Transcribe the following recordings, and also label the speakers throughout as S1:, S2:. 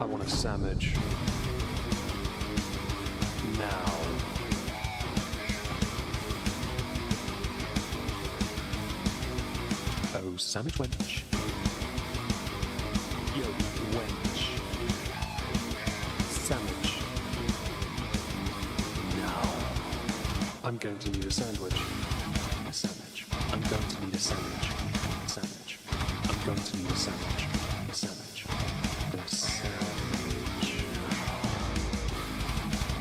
S1: I want a sandwich. Now. Oh, sandwich wench. Yo, wench. Sandwich. Now. I'm going to need a sandwich. A sandwich. I'm going to need a sandwich. Sandwich. I'm going to need a sandwich. A sandwich. A sandwich.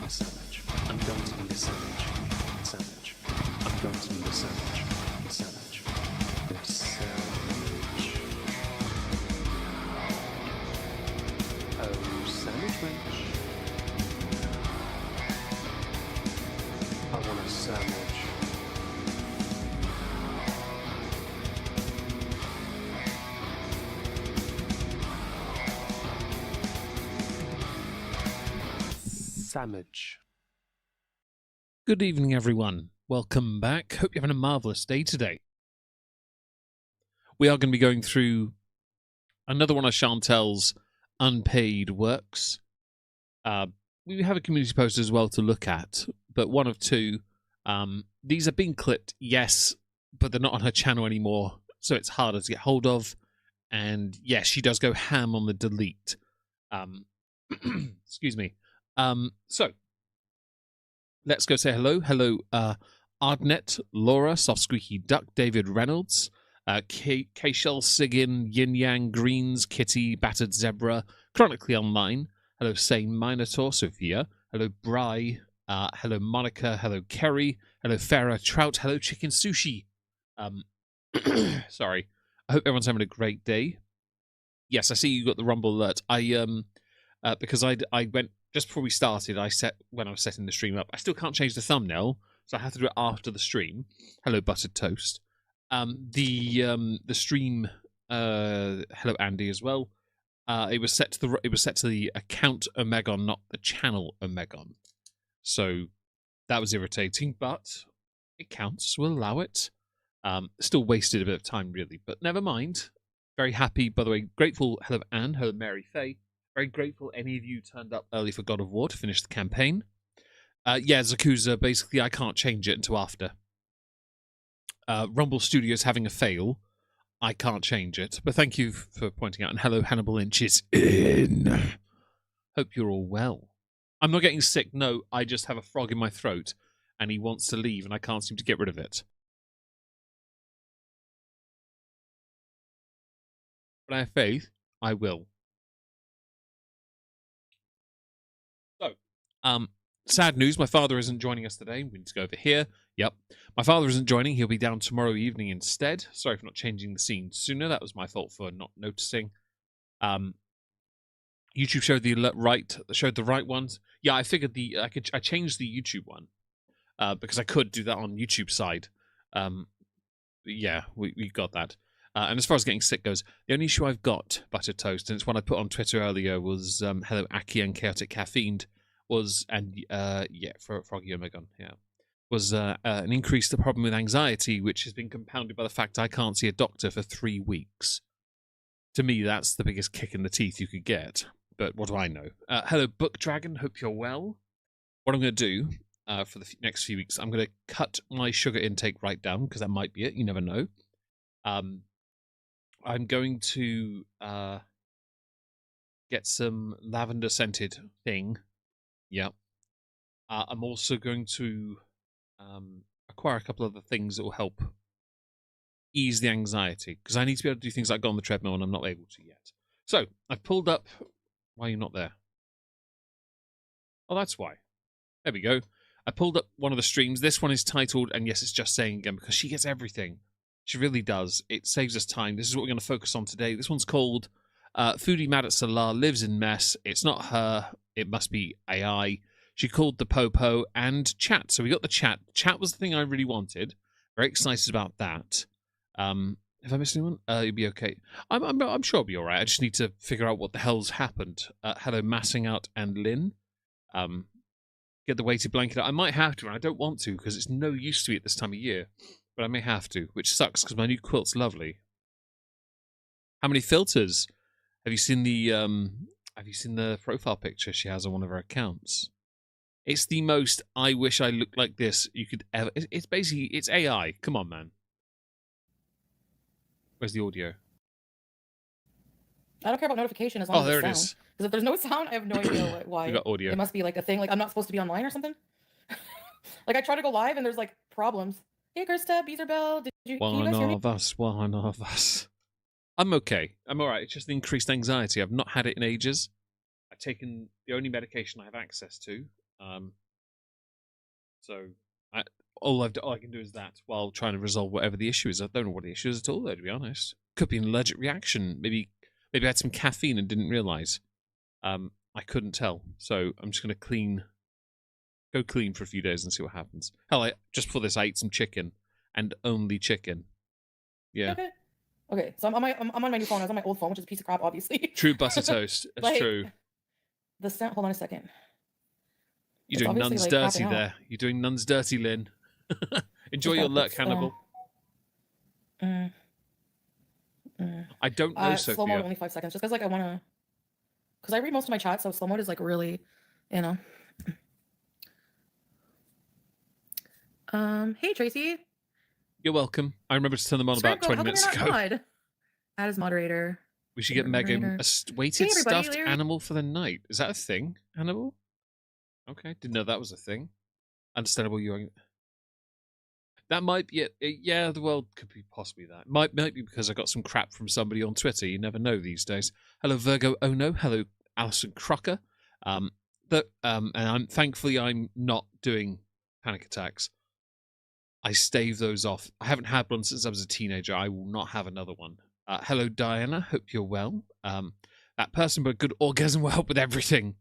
S1: A sandwich. I'm going to need a sandwich. Sandwich. I'm going to need a sandwich. A sandwich. A sandwich. Oh, sandwich wench. I want a sandwich. Sandwich.
S2: Good evening, everyone. Welcome back. Hope you're having a marvellous day today. We are going to be going through another one of Chantel's unpaid works. We have a community post as well to look at, but one of two. These are being clipped, yes, but they're not on her channel anymore, so it's harder to get hold of. And yes, she does go ham on the delete. Excuse me. So let's go say hello. Hello, Ardnet, Laura, Soft Squeaky Duck, David Reynolds, Keishel, Sigin, Yin Yang, Greens, Kitty, Battered Zebra, Chronically Online. Hello, Sane Minotaur, Sophia. Hello, Bry. Hello, Monica. Hello, Kerry. Hello, Farah Trout. Hello, Chicken Sushi. Sorry. I hope everyone's having a great day. Yes, I see you got the Rumble alert. Because I went just before we started. When I was setting the stream up. I still can't change the thumbnail, so I have to do it after the stream. Hello, Buttered Toast. The stream. Hello, Andy as well. It was set to the account Omegon, not the channel Omegon. So that was irritating, but it counts. We'll allow it. Still wasted a bit of time, really, but never mind. Very happy, by the way. Grateful. Hello, Anne. Hello, Mary Faye. Very grateful any of you turned up early for God of War to finish the campaign. Yeah, Zakuza, basically I can't change it until after. Rumble Studios having a fail. I can't change it, but thank you for pointing out. And hello, Hannibal Lynch is in. Hope you're all well. I'm not getting sick, no, I just have a frog in my throat, and he wants to leave, and I can't seem to get rid of it. But I have faith, I will. So, sad news, my father isn't joining us today. We need to go over here. Yep. My father isn't joining. He'll be down tomorrow evening instead. Sorry for not changing the scene sooner. That was my fault for not noticing. YouTube showed the right ones. Yeah, I figured I changed the YouTube one because I could do that on YouTube side. Yeah, we got that. And as far as getting sick goes, the only issue I've got, Buttered Toast, and it's one I put on Twitter earlier, was hello Aki and Chaotic Caffeine, for Froggy Omegon, yeah, was an increased problem with anxiety, which has been compounded by the fact I can't see a doctor for 3 weeks. To me, that's the biggest kick in the teeth you could get. But what do I know? Hello, Book Dragon. Hope you're well. What I'm going to do for the next few weeks, I'm going to cut my sugar intake right down, because that might be it. You never know. I'm going to get some lavender scented thing. Yeah. I'm also going to acquire a couple of other things that will help ease the anxiety, because I need to be able to do things like go on the treadmill, and I'm not able to yet. So I've pulled up. Why are you not there? Oh, that's why. There we go. I pulled up one of the streams. This one is titled, and yes, it's just saying again, because she gets everything. She really does. It saves us time. This is what we're going to focus on today. This one's called Foodie Mad at Salah Lives in Mess. It's not her. It must be AI. She called the Popo and chat. So we got the chat. Chat was the thing I really wanted. Very excited about that. If I missed anyone, you'll be okay. I'm sure I'll be all right. I just need to figure out what the hell's happened. Hello, Massing Out and Lynn. get the weighted blanket out. I might have to, and I don't want to because it's no use to me at this time of year. But I may have to, which sucks because my new quilt's lovely. How many filters? Have you seen the profile picture she has on one of her accounts? It's the most I wish I looked like this you could ever. It's basically it's AI. Come on, man. Where's the audio?
S3: I don't care about notification as long as
S2: there
S3: there's
S2: it
S3: sound.
S2: is.
S3: Because if there's no sound, I have no idea why.
S2: We got audio.
S3: It must be like a thing. Like I'm not supposed to be online or something. Like I try to go live and there's like problems. Hey, Krista, Beezerbell, can you guys hear me?
S2: One of us. I'm okay. I'm all right. It's just increased anxiety. I've not had it in ages. I've taken the only medication I have access to. So all I can do is that while trying to resolve whatever the issue is. I don't know what the issue is at all, though, to be honest. Could be an allergic reaction. Maybe I had some caffeine and didn't realise. I couldn't tell. So I'm just going to go clean for a few days and see what happens. Hell, just before this, I ate some chicken and only chicken. Yeah.
S3: Okay. So I'm on my new phone. I was on my old phone, which is a piece of crap, obviously.
S2: True butter toast. That's
S3: like,
S2: true.
S3: The sound. Hold on a second.
S2: You're doing nun's
S3: like
S2: dirty there. You're doing nun's dirty, Lynn. Enjoy your luck, Hannibal. I don't know, Sophia.
S3: Slow mode only 5 seconds, just because like I want to. Because I read most of my chat, so slow mode is like really, you know. Hey Tracy.
S2: You're welcome. I remember to turn them on about 20 minutes ago.
S3: Add as moderator.
S2: We should get Megan a weighted stuffed
S3: Larry.
S2: animal for the night. Is that a thing, Hannibal? Okay, didn't know that was a thing. Understandable. That might be it. Yeah, the world could be possibly that. Might be because I got some crap from somebody on Twitter. You never know these days. Hello, Virgo. Oh no. Hello, Alison Crocker. And thankfully I'm not doing panic attacks. I stave those off. I haven't had one since I was a teenager. I will not have another one. Hello, Diana. Hope you're well. That person, but good orgasm will help with everything.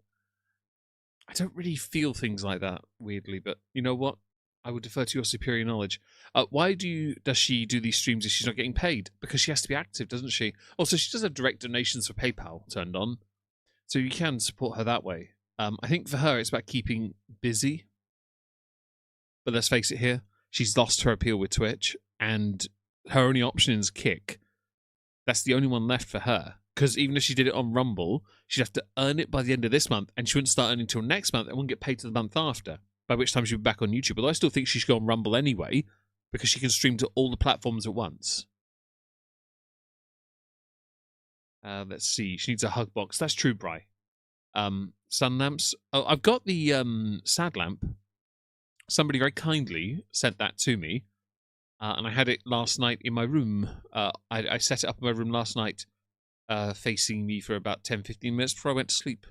S2: I don't really feel things like that, weirdly, but you know what? I would defer to your superior knowledge. Why does she do these streams if she's not getting paid? Because she has to be active, doesn't she? Also, she does have direct donations for PayPal turned on, so you can support her that way. I think for her, it's about keeping busy. But let's face it here, she's lost her appeal with Twitch, and her only option is Kick. That's the only one left for her. Because even if she did it on Rumble, she'd have to earn it by the end of this month, and she wouldn't start earning until next month, and wouldn't get paid till the month after, by which time she'd be back on YouTube. Although I still think she should go on Rumble anyway, because she can stream to all the platforms at once. Let's see. She needs a hug box. That's true, Bri. Sun lamps. Oh, I've got the sad lamp. Somebody very kindly sent that to me, and I had it last night in my room. I set it up in my room last night, facing me for about 10-15 minutes before I went to sleep.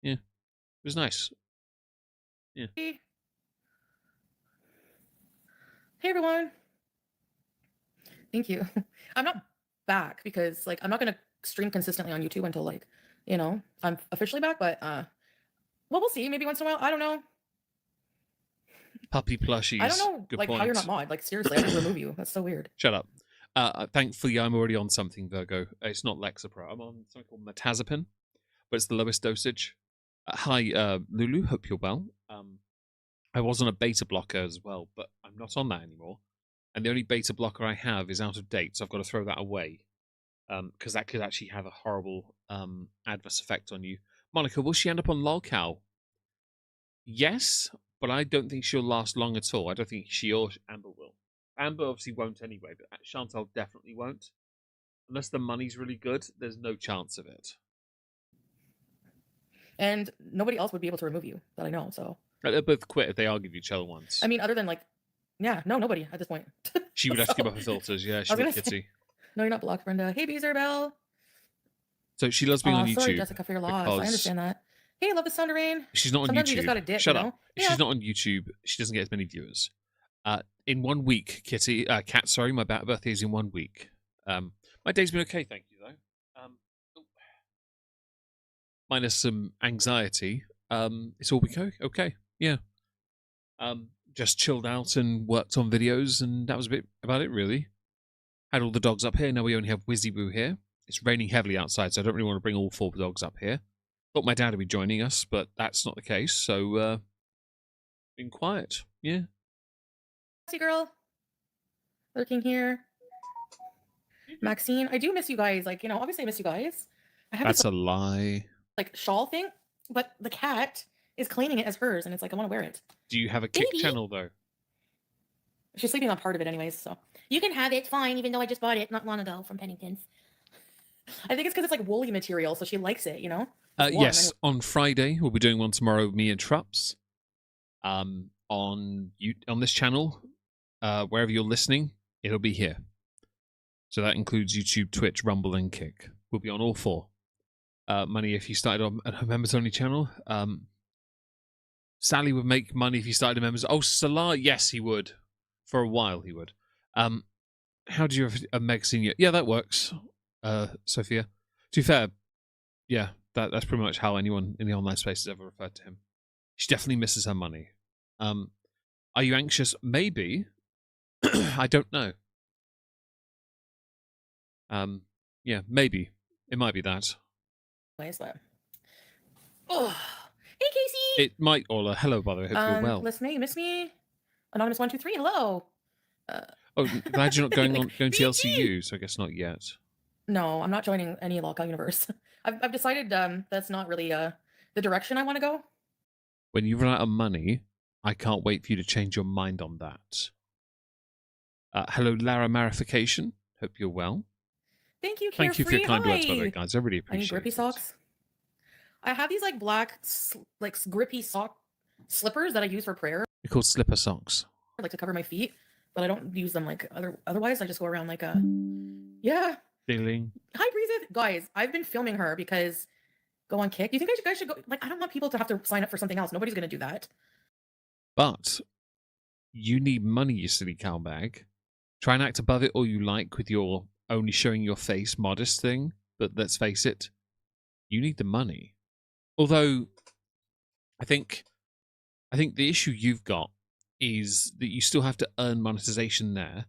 S2: Yeah, it was nice. Yeah.
S3: Hey everyone. Thank you. I'm not back because like I'm not gonna stream consistently on YouTube until like, you know, I'm officially back, but well, we'll see. Maybe once in a while. I don't know.
S2: Puppy plushies.
S3: I don't know
S2: Good
S3: like
S2: point.
S3: how you're not mod. Like seriously, I didn't remove you. That's so weird.
S2: Shut up. Thankfully, I'm already on something, Virgo. It's not Lexapro. I'm on something called Metazapine, but it's the lowest dosage. Hi, Lulu. Hope you're well. I was on a beta blocker as well, but I'm not on that anymore. And the only beta blocker I have is out of date, so I've got to throw that away. Because that could actually have a horrible adverse effect on you. Monica, will she end up on Lolcow? Yes, but I don't think she'll last long at all. I don't think she or Amber will. Amber obviously won't anyway, but Chantal definitely won't. Unless the money's really good, there's no chance of it.
S3: And nobody else would be able to remove you that I know, so.
S2: They'll both quit if they argue with each other once.
S3: I mean, other than like, yeah, no, nobody at this point.
S2: She would have to give up her filters, yeah, she's a kitty.
S3: No, you're not blocked, Brenda. Hey, Beezerbell.
S2: So she loves being on YouTube.
S3: Sorry, Jessica, for your loss. I understand that. Hey, love the sound of rain.
S2: She's not on
S3: Sometimes
S2: YouTube.
S3: You just gotta dip,
S2: Shut
S3: you
S2: up.
S3: know?
S2: If she's not on YouTube, she doesn't get as many viewers. In 1 week, Cat, sorry, my birthday is in 1 week. My day's been okay, thank you, though. Minus some anxiety. It's all been okay, yeah. Just chilled out and worked on videos, and that was a bit about it, really. Had all the dogs up here. Now we only have Wizzy Boo here. It's raining heavily outside, so I don't really want to bring all 4 dogs up here. Thought my dad would be joining us, but that's not the case, so Been quiet. Yeah.
S3: Sassy girl. Lurking here. Maxine, I do miss you guys. Like, you know, obviously I miss you guys. I have
S2: That's
S3: this
S2: a lie.
S3: like shawl thing, but the cat is claiming it as hers, and it's like I want to wear it.
S2: Do you have a Kick
S3: Baby.
S2: channel though?
S3: She's sleeping on part of it anyways, so you can have it. Fine, even though I just bought it not long ago from Pennington's. I think it's because it's like woolly material, so she likes it. You know. It's warm
S2: Yes, on Friday we'll be doing one tomorrow. Me and Trups. On this channel, wherever you're listening, it'll be here. So that includes YouTube, Twitch, Rumble, and Kick. We'll be on all four. Money if you started on a members only channel. Sally would make money if you started a members. Oh, Salah, yes, he would. For a while, he would. How do you have a Meg Senior? Yeah, that works. Sophia. To be fair, yeah, that's pretty much how anyone in the online space has ever referred to him. She definitely misses her money. Are you anxious? Maybe. I don't know. Yeah, maybe. It might be that.
S3: But... Oh, hey Casey.
S2: It might, Ola. Hello, by the way. Hope you're well.
S3: Listen, you miss me? Anonymous123. Hello.
S2: Oh, glad you're not going
S3: like,
S2: on going to LCU. So I guess not yet.
S3: No, I'm not joining any lockout universe. I've decided that's not really the direction I want to go.
S2: When you run out of money, I can't wait for you to change your mind on that. Hello, Lara Marification. Hope you're well.
S3: Thank you,
S2: Thank you for your kind words, by the way,
S3: Hi.
S2: guys. I really
S3: I need
S2: appreciate
S3: grippy
S2: it.
S3: socks. I have these like black, like grippy sock slippers that I use for prayer.
S2: They're called slipper socks.
S3: Like to cover my feet, but I don't use them like otherwise. I just go around like a yeah.
S2: Feeling.
S3: Hi, Breeze. Guys, I've been filming her because go on Kick. You think I should go? Like, I don't want people to have to sign up for something else. Nobody's gonna do that.
S2: But you need money, you silly cowbag. Try and act above it all you like with your only showing your face modest thing. But let's face it, you need the money. Although, I think the issue you've got is that you still have to earn monetization there.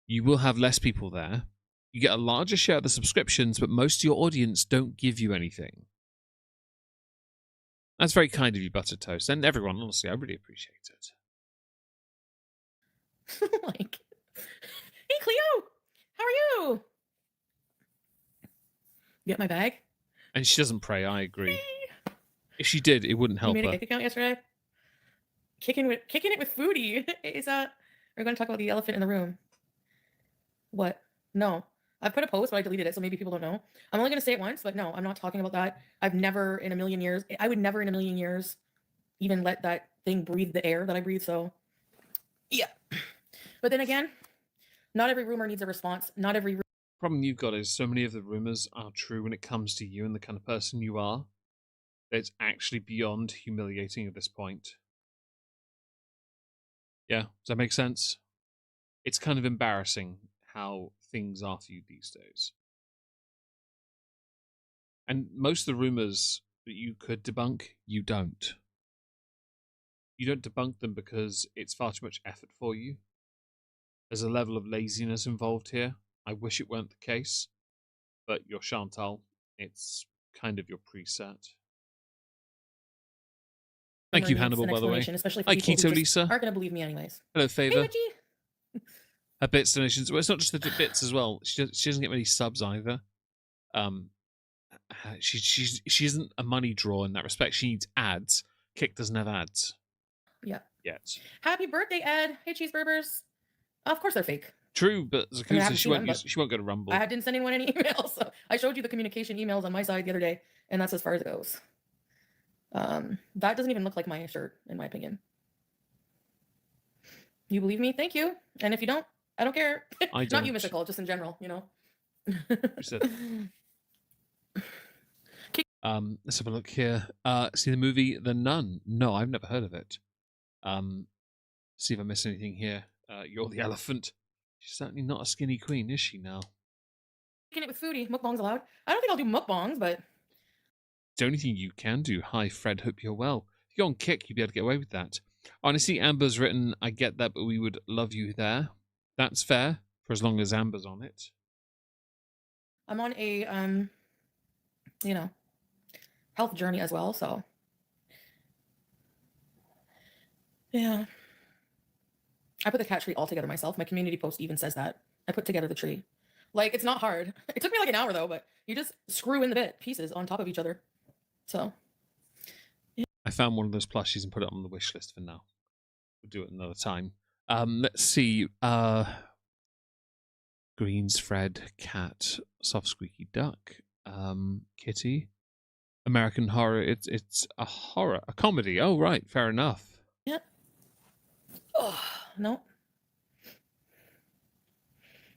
S2: You will have less people there. You get a larger share of the subscriptions, but most of your audience don't give you anything. That's very kind of you, Buttered Toast, and everyone. Honestly, I really appreciate it.
S3: Like, hey, Cleo, how are you? You get my bag?
S2: And she doesn't pray. I agree. If she did, it wouldn't help
S3: You made a
S2: her.
S3: Kick account yesterday. Kicking it with Foodie. Is that? We're going to talk about the elephant in the room. What? No. I've put a post, but I deleted it, so maybe people don't know. I'm only going to say it once, but no, I'm not talking about that. I've never in a million years, I would never in a million years even let that thing breathe the air that I breathe, so yeah. But then again, not every rumor needs a response. Not every
S2: Problem you've got is so many of the rumors are true when it comes to you and the kind of person you are. That it's actually beyond humiliating at this point. Yeah, does that make sense? It's kind of embarrassing how things are for you these days. And most of the rumors that you could debunk, you don't. You don't debunk them because it's far too much effort for you. There's a level of laziness involved here. I wish it weren't the case, but you're Chantal. It's kind of your preset. Thank you, Hannibal, by the way.
S3: especially for
S2: Hi,
S3: people
S2: Keto
S3: who
S2: Lisa.
S3: aren't going to believe me anyways.
S2: Hello,
S3: Hey,
S2: Favor.
S3: Reggie.
S2: Her bits donations. Well, it's not just the bits as well. She doesn't get many subs either. She isn't a money draw in that respect. She needs ads. Kick doesn't have ads.
S3: Yeah.
S2: Yet.
S3: Happy birthday, Ed. Hey, cheeseburgers. Of course they're fake.
S2: True, but Zakuza,
S3: haven't seen them,
S2: she won't go to Rumble.
S3: I didn't send anyone any emails. So I showed you the communication emails on my side the other day, and that's as far as it goes. That doesn't even look like my shirt, in my opinion. You believe me? Thank you. And if you don't, I don't care.
S2: I don't.
S3: Not you, Mystical, just in general, you know.
S2: Let's have a look here. See the movie The Nun? No, I've never heard of it. See if I miss anything here. You're the elephant. She's certainly not a skinny queen, is she now?
S3: Kicking it with Foodie. Mukbangs allowed. I don't think I'll do mukbangs, but
S2: The only thing you can do. Hi, Fred. Hope you're well. If you're on Kick, you'd be able to get away with that. Honestly, Amber's written, I get that, but we would love you there. That's fair, for as long as Amber's on it.
S3: I'm on a, you know, health journey as well, so. Yeah. I put the cat tree all together myself. My community post even says that. I put together the tree. Like, it's not hard. It took me like an hour though, but you just screw in the pieces on top of each other. So,
S2: I found one of those plushies and put it on the wish list for now. We'll do it another time. Let's see. Greens, Fred, cat, soft squeaky duck, kitty, American horror. It's a horror, a comedy. Oh right, fair enough.
S3: yeah. Oh, no.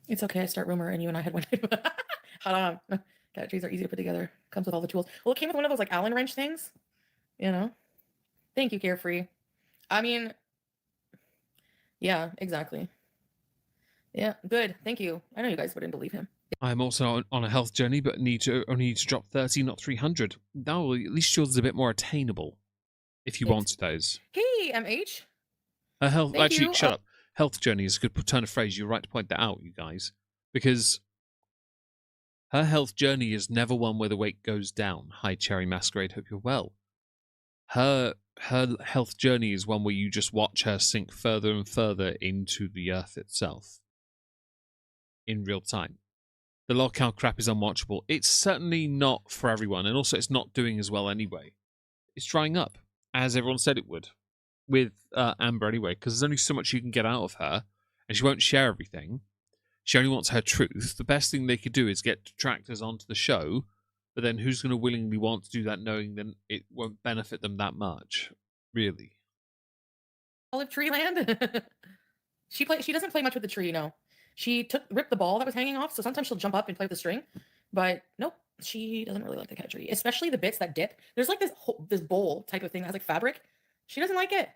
S3: It's okay. I start rumor and you and I had one. Hold on. Cat trees are easy to put together. Comes with all the tools. Well, it came with one of those like Allen wrench things. You know? Thank you, Carefree. I mean, yeah, exactly. Yeah, good. Thank you. I know you guys wouldn't believe him.
S2: I'm also on a health journey, but only need to drop 30, not 300. Now, at least yours is a bit more attainable, if you
S3: Thanks.
S2: wanted those.
S3: Hey, MH.
S2: Her health.
S3: Thank
S2: Actually,
S3: you.
S2: shut up. Health journey is a good turn of phrase. You're right to point that out, you guys, because her health journey is never one where the weight goes down. Hi, Cherry Masquerade. Hope you're well. Her health journey is one where you just watch her sink further and further into the earth itself in real time. The lolcow crap is unwatchable. It's certainly not for everyone, and also it's not doing as well anyway. It's drying up, as everyone said it would, with Amber anyway, because there's only so much you can get out of her, and she won't share everything. She only wants her truth. The best thing they could do is get detractors onto the show, but then who's going to willingly want to do that knowing then it won't benefit them that much, really?
S3: Olive Tree Land. She doesn't play much with the tree, no. She ripped the ball that was hanging off, so sometimes she'll jump up and play with the string. But nope, she doesn't really like the cat tree, especially the bits that dip. There's like this bowl type of thing that has like fabric. She doesn't like it.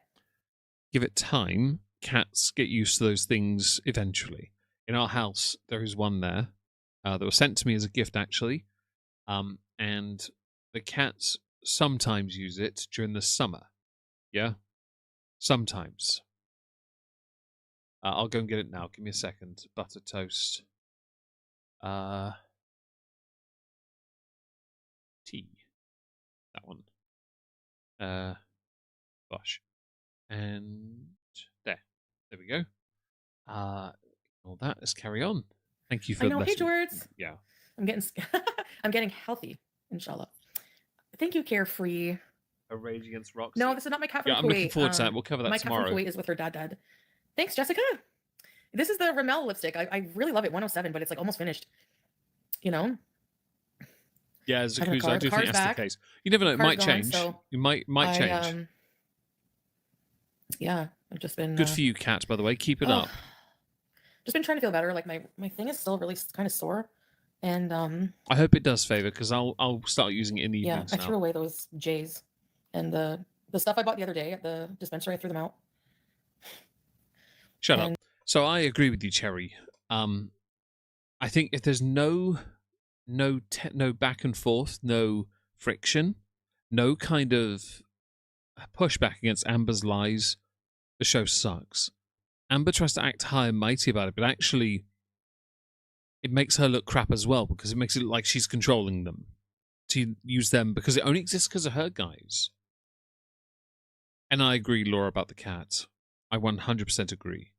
S2: Give it time. Cats get used to those things eventually. In our house, there is one there that was sent to me as a gift, actually. And the cats sometimes use it during the summer. Yeah? Sometimes. I'll go and get it now. Give me a second. Butter toast. Tea. That one. Gosh. And there. There we go. All that. Let's carry on. Thank you for
S3: I know.
S2: the
S3: Hey,
S2: message.
S3: George.
S2: Yeah.
S3: I'm getting healthy, inshallah. Thank you, Carefree.
S2: A Rage Against Roxy.
S3: No, this is not my cat from
S2: Yeah,
S3: Kuwait.
S2: I'm looking forward to that. We'll cover that
S3: my
S2: tomorrow.
S3: cat from Kuwait is with her dad. Thanks, Jessica. This is the Rimmel lipstick. I really love it. 107, but it's like almost finished. You know?
S2: Yeah, Zakuza, I do think that's
S3: back.
S2: the case. You never know, it might change.
S3: So
S2: You might change.
S3: Yeah, I've just been
S2: Good for you, Kat, by the way. Keep it up.
S3: Just been trying to feel better. Like my thing is still really kind of sore. And
S2: I hope it does favor, because I'll start using it in the evenings
S3: I
S2: now.
S3: threw away those J's. And the stuff I bought the other day at the dispensary, I threw them out.
S2: Shut up. So I agree with you, Cherry. I think if there's no back and forth, no friction, no kind of pushback against Amber's lies, the show sucks. Amber tries to act high and mighty about it, but actually it makes her look crap as well, because it makes it look like she's controlling them to use them, because it only exists because of her guys. And I agree, Laura, about the cat. I 100% agree.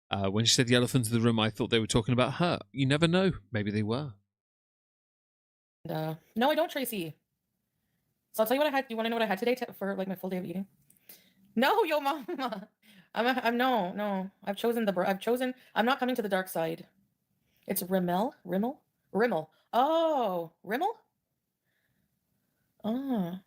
S2: When she said the elephant in the room, I thought they were talking about her. You never know. Maybe they were.
S3: No, I don't, Tracy. So I'll tell you what I had. You want to know what I had today for like my full day of eating? No, yo, mama. I'm no. I've chosen I'm not coming to the dark side. It's Rimmel. Oh, Rimmel. Ah.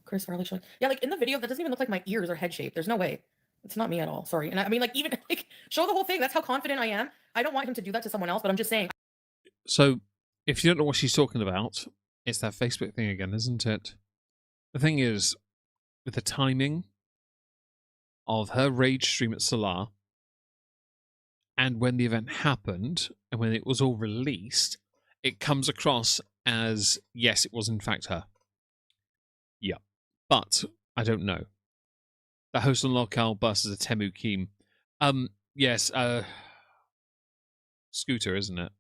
S3: Chris Farley showing. Yeah, like in the video, that doesn't even look like my ears are head shaped. There's no way. It's not me at all. Sorry. And I mean, like, even like show the whole thing. That's how confident I am. I don't want him to do that to someone else, but I'm just saying.
S2: So, if you don't know what she's talking about, it's that Facebook thing again, isn't it? The thing is, with the timing of her rage stream at Salah, and when the event happened, and when it was all released, it comes across as, yes, it was in fact her. Yeah. But, I don't know. The host on Lolcow versus a Temu Keem. Yes, Scooter, isn't it?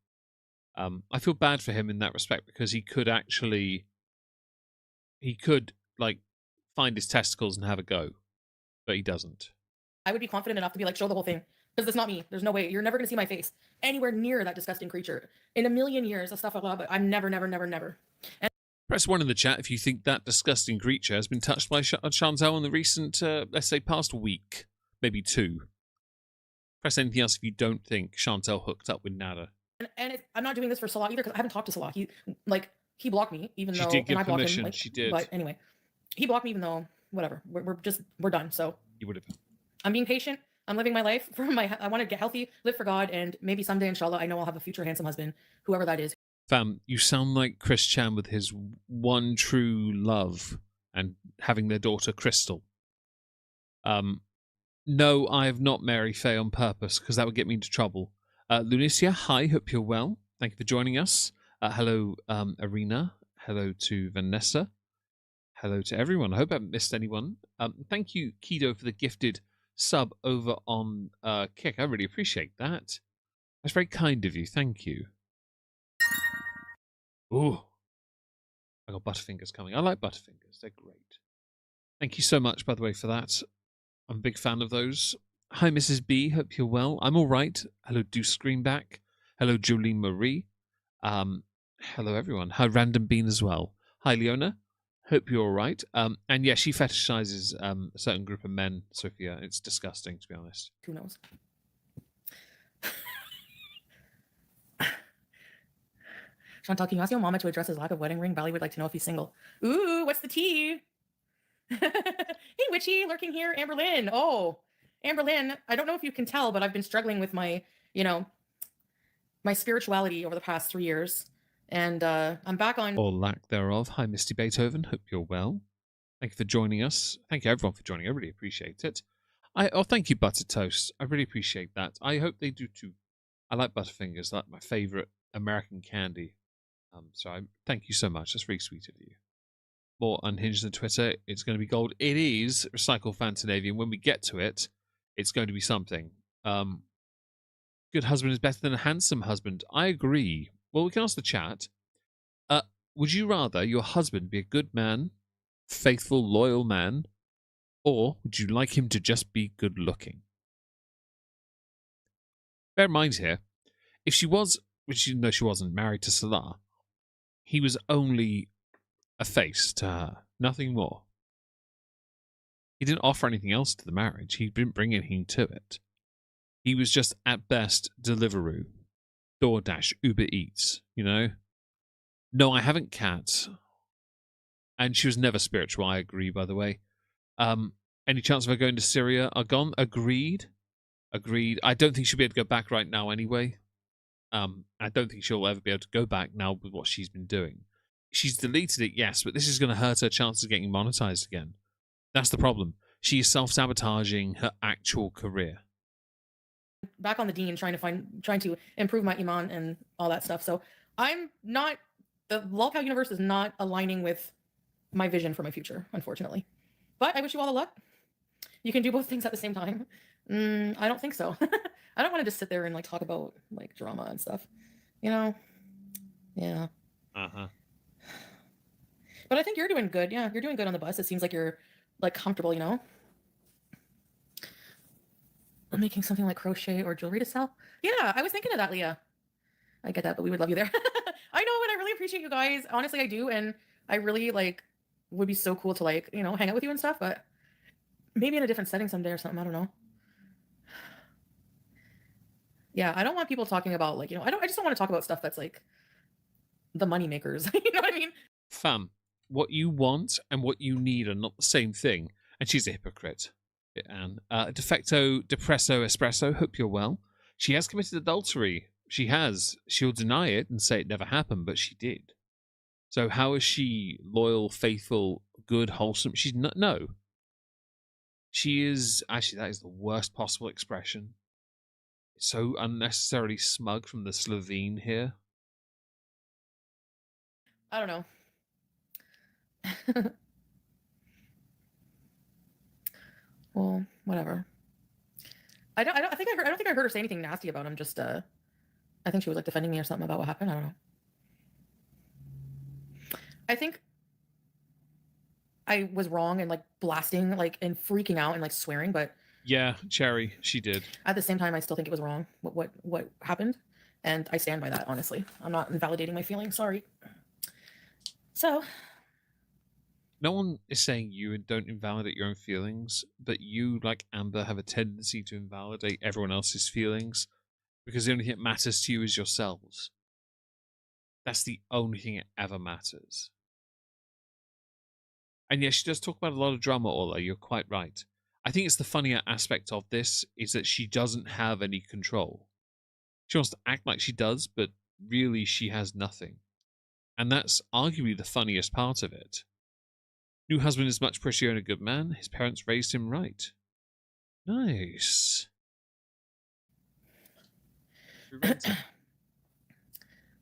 S2: I feel bad for him in that respect, because he could, like, find his testicles and have a go, but he doesn't.
S3: I would be confident enough to be like, show the whole thing. Because it's not me. There's no way. You're never going to see my face anywhere near that disgusting creature. In a million years, stuff like that, but I'm never, never, never, never. And
S2: Press 1 in the chat if you think that disgusting creature has been touched by Chantal in the recent, let's say, past week. Maybe 2. Press anything else if you don't think Chantal hooked up with Nada.
S3: I'm not doing this for Salah either because I haven't talked to Salah. He blocked me, even
S2: She
S3: though,
S2: did give
S3: and I blocked
S2: permission.
S3: him.
S2: She did.
S3: But anyway, he blocked me even though, whatever. We're done. So
S2: You would have.
S3: I'm being patient. I'm living my life I want to get healthy, live for God, and maybe someday, inshallah, I know I'll have a future handsome husband, whoever that is.
S2: Fam, you sound like Chris Chan with his one true love and having their daughter Crystal. No, I have not Mary Faye on purpose because that would get me into trouble. Lunicia, hi, hope you're well. Thank you for joining us. Hello, Arena. Hello to Vanessa. Hello to everyone. I hope I haven't missed anyone. Thank you, Kido, for the gifted sub over on Kick. I really appreciate that. That's very kind of you. Thank you. Ooh. I got Butterfingers coming. I like Butterfingers. They're great. Thank you so much, by the way, for that. I'm a big fan of those. Hi, Mrs. B. Hope you're well. I'm all right. Hello, Deuce Greenback. Hello, Jolene Marie. Hello, everyone. Hi, Random Bean as well. Hi, Leona. Hope you're all right. And yeah, she fetishizes a certain group of men, Sophia. It's disgusting, to be honest.
S3: Who knows? Chantal, can you ask your mama to address his lack of wedding ring? Bally would like to know if he's single. Ooh, what's the tea? Hey, Witchy, lurking here. Amber Lynn. Oh, Amber Lynn, I don't know if you can tell, but I've been struggling with my, my spirituality over the past 3 years. And I'm back on...
S2: Or lack thereof. Hi, Misty Beethoven. Hope you're well. Thank you for joining us. Thank you, everyone, for joining. I really appreciate it. Thank you, Buttered Toast. I really appreciate that. I hope they do too. I like Butterfingers. That's my favorite American candy. Thank you so much. That's really sweet of you. More unhinged than Twitter. It's going to be gold. It is Recycle Fantanavian. When we get to it, it's going to be something. Good husband is better than a handsome husband. I agree. Well, we can ask the chat. Would you rather your husband be a good man, faithful, loyal man, or would you like him to just be good looking? Bear in mind here, if she was, which you know she wasn't, married to Salah, he was only a face to her, nothing more. He didn't offer anything else to the marriage. He didn't bring anything to it. He was just, at best, Deliveroo, DoorDash, Uber Eats, No, I haven't, Kat. And she was never spiritual, I agree, by the way. Any chance of her going to Syria are gone? Agreed. I don't think she'll be able to go back right now anyway. I don't think she'll ever be able to go back now with what she's been doing. She's deleted it, yes, but this is going to hurt her chances of getting monetized again. That's the problem. She is self-sabotaging her actual career.
S3: Back on the deen, trying to improve my iman and all that stuff. So I'm not, the lolcow universe is not aligning with my vision for my future, unfortunately. But I wish you all the luck. You can do both things at the same time. I don't think so. I don't want to just sit there and talk about drama and stuff. Yeah.
S2: Uh-huh.
S3: But I think you're doing good. Yeah, you're doing good on the bus. It seems like you're comfortable, I'm making something like crochet or jewelry to sell. Yeah, I was thinking of that, Leah. I get that, but we would love you there. I know, and I really appreciate you guys. Honestly, I do, and I really would be so cool to hang out with you and stuff, but maybe in a different setting someday or something. I don't know. Yeah, I don't want people talking about I just don't want to talk about stuff that's the money makers. You know what I mean?
S2: Fam, what you want and what you need are not the same thing. And she's a hypocrite. Anne. Defecto Depresso Espresso, hope you're well. She has committed adultery. She has. She'll deny it and say it never happened, but she did. So how is she loyal, faithful, good, wholesome? She's not. No. She is. Actually, that is the worst possible expression. It's so unnecessarily smug from the Slovene here.
S3: I don't know. Well, whatever. I don't think I heard her say anything nasty about him. Just I think she was defending me or something about what happened. I don't know. I I was wrong and like blasting like and freaking out and like swearing, but
S2: Yeah, Cherry, she did.
S3: at the same time, I still think it was wrong what happened, and I stand by that. Honestly, I'm not invalidating my feelings. Sorry. So
S2: No one is saying you don't invalidate your own feelings, but you, like Amber, have a tendency to invalidate everyone else's feelings because the only thing that matters to you is yourselves. That's the only thing that ever matters. And yes, she does talk about a lot of drama, Ola. You're quite right. I think it's the funnier aspect of this is that she doesn't have any control. She wants to act like she does, but really she has nothing. And that's arguably the funniest part of it. New husband is much prettier and a good man. His parents raised him right. Nice.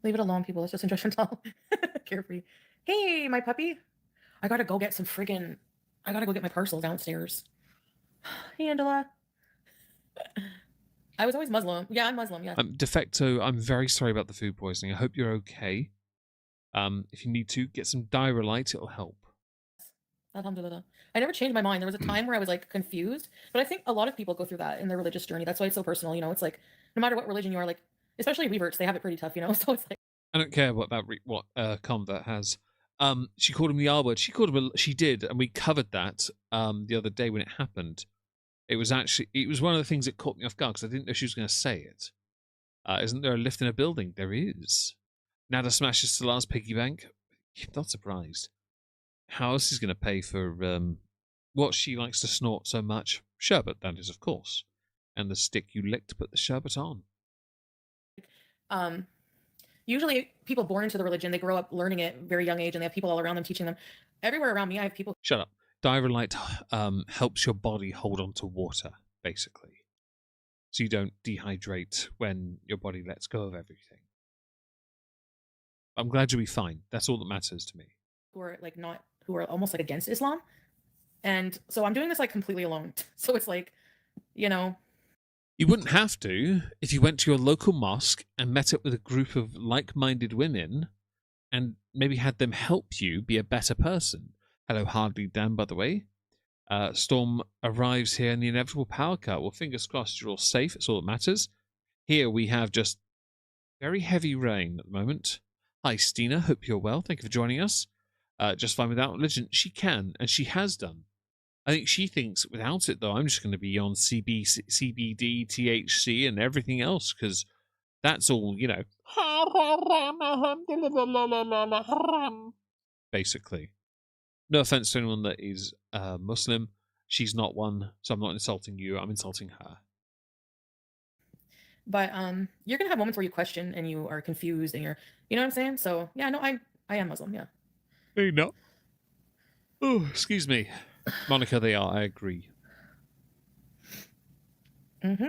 S3: leave it alone, people. Let's just enjoy Chantal. Carefree. Hey, my puppy. I gotta go get some friggin'. I gotta go get my parcel downstairs. Hey, Angela. I was always Muslim. Yeah, I'm Muslim. Yeah.
S2: Defecto, I'm very sorry about the food poisoning. I hope you're okay. If you need to, get some Diarrhea, it'll help.
S3: Alhamdulillah. I never changed my mind. There was a time where I was like confused, but I think a lot of people go through that in their religious journey. That's why it's so personal. You know, it's like no matter what religion you are, like especially reverts, they have it pretty tough. You know, so it's like
S2: I don't care what convert has. She called him the R word. She called him. She did, and we covered that the other day when it happened. It was one of the things that caught me off guard because I didn't know she was going to say it. Isn't there a lift in a building? There is. Nada smashes Salar's piggy bank. I'm not surprised. How else is going to pay for what she likes to snort so much? Sherbet, that is, of course. And the stick you lick to put the sherbet on.
S3: usually people born into the religion, they grow up learning it very young age, and they have people all around them teaching them. Everywhere around me, I have people.
S2: Shut up. Diarrhea helps your body hold on to water, basically. So you don't dehydrate when your body lets go of everything. I'm glad you'll be fine. That's all that matters to me.
S3: Who are almost like against Islam, and so I'm doing this like completely alone. So it's like, you know,
S2: You wouldn't have to if you went to your local mosque and met up with a group of like-minded women and maybe had them help you be a better person. Hello, Hardly Dan, by the way. Storm arrives here in the inevitable power cut. Well, fingers crossed you're all safe. It's all that matters. Here we have just very heavy rain at the moment. Hi, Stina. Hope you're well. Thank you for joining us. Just fine without religion. She can, and she has done. I think she thinks without it, though, I'm just going to be on CBD, THC, and everything else, because that's all, you know. Basically. No offense to anyone that is Muslim. She's not one, so I'm not insulting you. I'm insulting her.
S3: but you're gonna have moments where you question and you are confused and you know what I'm saying. So yeah, no, I am Muslim. Yeah.
S2: Hey, no. Oh, excuse me. Monica, they are. I agree.
S3: Mm-hmm.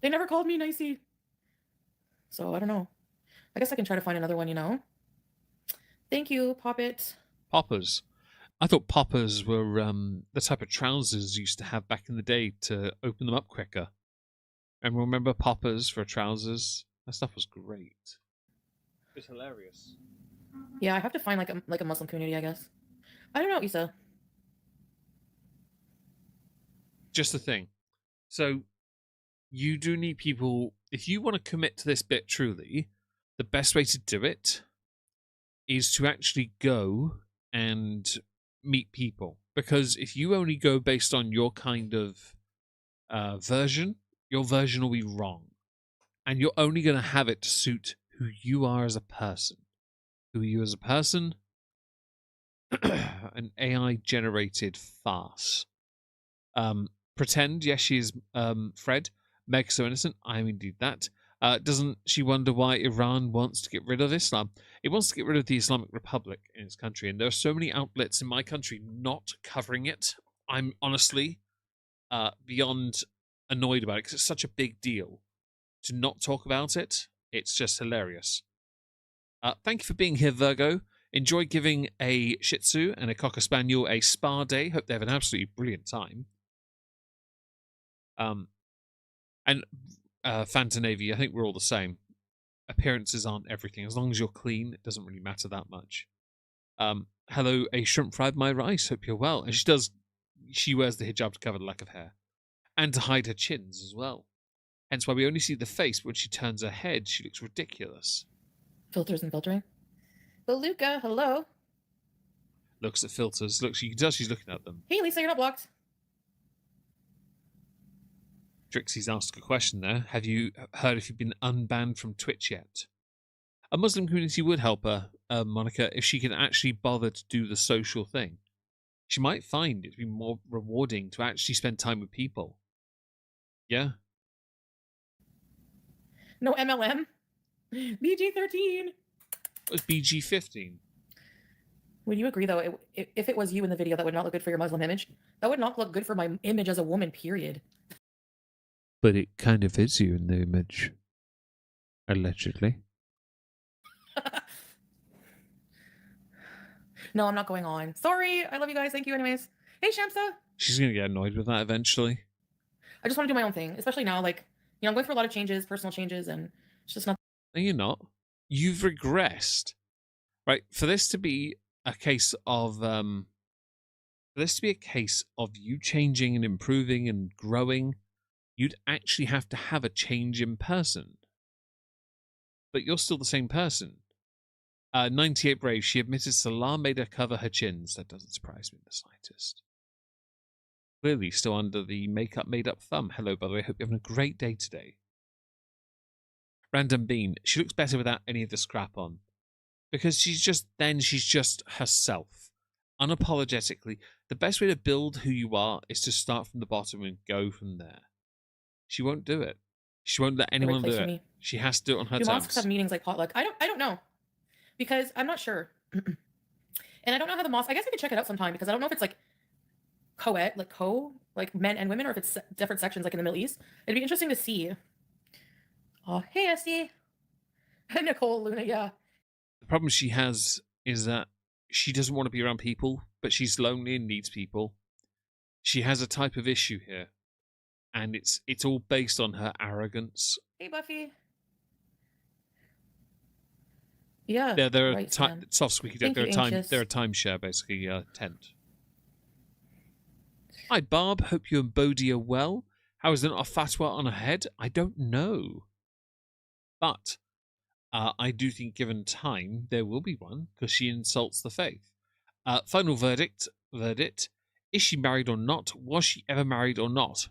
S3: They never called me nicey. So I don't know. I guess I can try to find another one, you know. Thank you, Poppet.
S2: Poppers. I thought poppers were the type of trousers you used to have back in the day to open them up quicker. And remember poppers for trousers? That stuff was great. It's hilarious.
S3: Yeah, I have to find like a Muslim community, I guess. I don't know, Issa.
S2: Just the thing. So you do need people, if you want to commit to this bit truly, the best way to do it is to actually go and meet people. Because if you only go based on your kind of version, your version will be wrong. And you're only going to have it to suit who you are as a person. Who are you as a person? An AI-generated farce. Pretend, yes, she is Fred. Meg so innocent. I am indeed that. Doesn't she wonder why Iran wants to get rid of Islam? It wants to get rid of the Islamic Republic in its country, and there are so many outlets in my country not covering it. I'm honestly beyond annoyed about it because it's such a big deal. To not talk about it, it's just hilarious. Thank you for being here, Virgo. Enjoy giving a Shih Tzu and a Cocker Spaniel a spa day. Hope they have an absolutely brilliant time. And Fanta Navy, I think we're all the same. Appearances aren't everything. As long as you're clean, it doesn't really matter that much. Hello, a shrimp fried my rice. Hope you're well. And she wears the hijab to cover the lack of hair and to hide her chins as well. Hence why we only see the face. When she turns her head, she looks ridiculous.
S3: Filters and filtering. Beluga, hello.
S2: Looks at filters. Looks, you can tell she's looking at them.
S3: Hey, Lisa, you're not blocked.
S2: Trixie's asked a question there. Have you heard if you've been unbanned from Twitch yet? A Muslim community would help her, Monica, if she could actually bother to do the social thing. She might find it to be more rewarding to actually spend time with people. Yeah?
S3: No MLM. BG13.
S2: It was BG15.
S3: Would you agree, though, if it was you in the video, that would not look good for your Muslim image? That would not look good for my image as a woman, period.
S2: But it kind of is you in the image. Allegedly.
S3: No, I'm not going on. Sorry. I love you guys. Thank you anyways. Hey, Shamsa.
S2: She's going to get annoyed with that eventually.
S3: I just want to do my own thing, especially now, like, you know, I'm going through a lot of changes, personal changes, and it's just not.
S2: No, you're not. You've regressed. Right? For this to be a case of you changing and improving and growing, you'd actually have to have a change in person. But you're still the same person. 98 Brave, she admitted Salah made her cover her chins. That doesn't surprise me in the slightest. Clearly still under the makeup made up thumb. Hello, by the way. Hope you're having a great day today. Random Bean, she looks better without any of the scrap on. Because she's just herself. Unapologetically. The best way to build who you are is to start from the bottom and go from there. She won't do it. She won't let anyone do it. She has to do it on her terms.
S3: Do mosques have meetings like potluck? I don't know. Because I'm not sure. And I don't know how the mosque, I guess I could check it out sometime, because I don't know if it's like co-ed, like men and women, or if it's different sections like in the Middle East. It'd be interesting to see. Oh, hey, SD. Nicole, Luna, yeah.
S2: The problem she has is that she doesn't want to be around people, but she's lonely and needs people. She has a type of issue here, and it's all based on her arrogance.
S3: Hey, Buffy. Yeah.
S2: They're
S3: right,
S2: soft squeaky duck. They're a timeshare, basically, tent. Hi, Barb. Hope you and Bodhi are well. How is there not a fatwa on her head? I don't know. But I do think given time, there will be one, because she insults the faith. Final verdict. Is she married or not? Was she ever married or not?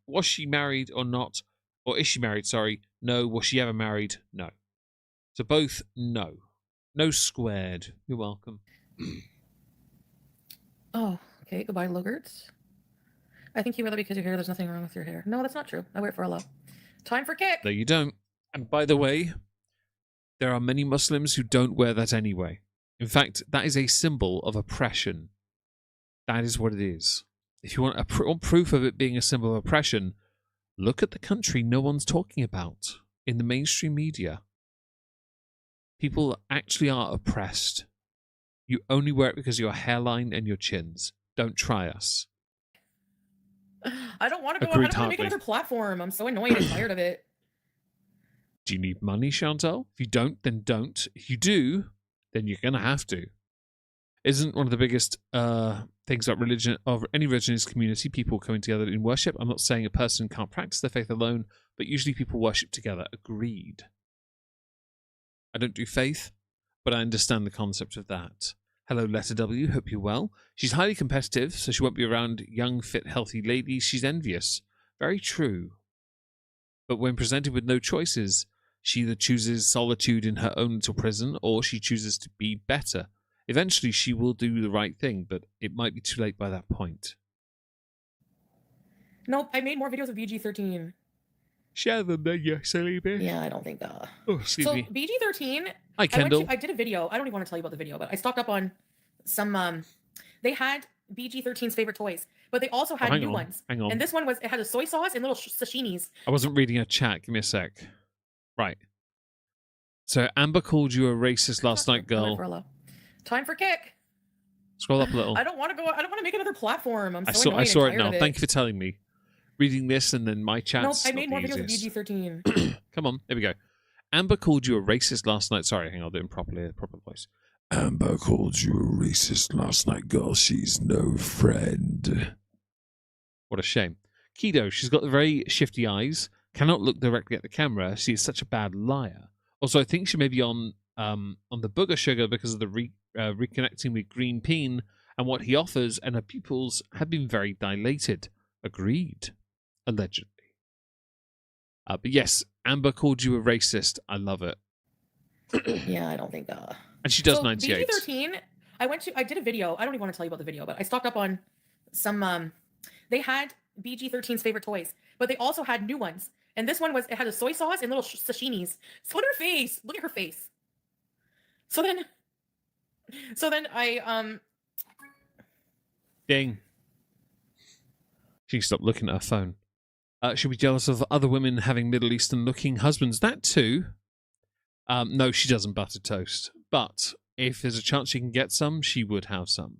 S2: Was she married or not? Or is she married, sorry. No. Was she ever married? No. So both, no. No squared. You're welcome.
S3: Oh, okay. Goodbye, Logarts. I think you wear that because your hair. There's nothing wrong with your hair. No, that's not true. I wear it for Allah. Time for kick.
S2: No, you don't. And by the way, there are many Muslims who don't wear that anyway. In fact, that is a symbol of oppression. That is what it is. If you want proof of it being a symbol of oppression, look at the country no one's talking about in the mainstream media. People actually are oppressed. You only wear it because of your hairline and your chins. Don't try us.
S3: I don't want to go. I don't want to make another platform. I'm so annoyed and tired of it.
S2: Do you need money, Chantal? If you don't, then don't. If you do, then you're going to have to. Isn't one of the biggest things about religion, of any religion, is community, people coming together in worship? I'm not saying a person can't practice their faith alone, but usually people worship together. Agreed. I don't do faith, but I understand the concept of that. Hello, Letter W. Hope you're well. She's highly competitive, so she won't be around young, fit, healthy ladies. She's envious. Very true. But when presented with no choices, she either chooses solitude in her own little prison, or she chooses to be better. Eventually, she will do the right thing, but it might be too late by that point.
S3: Nope, I made more videos of BG13.
S2: Share them then, you silly bitch.
S3: Yeah, I don't think.
S2: Oh, excuse me.
S3: BG13.
S2: Hi, Kendall.
S3: I did a video. I don't even want to tell you about the video, but I stocked up on some. They had BG13's favorite toys, but they also had new ones. Hang on. And this one it had a soy sauce and little sashimis.
S2: I wasn't reading a chat. Give me a sec. Right. So Amber called you a racist last night, girl.
S3: Time for kick.
S2: Scroll up a little.
S3: I don't want to go. I don't want to make another platform. I'm so
S2: I saw it now. Thank you for telling me. Reading this and then my chat.
S3: Nope, I made more videos of BG13.
S2: Come on, there we go. Amber called you a racist last night. Sorry, hang on, I'll do it in proper voice.
S4: Amber called you a racist last night, girl. She's no friend.
S2: What a shame. Kido, she's got the very shifty eyes, cannot look directly at the camera. She is such a bad liar. Also, I think she may be on the booger sugar because of the reconnecting with Green Peen and what he offers, and her pupils have been very dilated. Agreed. Allegedly. But yes, Amber called you a racist. I love it.
S3: Yeah, I don't think
S2: And she does
S3: so
S2: 98.
S3: BG13, I did a video. I don't even want to tell you about the video, but I stocked up on some they had BG13's favorite toys, but they also had new ones. And this one it had a soy sauce and little sashimis. So look at her face. Look at her face. So then I
S2: Ding. She stopped looking at her phone. She'll be jealous of other women having Middle Eastern looking husbands. That too. No, she doesn't butter toast. But if there's a chance she can get some, she would have some.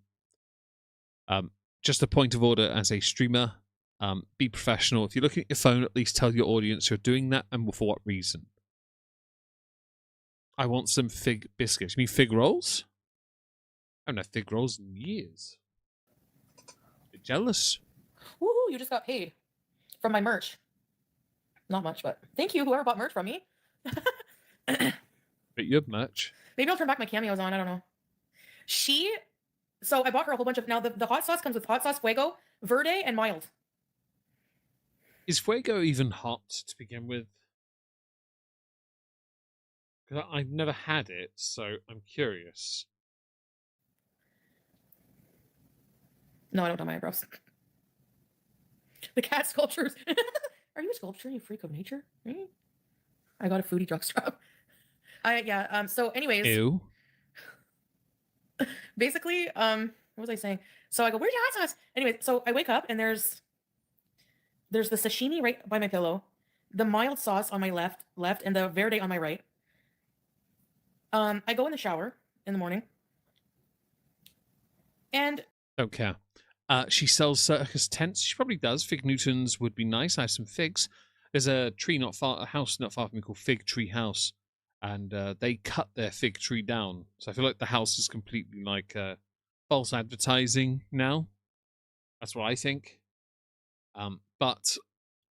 S2: Just a point of order as a streamer. Be professional. If you're looking at your phone, at least tell your audience you're doing that and for what reason. I want some fig biscuits. You mean fig rolls? I haven't had fig rolls in years. Bit jealous.
S3: woohoo, you just got paid from my merch. Not much, but thank you, whoever bought merch from me.
S2: But you have merch.
S3: Maybe I'll turn back my cameos on. I don't know. So I bought her a whole bunch of. Now the hot sauce comes with hot sauce Fuego, Verde, and mild.
S2: Is Fuego even hot to begin with? Because I've never had it, so I'm curious.
S3: No, I don't do my eyebrows. The cat sculptures. Are you a sculptor? You freak of nature? Hmm? I got a foodie jockstrap. So anyways.
S2: Ew.
S3: Basically, what was I saying? So I go, where's your hot sauce? Anyway, so I wake up and there's the sashimi right by my pillow, the mild sauce on my left, and the verde on my right. I go in the shower in the morning. And
S2: Don't care. She sells circus tents. She probably does. Fig Newtons would be nice. I have some figs. There's a house not far from me called Fig Tree House, and they cut their fig tree down. So I feel like the house is completely like false advertising now. That's what I think. But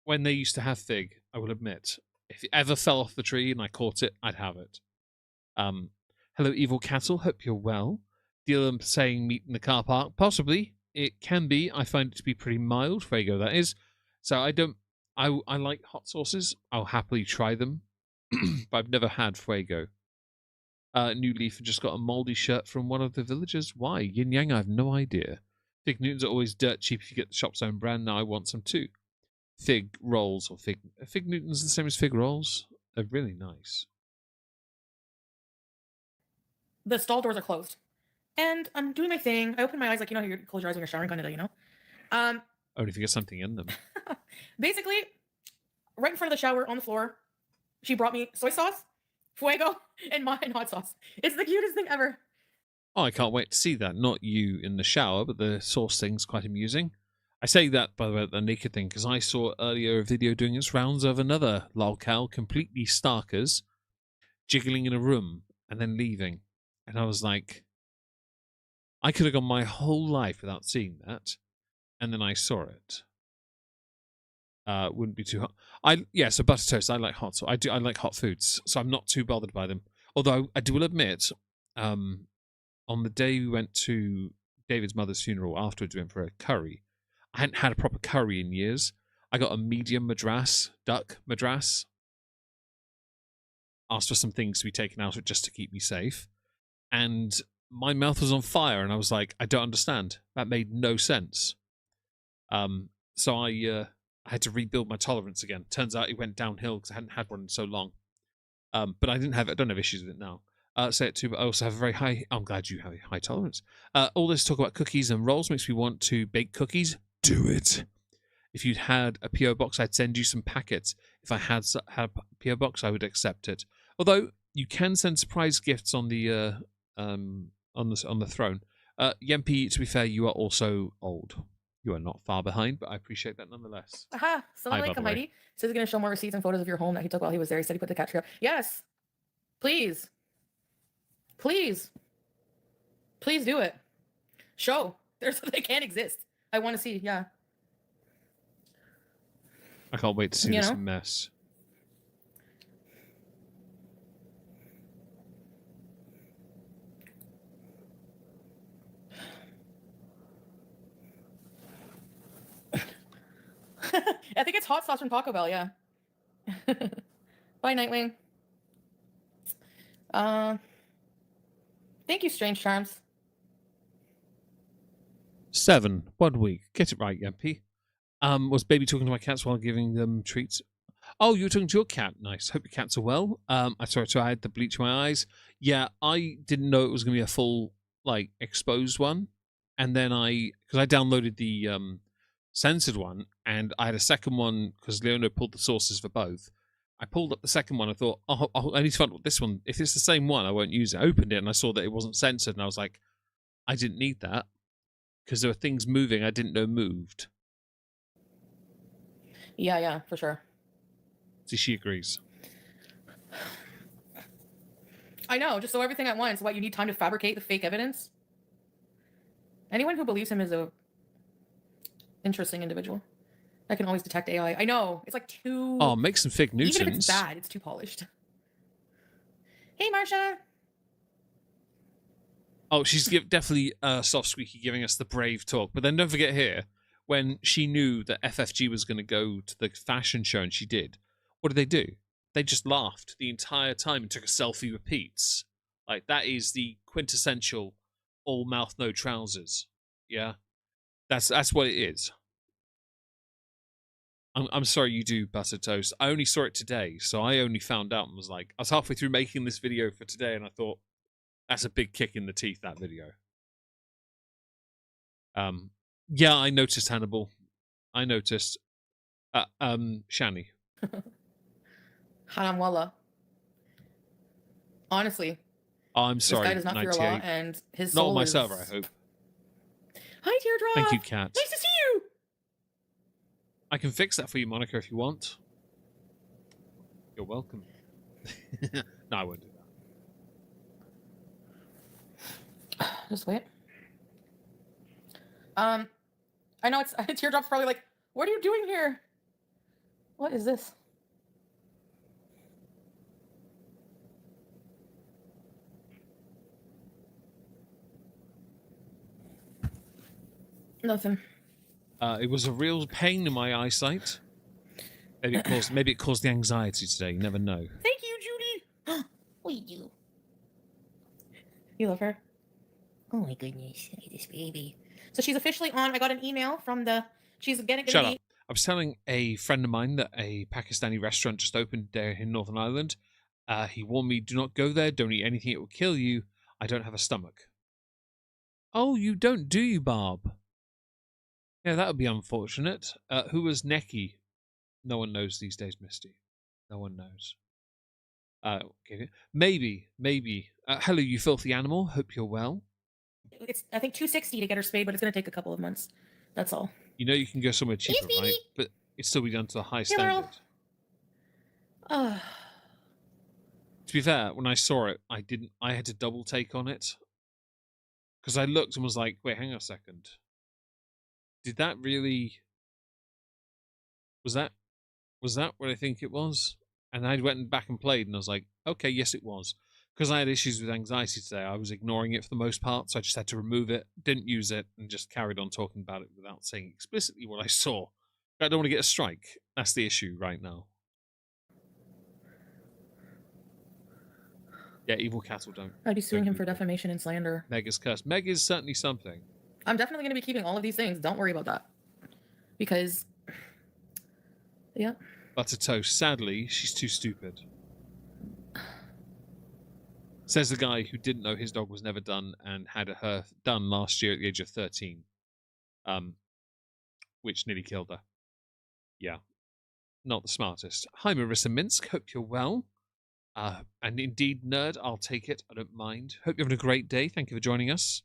S2: when they used to have fig, I will admit, if it ever fell off the tree and I caught it, I'd have it. Hello, Evil Cattle. Hope you're well. Dealer saying meet in the car park. Possibly. It can be. I find it to be pretty mild. Fuego, that is. So I like hot sauces. I'll happily try them. But I've never had Fuego. New Leaf just got a moldy shirt from one of the villagers. Why? Yin Yang, I have no idea. Fig Newtons are always dirt cheap if you get the shop's own brand. Now I want some too. Fig rolls or Fig Newtons the same as fig rolls. They're really nice.
S3: the stall doors are closed. And I'm doing my thing. I open my eyes, like, how you close your eyes when you're showering kind of thing,
S2: Only if you get something in them.
S3: Basically, right in front of the shower on the floor, she brought me soy sauce, Fuego, and hot sauce. It's the cutest thing ever.
S2: Oh, I can't wait to see that. Not you in the shower, but the sauce thing's quite amusing. I say that, by the way, the naked thing, because I saw earlier a video doing its rounds of another lolcow, completely starkers, jiggling in a room and then leaving. And I was like, I could have gone my whole life without seeing that. And then I saw it. Wouldn't be too hot. So butter toast. I like hot. So I like hot foods. So I'm not too bothered by them. Although I will admit, on the day we went to David's mother's funeral, afterwards we went for a curry. I hadn't had a proper curry in years. I got a medium madras, duck madras. Asked for some things to be taken out of it just to keep me safe. And my mouth was on fire, and I was like, I don't understand. That made no sense. So I had to rebuild my tolerance again. Turns out it went downhill because I hadn't had one in so long. But I don't have issues with it now. Say it too, but I also have a very high. I'm glad you have a high tolerance. All this talk about cookies and rolls makes me want to bake cookies. Do it. If you'd had a PO box, I'd send you some packets. If I had a PO box, I would accept it. Although you can send surprise gifts on the throne. Yempi, to be fair, you are also old. You are not far behind, but I appreciate that nonetheless.
S3: Aha! Someone like Heidi says he's going to show more receipts and photos of your home that he took while he was there. He said he put the cat tree up. Yes, please, please. Please do it. Show. They can't exist. I want to see. Yeah.
S2: I can't wait to see
S3: You
S2: this
S3: know?
S2: mess.
S3: I think it's hot sauce from Taco Bell. Yeah. Bye, Nightwing. Thank you, Strange Charms.
S2: 7. 1 week. Get it right, Yampy. Was baby talking to my cats while giving them treats? Oh, you were talking to your cat. Nice. Hope your cats are well. I saw it. So I had to bleach my eyes. Yeah, I didn't know it was going to be a full, like, exposed one. And then because I downloaded the censored one, and I had a second one because Leona pulled the sources for both. I pulled up the second one. I thought, oh, I need to find out this one. If it's the same one, I won't use it. I opened it and I saw that it wasn't censored, and I was like, I didn't need that because there were things moving I didn't know moved.
S3: Yeah, for sure.
S2: See, she agrees.
S3: I know, just so everything at once. What, you need time to fabricate the fake evidence? Anyone who believes him is a interesting individual. I can always detect AI. I know, it's like too...
S2: Oh, make some fake nuisance.
S3: Even if it's bad, it's too polished. Hey, Marsha.
S2: Oh, she's definitely soft squeaky giving us the brave talk. But then don't forget here, when she knew that FFG was going to go to the fashion show and she did, what did they do? They just laughed the entire time and took a selfie repeats. Like, that is the quintessential all mouth, no trousers. Yeah? That's what it is. I'm sorry you do, Butter Toast. I only saw it today, so I only found out and was like, I was halfway through making this video for today and I thought, that's a big kick in the teeth, that video. Yeah, I noticed, Hannibal. I noticed. Shani.
S3: Hanamwala. Honestly,
S2: I'm sorry,
S3: this guy does not fear Allah,
S2: 98.
S3: and his
S2: Not
S3: soul
S2: on my
S3: is...
S2: server, I hope.
S3: Hi, Teardrop.
S2: Thank you, Cat.
S3: Nice to see you.
S2: I can fix that for you, Monica, if you want. You're welcome. No, I won't do that.
S3: Just wait. I know it's Teardrop's probably like, what are you doing here? What is this? Nothing.
S2: It was a real pain in my eyesight. Maybe it caused the anxiety today. You never know.
S3: Thank you, Judy. We do. You love her? Oh my goodness, look at this baby. So she's officially on. I got an email from the... She's getting...
S2: Shut up. I was telling a friend of mine that a Pakistani restaurant just opened there in Northern Ireland. He warned me, do not go there. Don't eat anything. It will kill you. I don't have a stomach. Oh, you don't, do you, Barb? Yeah, that would be unfortunate. Who was Neki? No one knows these days, Misty. No one knows. Okay. Maybe. Hello, you filthy animal. Hope you're well.
S3: It's, I think, $260 to get her spayed, but it's going to take a couple of months. That's all.
S2: You know you can go somewhere cheaper,
S3: Yes,
S2: right?
S3: baby.
S2: But it's still be done to a high
S3: Hello.
S2: standard. To be fair, when I saw it, I had to double take on it. Because I looked and was like, wait, hang on a second. Did that really... Was that what I think it was? And I went back and played and I was like, okay, yes it was. Because I had issues with anxiety today, I was ignoring it for the most part, so I just had to remove it, didn't use it, and just carried on talking about it without saying explicitly what I saw. I don't want to get a strike. That's the issue right now. Yeah, evil cattle don't.
S3: I'd be suing
S2: don't
S3: him
S2: do
S3: for
S2: that.
S3: defamation and slander.
S2: Meg is cursed. Meg is certainly something.
S3: I'm definitely going to be keeping all of these things. Don't worry about that. Because, yeah.
S2: Butter Toast, sadly, she's too stupid. Says the guy who didn't know his dog was never done and had her done last year at the age of 13. Which nearly killed her. Yeah. Not the smartest. Hi, Marissa Minsk. Hope you're well. And indeed, nerd, I'll take it. I don't mind. Hope you're having a great day. Thank you for joining us.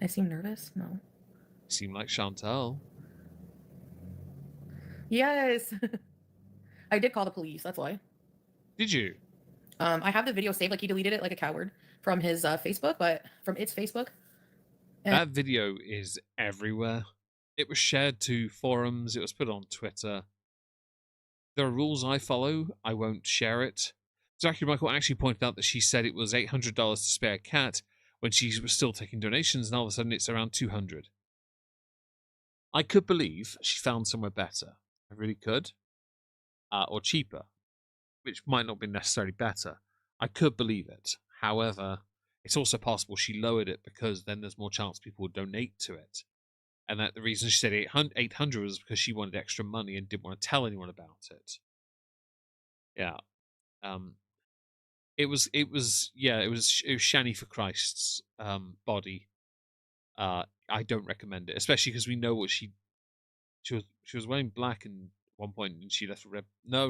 S3: I seem nervous? No.
S2: You seem like Chantal.
S3: Yes. I did call the police, that's why.
S2: Did you?
S3: I have the video saved. Like he deleted it like a coward from his Facebook, but from its Facebook. And
S2: That video is everywhere. It was shared to forums. It was put on Twitter. There are rules I follow. I won't share it. Jackie Michael actually pointed out that she said it was $800 to spare a cat when she was still taking donations, and all of a sudden it's around $200. I could believe she found somewhere better. I really could. Or cheaper, which might not be necessarily better. I could believe it. However, it's also possible she lowered it because then there's more chance people would donate to it. And that the reason she said 800 was because she wanted extra money and didn't want to tell anyone about it. Yeah. It was Shani for Christ's body. I don't recommend it, especially because we know what she was wearing black and one point and she left red. No.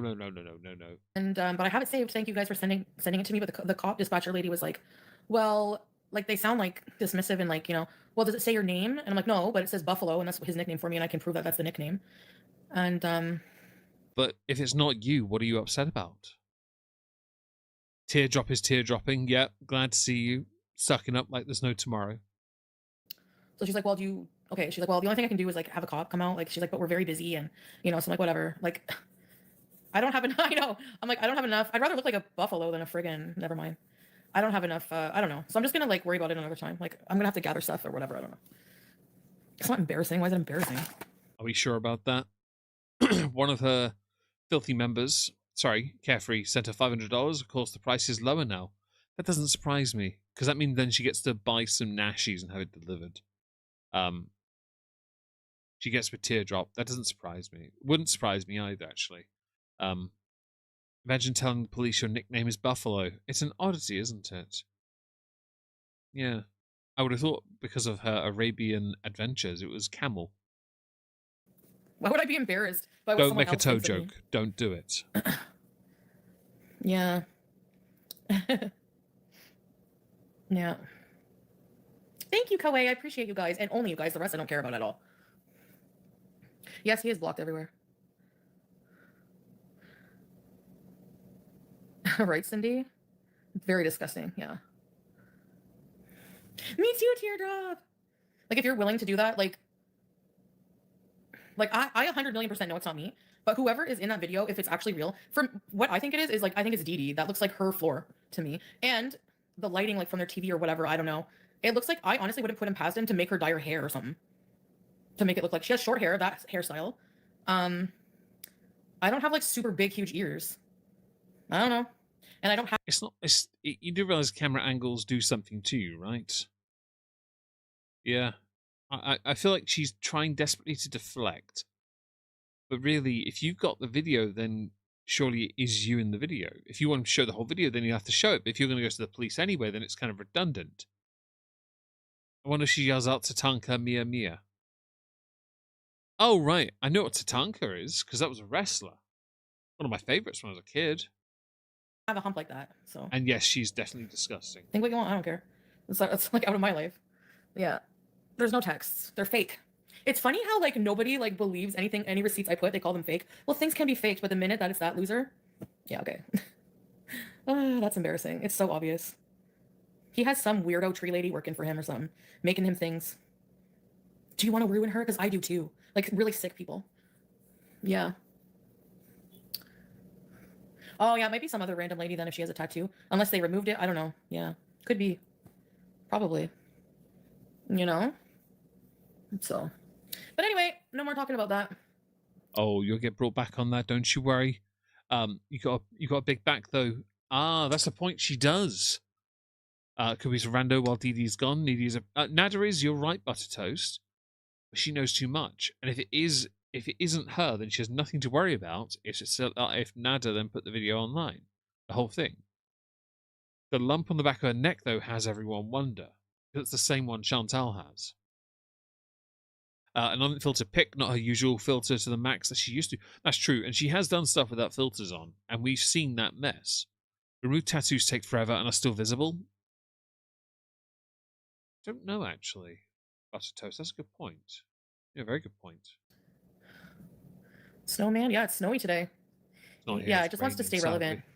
S3: And but I have it saved. Thank you guys for sending it to me. But the cop dispatcher lady was like, well, like they sound like dismissive and like, you know, well, does it say your name? And I'm like, no, but it says Buffalo, and that's his nickname for me, and I can prove that that's the nickname. And
S2: But if it's not you, what are you upset about? Teardrop is teardropping. Yeah, glad to see you sucking up like there's no tomorrow.
S3: so she's like, well, okay. She's like, well, the only thing I can do is like have a cop come out. Like she's like, but we're very busy, and you know, so I'm like, whatever. Like, I don't have enough. I know. I'm like, I don't have enough. I'd rather look like a buffalo than a friggin'. Never mind. I don't have enough. I don't know. So I'm just gonna like worry about it another time. Like I'm gonna have to gather stuff or whatever. I don't know. It's not embarrassing. Why is it embarrassing?
S2: Are we sure about that? One of her filthy members, Carefree, sent her $500. Of course, the price is lower now. That doesn't surprise me, because that means then she gets to buy some nashies and have it delivered. She gets with teardrop. That doesn't surprise me. Wouldn't surprise me either, actually. Imagine telling the police your nickname is Buffalo. It's an oddity, isn't it? Yeah. I would have thought because of her Arabian adventures, it was camel.
S3: Why would I be embarrassed? If I was
S2: Don't
S3: someone
S2: make a
S3: else
S2: toe
S3: instantly?
S2: joke. Don't do it.
S3: Yeah. Yeah. Thank you, Kawaii. I appreciate you guys, and only you guys. The rest I don't care about at all. Yes, he is blocked everywhere. Right, Cindy? Very disgusting. Yeah. Me too, teardrop. Like if you're willing to do that, like I 100 million% know it's not me, but whoever is in that video, if it's actually real, from what I think it is like I think it's Dee Dee. That looks like her floor to me, and the lighting like from their TV or whatever. I don't know. It looks like I honestly wouldn't put him past him to make her dye her hair or something to make it look like she has short hair. That hairstyle. I don't have like super big huge ears. I don't know, and I don't have.
S2: It's not. You do realize camera angles do something to you, right? Yeah. I feel like she's trying desperately to deflect. But really, if you've got the video, then surely it is you in the video. If you want to show the whole video, then you have to show it. But if you're going to go to the police anyway, then it's kind of redundant. I wonder if she yells out Tatanka Mia Mia. Oh, right. I know what Tatanka is, because that was a wrestler. One of my favorites when I was a kid.
S3: I have a hump like that, so.
S2: And yes, she's definitely disgusting.
S3: Think what you want. I don't care. It's like out of my life. Yeah. There's no texts. They're fake. It's funny how like nobody like believes anything, any receipts I put, they call them fake. Well, things can be faked, but the minute that it's that loser, yeah, okay. That's embarrassing. It's so obvious. He has some weirdo tree lady working for him or something, making him things. Do you want to ruin her? Because I do too. Like really sick people. Yeah. Oh yeah, it might be some other random lady then if she has a tattoo. Unless they removed it. I don't know. Yeah. Could be. Probably. You know? So. But anyway, no more talking about that.
S2: Oh, you'll get brought back on that, don't you worry. You got a big back though. Ah, that's the point. She does. Could be rando while Dee Dee's gone. Dee Dee's Nada is. You're right, Butter Toast. But she knows too much, and if it isn't her, then she has nothing to worry about. If Nada then put the video online, the whole thing. The lump on the back of her neck though has everyone wonder. It's the same one Chantal has. An unfiltered pic, not her usual filter to the max that she used to. That's true, and she has done stuff without filters on, and we've seen that mess. Removed tattoos take forever and are still visible. Don't know actually. Butter Toast, that's a good point. Yeah, very good point.
S3: Snowman? Yeah, it's snowy today.
S2: It's not here,
S3: Yeah,
S2: it's
S3: it just wants to
S2: raining,
S3: stay relevant.
S2: sadly.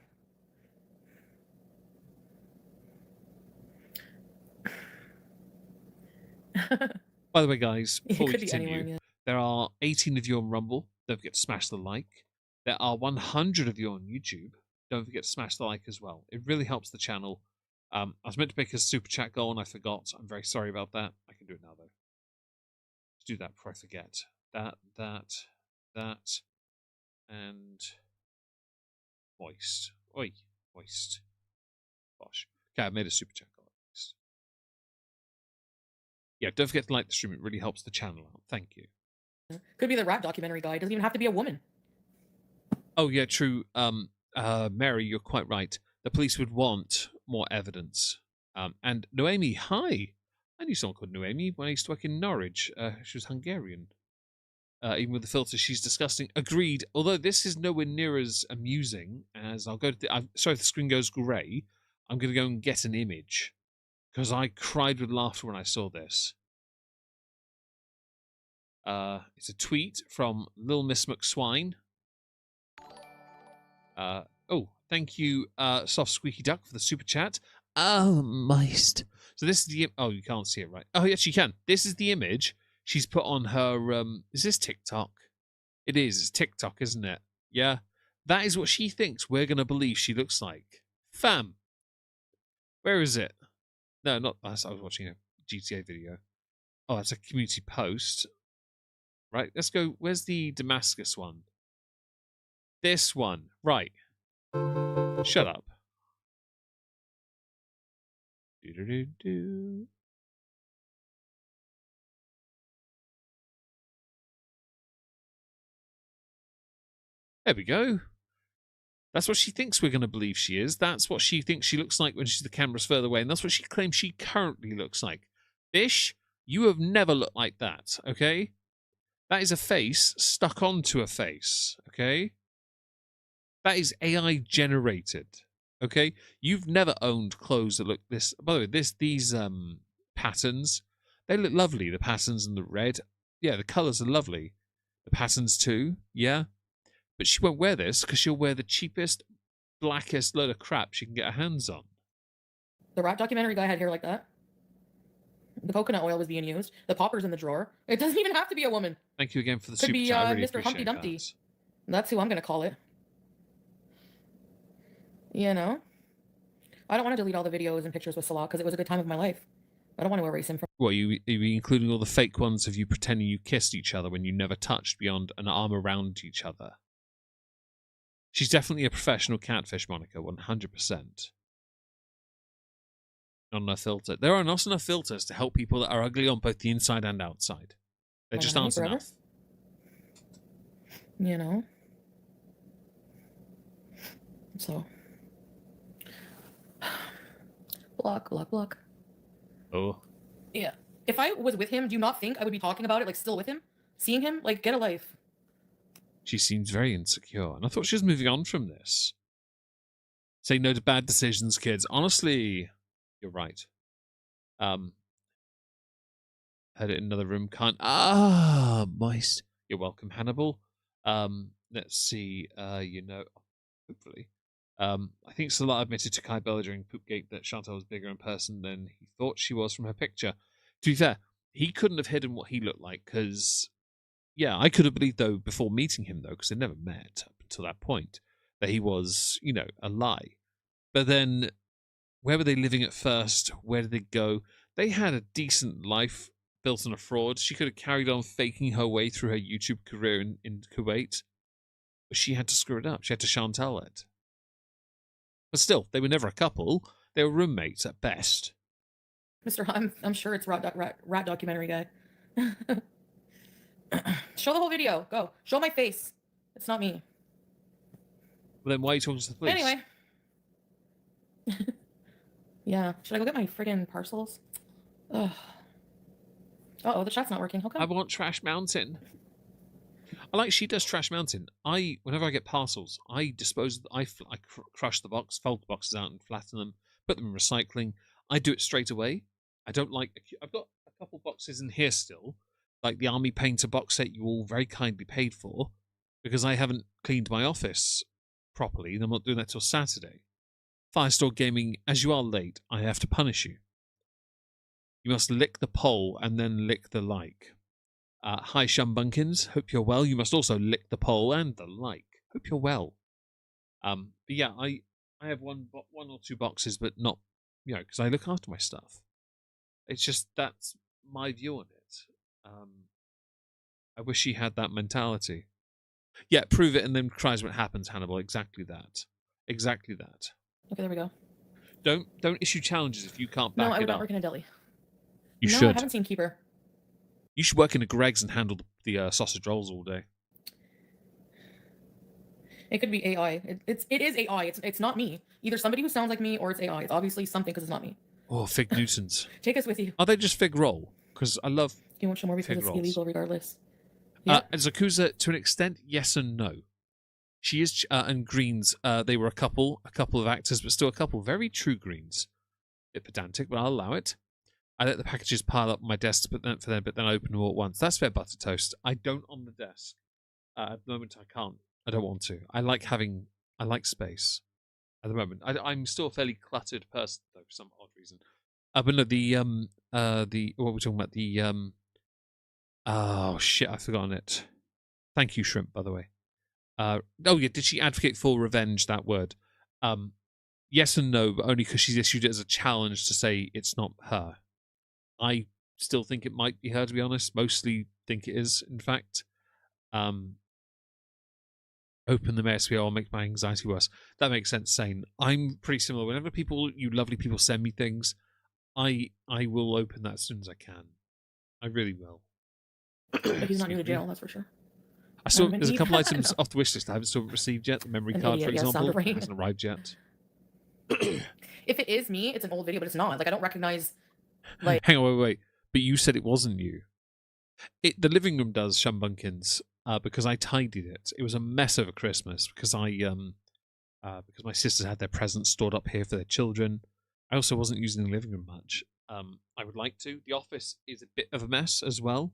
S2: By the way, guys,
S3: It
S2: before we
S3: could be
S2: continue,
S3: anyone. Yeah.
S2: there are 18 of you on Rumble. Don't forget to smash the like. There are 100 of you on YouTube. Don't forget to smash the like as well. It really helps the channel. I was meant to make a super chat goal and I forgot. I'm very sorry about that. I can do it now though. Let's do that before I forget. That, and moist. Oi, moist. Bosh. Okay, I made a super chat goal. Yeah, don't forget to like the stream. It really helps the channel out. Thank you.
S3: Could be the rat documentary guy. It doesn't even have to be a woman.
S2: Oh yeah, true. Mary, you're quite right. The police would want more evidence. And Noemi, hi. I knew someone called Noemi when I used to work in Norwich. She was Hungarian. Even with the filter, she's disgusting. Agreed. Although this is nowhere near as amusing as I'll go to. Sorry if the screen goes grey. I'm going to go and get an image because I cried with laughter when I saw this. It's a tweet from Lil Miss McSwine. Oh, thank you, Soft Squeaky Duck, for the super chat. Oh, moist. So this is the... Oh, you can't see it, right? Oh, yes, you can. This is the image she's put on her... Is this TikTok? It is. It's TikTok, isn't it? Yeah. That is what she thinks we're going to believe she looks like. Fam. Where is it? No, not that. I was watching a GTA video. Oh, that's a community post. Right, let's go. Where's the Damascus one? This one. Right. Shut up. Do-do-do-do. There we go. That's what she thinks we're going to believe she is. That's what she thinks she looks like when the camera's further away. And that's what she claims she currently looks like. Bish, you have never looked like that, okay? That is a face stuck onto a face, okay? That is AI generated, okay? You've never owned clothes that look this. By the way, these patterns, they look lovely. The patterns and the red, yeah, the colors are lovely. The patterns too, yeah. But she won't wear this because she'll wear the cheapest, blackest load of crap she can get her hands on.
S3: The rat documentary guy had hair like that. The coconut oil was being used. The popper's in the drawer. It doesn't even have to be a woman.
S2: Thank you again for the
S3: Could
S2: super
S3: be
S2: chat. I really
S3: Mr. Humpty
S2: appreciate
S3: Dumpty.
S2: that.
S3: That's who I'm gonna call it. You know, I don't want to delete all the videos and pictures with Salah because it was a good time of my life. I don't want to erase him from.
S2: What, you including all the fake ones of you pretending you kissed each other when you never touched beyond an arm around each other? She's definitely a professional catfish, Monica, 100%. Not enough filter. There are not enough filters to help people that are ugly on both the inside and outside. There just aren't enough.
S3: You know? So. Block.
S2: Oh.
S3: Yeah. If I was with him, do you not think I would be talking about it, like, still with him? Seeing him? Like, get a life.
S2: She seems very insecure, and I thought she was moving on from this. Say no to bad decisions, kids. Honestly, you're right. Heard it in another room. Can't. Ah, moist. You're welcome, Hannibal. Let's see. Hopefully. I think Salah admitted to Kai Bella during Poopgate that Chantal was bigger in person than he thought she was from her picture. To be fair, he couldn't have hidden what he looked like because, yeah, I could have believed, though, before meeting him, though, because they never met up until that point, that he was, a lie. But then, where were they living at first? Where did they go? They had a decent life built on a fraud. She could have carried on faking her way through her YouTube career in Kuwait. But she had to screw it up. She had to Chantal it. But still, they were never a couple. They were roommates at best.
S3: Mr. I'm sure it's rat documentary guy. Show the whole video. Go. Show my face. It's not me.
S2: Well, then why are you talking to the police?
S3: Anyway. Yeah. Should I go get my friggin' parcels? Ugh. Uh-oh, the chat's not working. How come?
S2: I want Trash Mountain. I like she does Trash Mountain. Whenever I get parcels, I crush the box, fold the boxes out and flatten them, put them in recycling. I do it straight away. I don't like... I've got a couple boxes in here still, like the Army Painter box set you all very kindly paid for, because I haven't cleaned my office properly, and I'm not doing that till Saturday. Firestore Gaming, as you are late, I have to punish you. You must lick the pole and then lick the like. Hi, Shumbunkins. Hope you're well. You must also lick the pole and the like. Hope you're well. But yeah, I have one or two boxes, but not, because I look after my stuff. It's just that's my view on it. I wish he had that mentality. Yeah, prove it and then cries what happens, Hannibal. Exactly that. Exactly that.
S3: Okay, there we go.
S2: Don't issue challenges if you can't
S3: No,
S2: back
S3: I
S2: it
S3: would not
S2: up.
S3: work in a deli.
S2: You
S3: no, I
S2: should.
S3: haven't seen Keeper.
S2: You should work in a Greg's and handle the sausage rolls all day.
S3: It could be AI. It is AI. It's not me. Either somebody who sounds like me or it's AI. It's obviously something because it's not me.
S2: Oh, Fig Newtons.
S3: Take us with you.
S2: Are they just fig roll? Because I love
S3: You won't show more because
S2: fig
S3: it's
S2: rolls.
S3: illegal regardless. Yeah.
S2: Zakuza, to an extent, yes and no. She is, and Greens, they were a couple of actors, but still a couple. Very true Greens. A bit pedantic, but I'll allow it. I let the packages pile up on my desk, but then I open them all at once. That's fair, Butter Toast. I don't on the desk. At the moment, I can't. I don't want to. I like space. At the moment, I'm still a fairly cluttered person, though, for some odd reason. But no, what were we talking about? Oh shit, I've forgotten it. Thank you, Shrimp, by the way. Oh yeah, did she advocate for revenge? That word. Yes and no, but only because she's issued it as a challenge to say it's not her. I still think it might be her, to be honest. Mostly think it is, in fact. Open the MSPO, I'll make my anxiety worse. That makes sense, Sane. I'm pretty similar. Whenever you lovely people send me things, I will open that as soon as I can. I really will.
S3: But he's not new to jail, that's for sure.
S2: There's a couple items off the wish list I haven't still received yet. The memory card,
S3: idiot,
S2: for
S3: yes,
S2: example,
S3: sound of rain.
S2: hasn't arrived yet.
S3: If it is me, it's an old video, but it's not. Like, I don't recognize, like...
S2: Hang on, wait. But you said it wasn't you. The living room does, Shumbunkins, because I tidied it. It was a mess over Christmas because because my sisters had their presents stored up here for their children. I also wasn't using the living room much. I would like to. The office is a bit of a mess as well,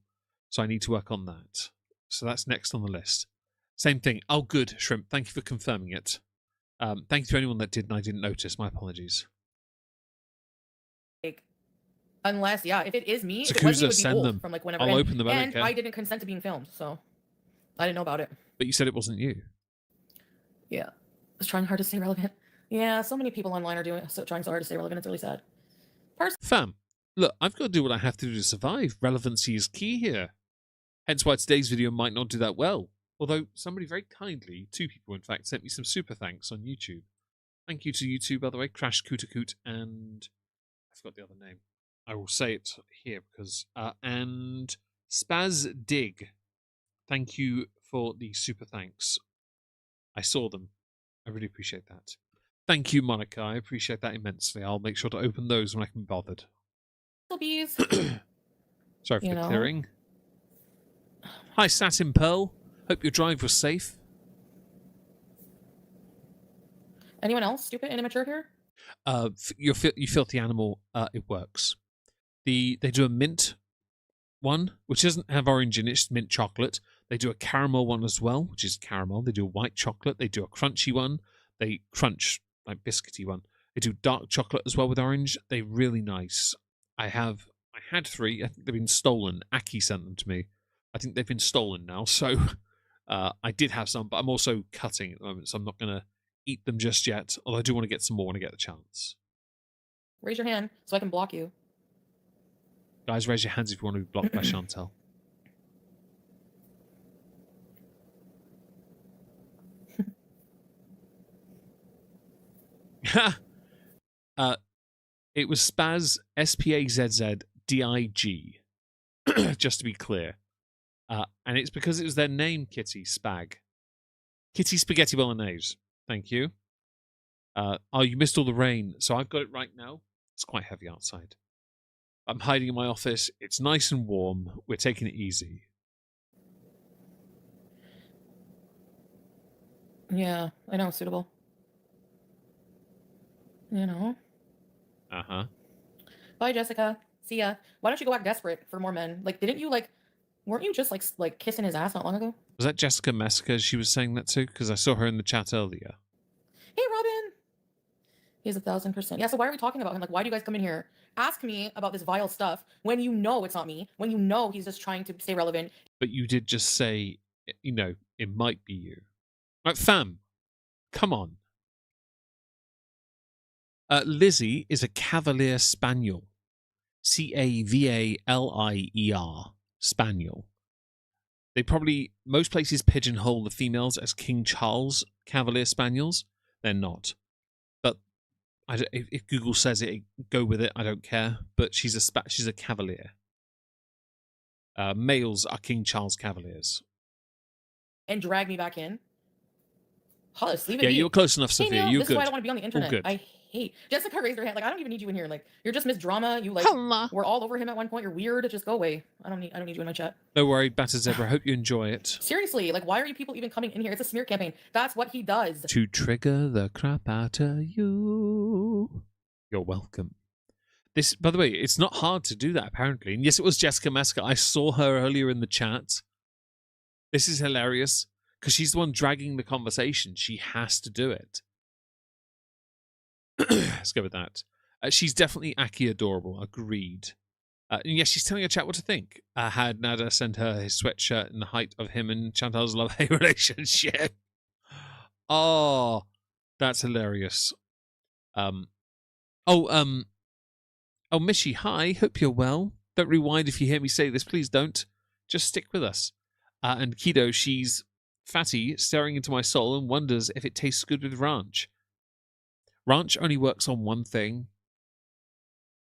S2: so I need to work on that. So that's next on the list. Same thing. Oh, good, Shrimp. Thank you for confirming it. Thank you to anyone that did and I didn't notice. My apologies.
S3: Like, unless, yeah, if it is me, if it
S2: Zakuza,
S3: was me, it would be
S2: send
S3: old
S2: them.
S3: from, like, whenever.
S2: I'll open them, I don't
S3: And
S2: care.
S3: I didn't consent to being filmed, so I didn't know about it.
S2: But you said it wasn't you.
S3: Yeah. I was trying hard to stay relevant. Yeah, so many people online are trying so hard to stay relevant. It's really sad.
S2: Fam, look, I've got to do what I have to do to survive. Relevancy is key here. Hence why today's video might not do that well. Although somebody very kindly, 2 people in fact, sent me some super thanks on YouTube. Thank you to YouTube, by the way, Crash Cootacoot and I forgot the other name. I will say it here because and Spaz Dig. Thank you for the super thanks. I saw them. I really appreciate that. Thank you, Monica. I appreciate that immensely. I'll make sure to open those when I can be bothered.
S3: Bees.
S2: Sorry for the clearing. Hi, Satin Pearl. Hope your drive was safe.
S3: Anyone else stupid and immature here?
S2: You filthy animal. It works. They do a mint one, which doesn't have orange in it. It's mint chocolate. They do a caramel one as well, which is caramel. They do a white chocolate. They do a crunchy one. They crunch like biscuity one. They do dark chocolate as well with orange. They're really nice. I had 3. I think they've been stolen. Aki sent them to me. I think they've been stolen now. So I did have some, but I'm also cutting at the moment, so I'm not going to eat them just yet. Although I do want to get some more when I get the chance.
S3: Raise your hand so I can block you.
S2: Guys, raise your hands if you want to be blocked by Chantel. It was Spaz, S-P-A-Z-Z-D-I-G, just to be clear. And it's because it was their name, Kitty Spag. Kitty Spaghetti Bolognese. Thank you. Oh, you missed all the rain. So I've got it right now. It's quite heavy outside. I'm hiding in my office. It's nice and warm. We're taking it easy.
S3: Yeah, I know, suitable. You know.
S2: Uh-huh.
S3: Bye, Jessica. See ya. Why don't you go act desperate for more men? Like, didn't you, like, weren't you just, like kissing his ass not long ago?
S2: Was that Jessica Messica she was saying that too? Because I saw her in the chat earlier.
S3: Hey, Robin. He's 1,000%. Yeah, so why are we talking about him? Like, why do you guys come in here? Ask me about this vile stuff when you know it's not me, when you know he's just trying to stay relevant.
S2: But you did just say, you know, it might be you. Like, fam, come on. Lizzie is a Cavalier Spaniel. Cavalier Spaniel. They probably, most places pigeonhole the females as King Charles Cavalier Spaniels. They're not. But if Google says it, go with it. I don't care. But she's a Cavalier. Males are King Charles Cavaliers.
S3: And drag me back in. Hollis, leave it
S2: Yeah,
S3: be.
S2: you're close enough,
S3: Hey,
S2: Sophia.
S3: Neil,
S2: you're
S3: this
S2: good.
S3: is why I don't want to be on the internet.
S2: Good.
S3: I hate Jessica raised her hand. Like, I don't even need you in here. Like, you're just Miss Drama. You like
S2: Hello.
S3: we're all over him at one point. You're weird. Just go away. I don't need you in my chat.
S2: No worry, Batter Zebra. I hope you enjoy it.
S3: Seriously, like, why are you people even coming in here? It's a smear campaign. That's what he does.
S2: To trigger the crap out of you. You're welcome. This, by the way, it's not hard to do that, apparently. And yes, it was Jessica Meska. I saw her earlier in the chat. This is hilarious. Because she's the one dragging the conversation. She has to do it. Let's go with that. She's definitely Aki adorable. Agreed. And yes, she's telling her chat what to think. Had Nada sent her his sweatshirt in the height of him and Chantal's love-hate relationship. Oh, that's hilarious. Oh, Mishy, hi. Hope you're well. Don't rewind if you hear me say this. Please don't. Just stick with us. And Kido, she's fatty, staring into my soul and wonders if it tastes good with ranch. Ranch only works on one thing.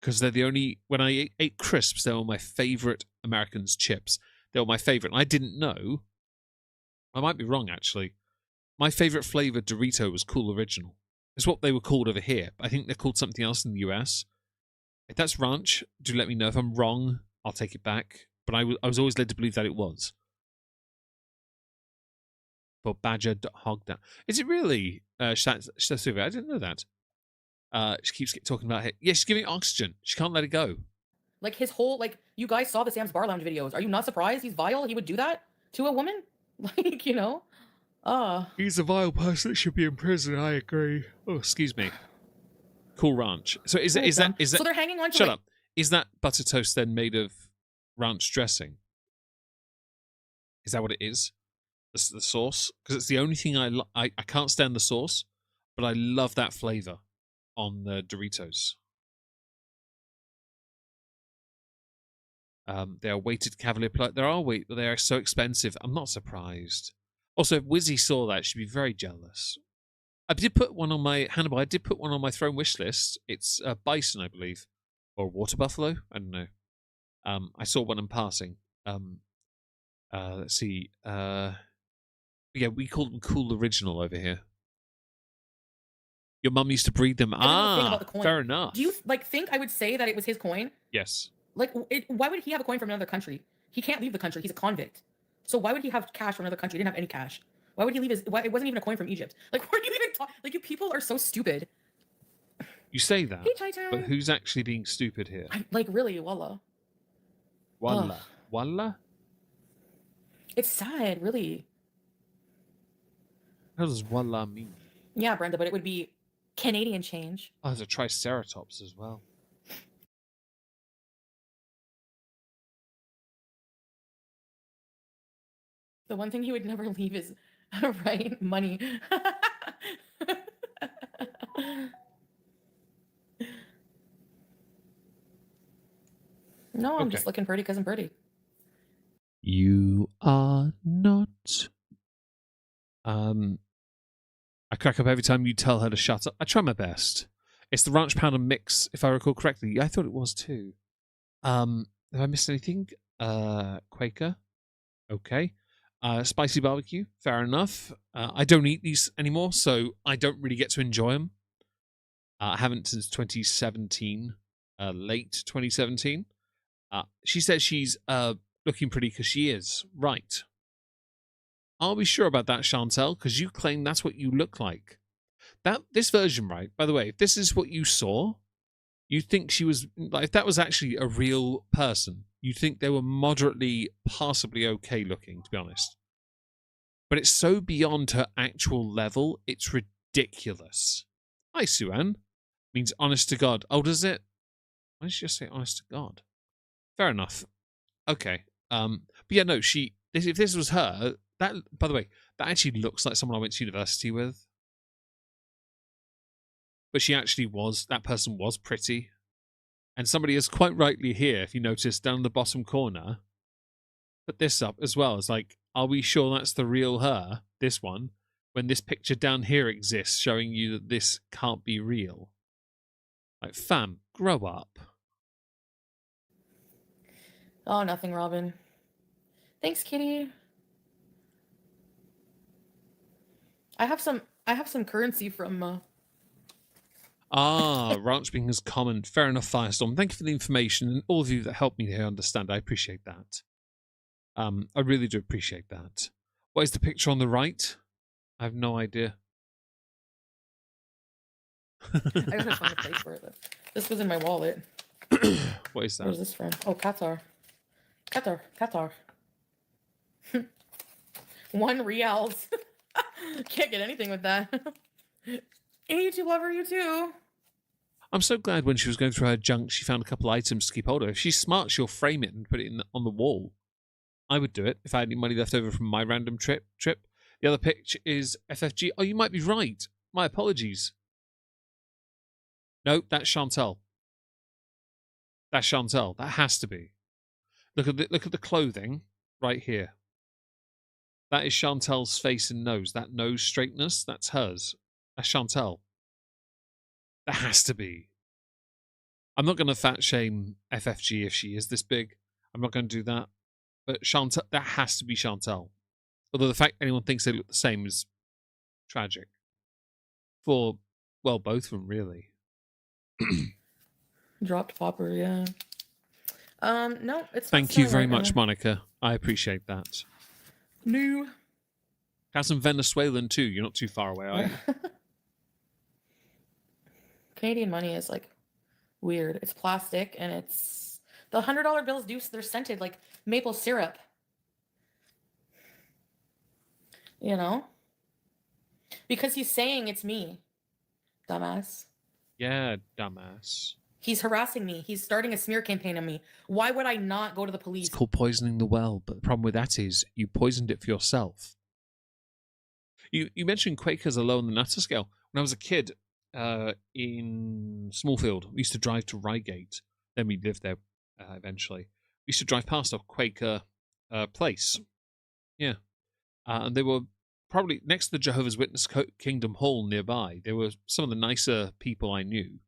S2: Because they're the only... When I ate crisps, they were my favorite American's chips. They were my favorite. And I didn't know. I might be wrong, actually. My favorite flavor Dorito was Cool Original. It's what they were called over here. I think they're called something else in the US. If that's ranch, do let me know. If I'm wrong, I'll take it back. But I was always led to believe that it was. For Badger Hog Down. Is it really? Shasuva? I didn't know that. She keeps talking about it. Yeah, she's giving oxygen. She can't let it go.
S3: Like, his whole, like, you guys saw the Sam's Bar Lounge videos. Are you not surprised he's vile? He would do that to a woman? Like, you know?
S2: He's a vile person that should be in prison, I agree. Oh, excuse me. Cool Ranch. So is that
S3: So they're hanging on to
S2: Shut
S3: like,
S2: up. Is that butter toast then made of ranch dressing? Is that what it is? The sauce? Because it's the only thing I can't stand the sauce, but I love that flavor on the Doritos. They are weighted Cavalier. There are weight, but they are so expensive. I'm not surprised. Also, if Wizzy saw that, she'd be very jealous. I did put one on my Hannibal. I did put one on my throne wish list. It's a bison, I believe, or water buffalo. I don't know. I saw one in passing. Let's see. Yeah, we call them Cool Original over here. Your mum used to breed them. Fair enough.
S3: Do you like think I would say that it was his coin?
S2: Yes.
S3: Like, why would he have a coin from another country? He can't leave the country. He's a convict. So why would he have cash from another country? He didn't have any cash. Why would he leave his? Why, it wasn't even a coin from Egypt. Like, what are you even talking? Like, you people are so stupid.
S2: You say that,
S3: Hey, Titan.
S2: but who's actually being stupid here?
S3: Like, really, wallah.
S2: Wallah.
S3: Ugh.
S2: Wallah?
S3: It's sad, really.
S2: How does wallah mean?
S3: Yeah, Brenda, but it would be Canadian change.
S2: Oh, there's a triceratops as well.
S3: The one thing he would never leave is, right, money. No, I'm just looking pretty because I'm pretty.
S2: You are not. I crack up every time you tell her to shut up. I try my best. It's the ranch powder mix, if I recall correctly. I thought it was too. Have I missed anything? Quaker. Okay. Spicy barbecue. Fair enough. I don't eat these anymore, so I don't really get to enjoy them. I haven't since 2017. Late 2017. She says she's looking pretty because she is. Right. Are we sure about that, Chantel? Because you claim that's what you look like. This version, right? By the way, if this is what you saw, you think she was like if that was actually a real person, you think they were moderately, passably okay looking, to be honest. But it's so beyond her actual level, it's ridiculous. Hi, Suan. Means honest to God. Oh, does it? Why did she just say honest to God? Fair enough. Okay. But yeah, no, if this was her, that, by the way, that actually looks like someone I went to university with. But she actually was, that person was pretty. And somebody is quite rightly here, if you notice, down in the bottom corner, put this up as well. It's like, are we sure that's the real her, this one, when this picture down here exists showing you that this can't be real? Like, fam, grow up.
S3: Oh, nothing, Robin. Thanks, kitty. I have some currency from
S2: Ranch being as common. Fair enough, Firestorm. Thank you for the information and all of you that helped me here understand. I appreciate that. I really do appreciate that. What is the picture on the right? I have no idea.
S3: I gotta find a place for it. This was in my wallet.
S2: What is that?
S3: Where's this from? Oh, Qatar. Qatar. 1 reals. Can't get anything with that. Hey, YouTube lover, you too.
S2: I'm so glad when she was going through her junk, she found a couple items to keep hold of. If she's smart, she'll frame it and put it on the wall. I would do it if I had any money left over from my random trip. The other picture is FFG. Oh, you might be right. My apologies. No, that's Chantal. That's Chantal. That has to be. Look at the clothing right here. That is Chantal's face and nose. That nose straightness, that's hers. That's Chantal. That has to be. I'm not going to fat shame FFG if she is this big. I'm not going to do that. But Chantal, that has to be Chantal. Although the fact anyone thinks they look the same is tragic. For, well, both of them, really.
S3: Dropped popper, yeah. No, it's
S2: Thank you very much, Monica. I appreciate that.
S3: New.
S2: Got some Venezuelan too. You're not too far away, are you?
S3: Canadian money is like weird. It's plastic and it's the $100 bills they're scented like maple syrup. You know? Because he's saying it's me. Dumbass.
S2: Yeah, dumbass.
S3: He's harassing me. He's starting a smear campaign on me. Why would I not go to the police?
S2: It's called poisoning the well, but the problem with that is you poisoned it for yourself. You mentioned Quakers are low on the Nutter scale. When I was a kid in Smallfield, we used to drive to Reigate. Then we lived there eventually. We used to drive past a Quaker place. Yeah. And they were probably next to the Jehovah's Witness Kingdom Hall nearby. They were some of the nicer people I knew.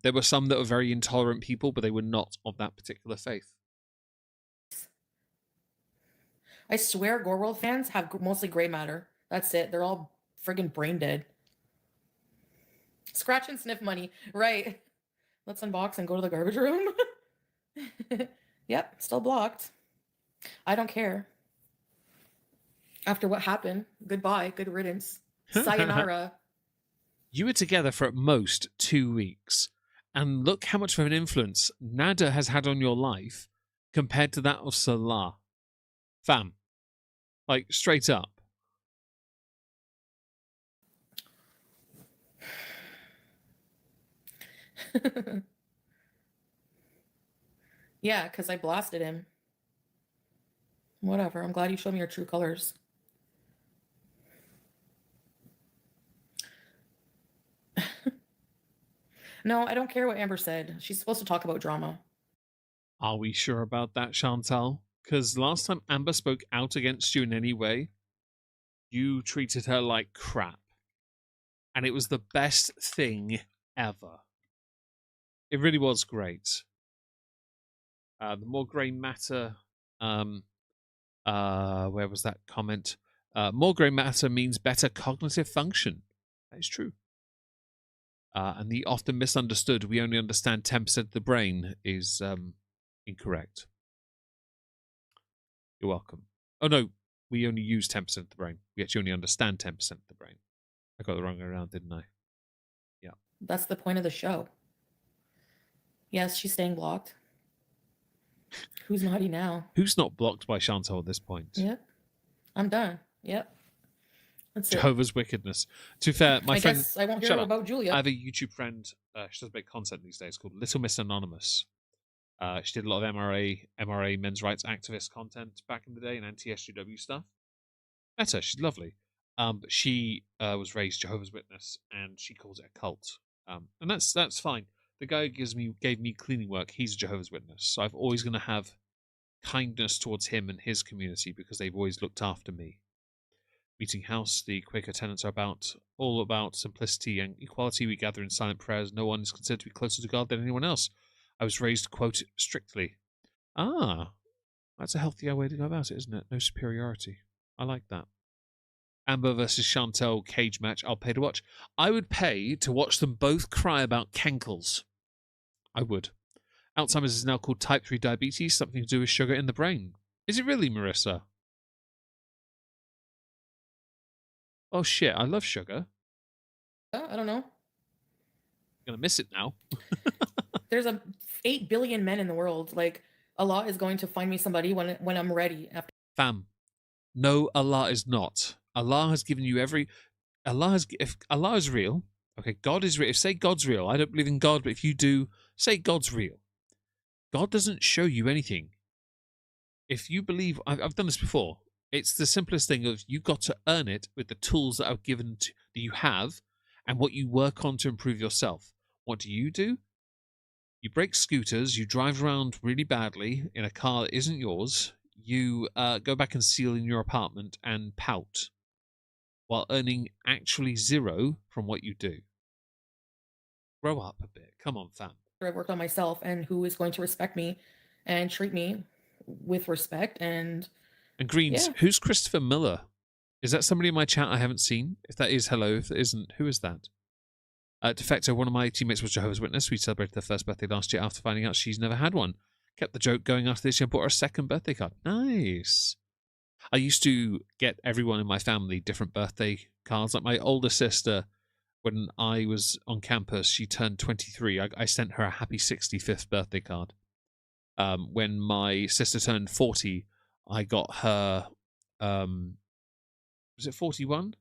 S2: There were some that were very intolerant people, but they were not of that particular faith.
S3: I swear Gore World fans have mostly gray matter. That's it. They're all friggin' brain dead. Scratch and sniff money. Right. Let's unbox and go to the garbage room. Yep, still blocked. I don't care. After what happened, goodbye, good riddance. Sayonara.
S2: You were together for at most 2 weeks, and look how much of an influence Nada has had on your life compared to that of Salah. Fam. Like, straight up.
S3: Yeah, because I blasted him. Whatever. I'm glad you showed me your true colors. No, I don't care what Amber said. She's supposed to talk about drama.
S2: Are we sure about that, Chantal? Because last time Amber spoke out against you in any way, you treated her like crap. And it was the best thing ever. It really was great. The more grey matter... where was that comment? More grey matter means better cognitive function. That is true. And the often misunderstood, we only understand 10% of the brain is incorrect. You're welcome. Oh, no, we only use 10% of the brain. We actually only understand 10% of the brain. I got the wrong way around, didn't I? Yeah.
S3: That's the point of the show. Yes, she's staying blocked. Who's naughty now?
S2: Who's not blocked by Chantal at this point?
S3: Yep. I'm done. Yep. That's it.
S2: Jehovah's wickedness. To be fair, my
S3: I
S2: friend.
S3: guess I won't hear
S2: Shut up.
S3: about Julia.
S2: I have a YouTube friend. She does make content these days called Little Miss Anonymous. She did a lot of MRA men's rights activist content back in the day and anti-SJW stuff. Met her. She's lovely. But she was raised Jehovah's Witness, and she calls it a cult. And that's fine. The guy who gave me cleaning work. He's a Jehovah's Witness, so I've always going to have kindness towards him and his community because they've always looked after me. Meeting House, the Quaker tenets are all about simplicity and equality. We gather in silent prayers. No one is considered to be closer to God than anyone else. I was raised, quote, strictly. Ah, that's a healthier way to go about it, isn't it? No superiority. I like that. Amber versus Chantel cage match. I'll pay to watch. I would pay to watch them both cry about cankles. I would. Alzheimer's is now called type 3 diabetes, something to do with sugar in the brain. Is it really, Marissa? Oh shit, I love sugar.
S3: I don't know.
S2: I'm gonna miss it now.
S3: There's 8 billion men in the world. Like, Allah is going to find me somebody when I'm ready. After
S2: Fam, no, Allah is not. Allah has given you every. If Allah is real, okay, God is real. If say God's real, I don't believe in God, but if you do, say God's real. God doesn't show you anything. If you believe, I've done this before. It's the simplest thing of you've got to earn it with the tools that are given that you have, and what you work on to improve yourself. What do? You break scooters, you drive around really badly in a car that isn't yours, you go back and seal in your apartment and pout while earning actually zero from what you do. Grow up a bit. Come on, fam.
S3: I've worked on myself and who is going to respect me and treat me with respect. And
S2: Greens,
S3: yeah.
S2: Who's Christopher Miller? Is that somebody in my chat I haven't seen? If that is, hello. If it isn't, who is that? Defecto, one of my teammates was Jehovah's Witness. We celebrated their first birthday last year after finding out she's never had one. Kept the joke going after this year, bought her a second birthday card. Nice. I used to get everyone in my family different birthday cards. Like my older sister, when I was on campus, she turned 23. I sent her a happy 65th birthday card. When my sister turned 40, I got her, was it 41?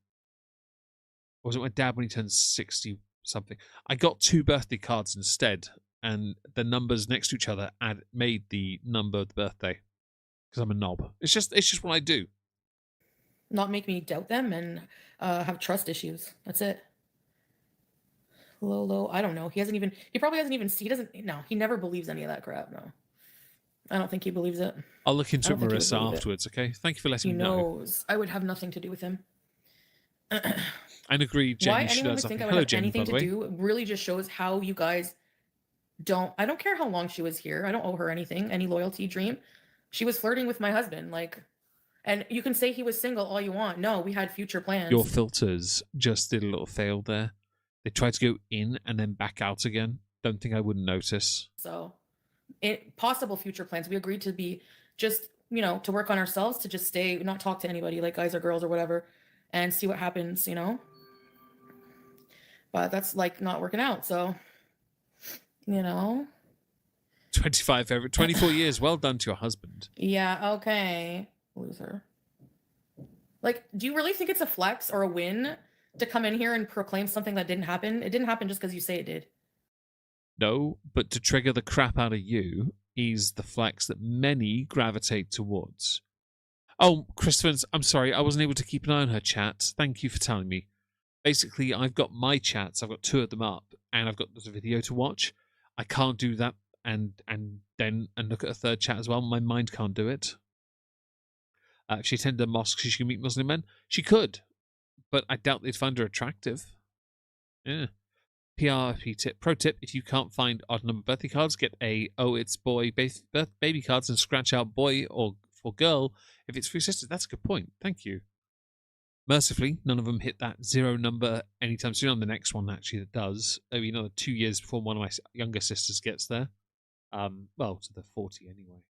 S2: Or was it my dad when he turned 60 something? I got 2 birthday cards instead, and the numbers next to each other made the number of the birthday. Because I'm a knob. It's just what I do.
S3: Not make me doubt them and have trust issues. That's it. Lolo, I don't know. He probably hasn't even he never believes any of that crap. No. I don't think he believes it.
S2: I'll look into it,
S3: I don't think he would
S2: Marissa,
S3: believe it.
S2: afterwards, okay? Thank you for letting
S3: He
S2: me know.
S3: knows. I would have nothing to do with him.
S2: And agree, Jenny
S3: Why
S2: should
S3: anyone
S2: have
S3: would
S2: something.
S3: think I would
S2: Hello,
S3: have
S2: Jenny,
S3: anything
S2: by the
S3: to
S2: way.
S3: do really just shows how you guys I don't care how long she was here. I don't owe her anything, any loyalty, dream. She was flirting with my husband, like, and you can say he was single all you want. No, we had future plans.
S2: Your filters just did a little fail there. They tried to go in and then back out again. Don't think I wouldn't notice.
S3: So, possible future plans. We agreed to be just, to work on ourselves, to just stay, not talk to anybody, like guys or girls or whatever, and see what happens, But that's like not working out. So,
S2: 24 years. Well done to your husband.
S3: Yeah, okay. Loser. Like, do you really think it's a flex or a win to come in here and proclaim something that didn't happen? It didn't happen just because you say it did.
S2: No, but to trigger the crap out of you is the flex that many gravitate towards. Oh, Christopher, I'm sorry. I wasn't able to keep an eye on her chat. Thank you for telling me. Basically, I've got my chats. I've got 2 of them up, and I've got the video to watch. I can't do that and look at a third chat as well. My mind can't do it. If she attended a mosque, she could meet Muslim men. She could, but I doubt they'd find her attractive. Yeah. PRP tip. Pro tip, if you can't find odd number birthday cards, get it's boy baby cards and scratch out boy or for girl if it's for your sister. That's a good point. Thank you. Mercifully, none of them hit that 0 number anytime soon. On the next one, actually, that does. Maybe another 2 years before one of my younger sisters gets there. Well, to the 40 anyway.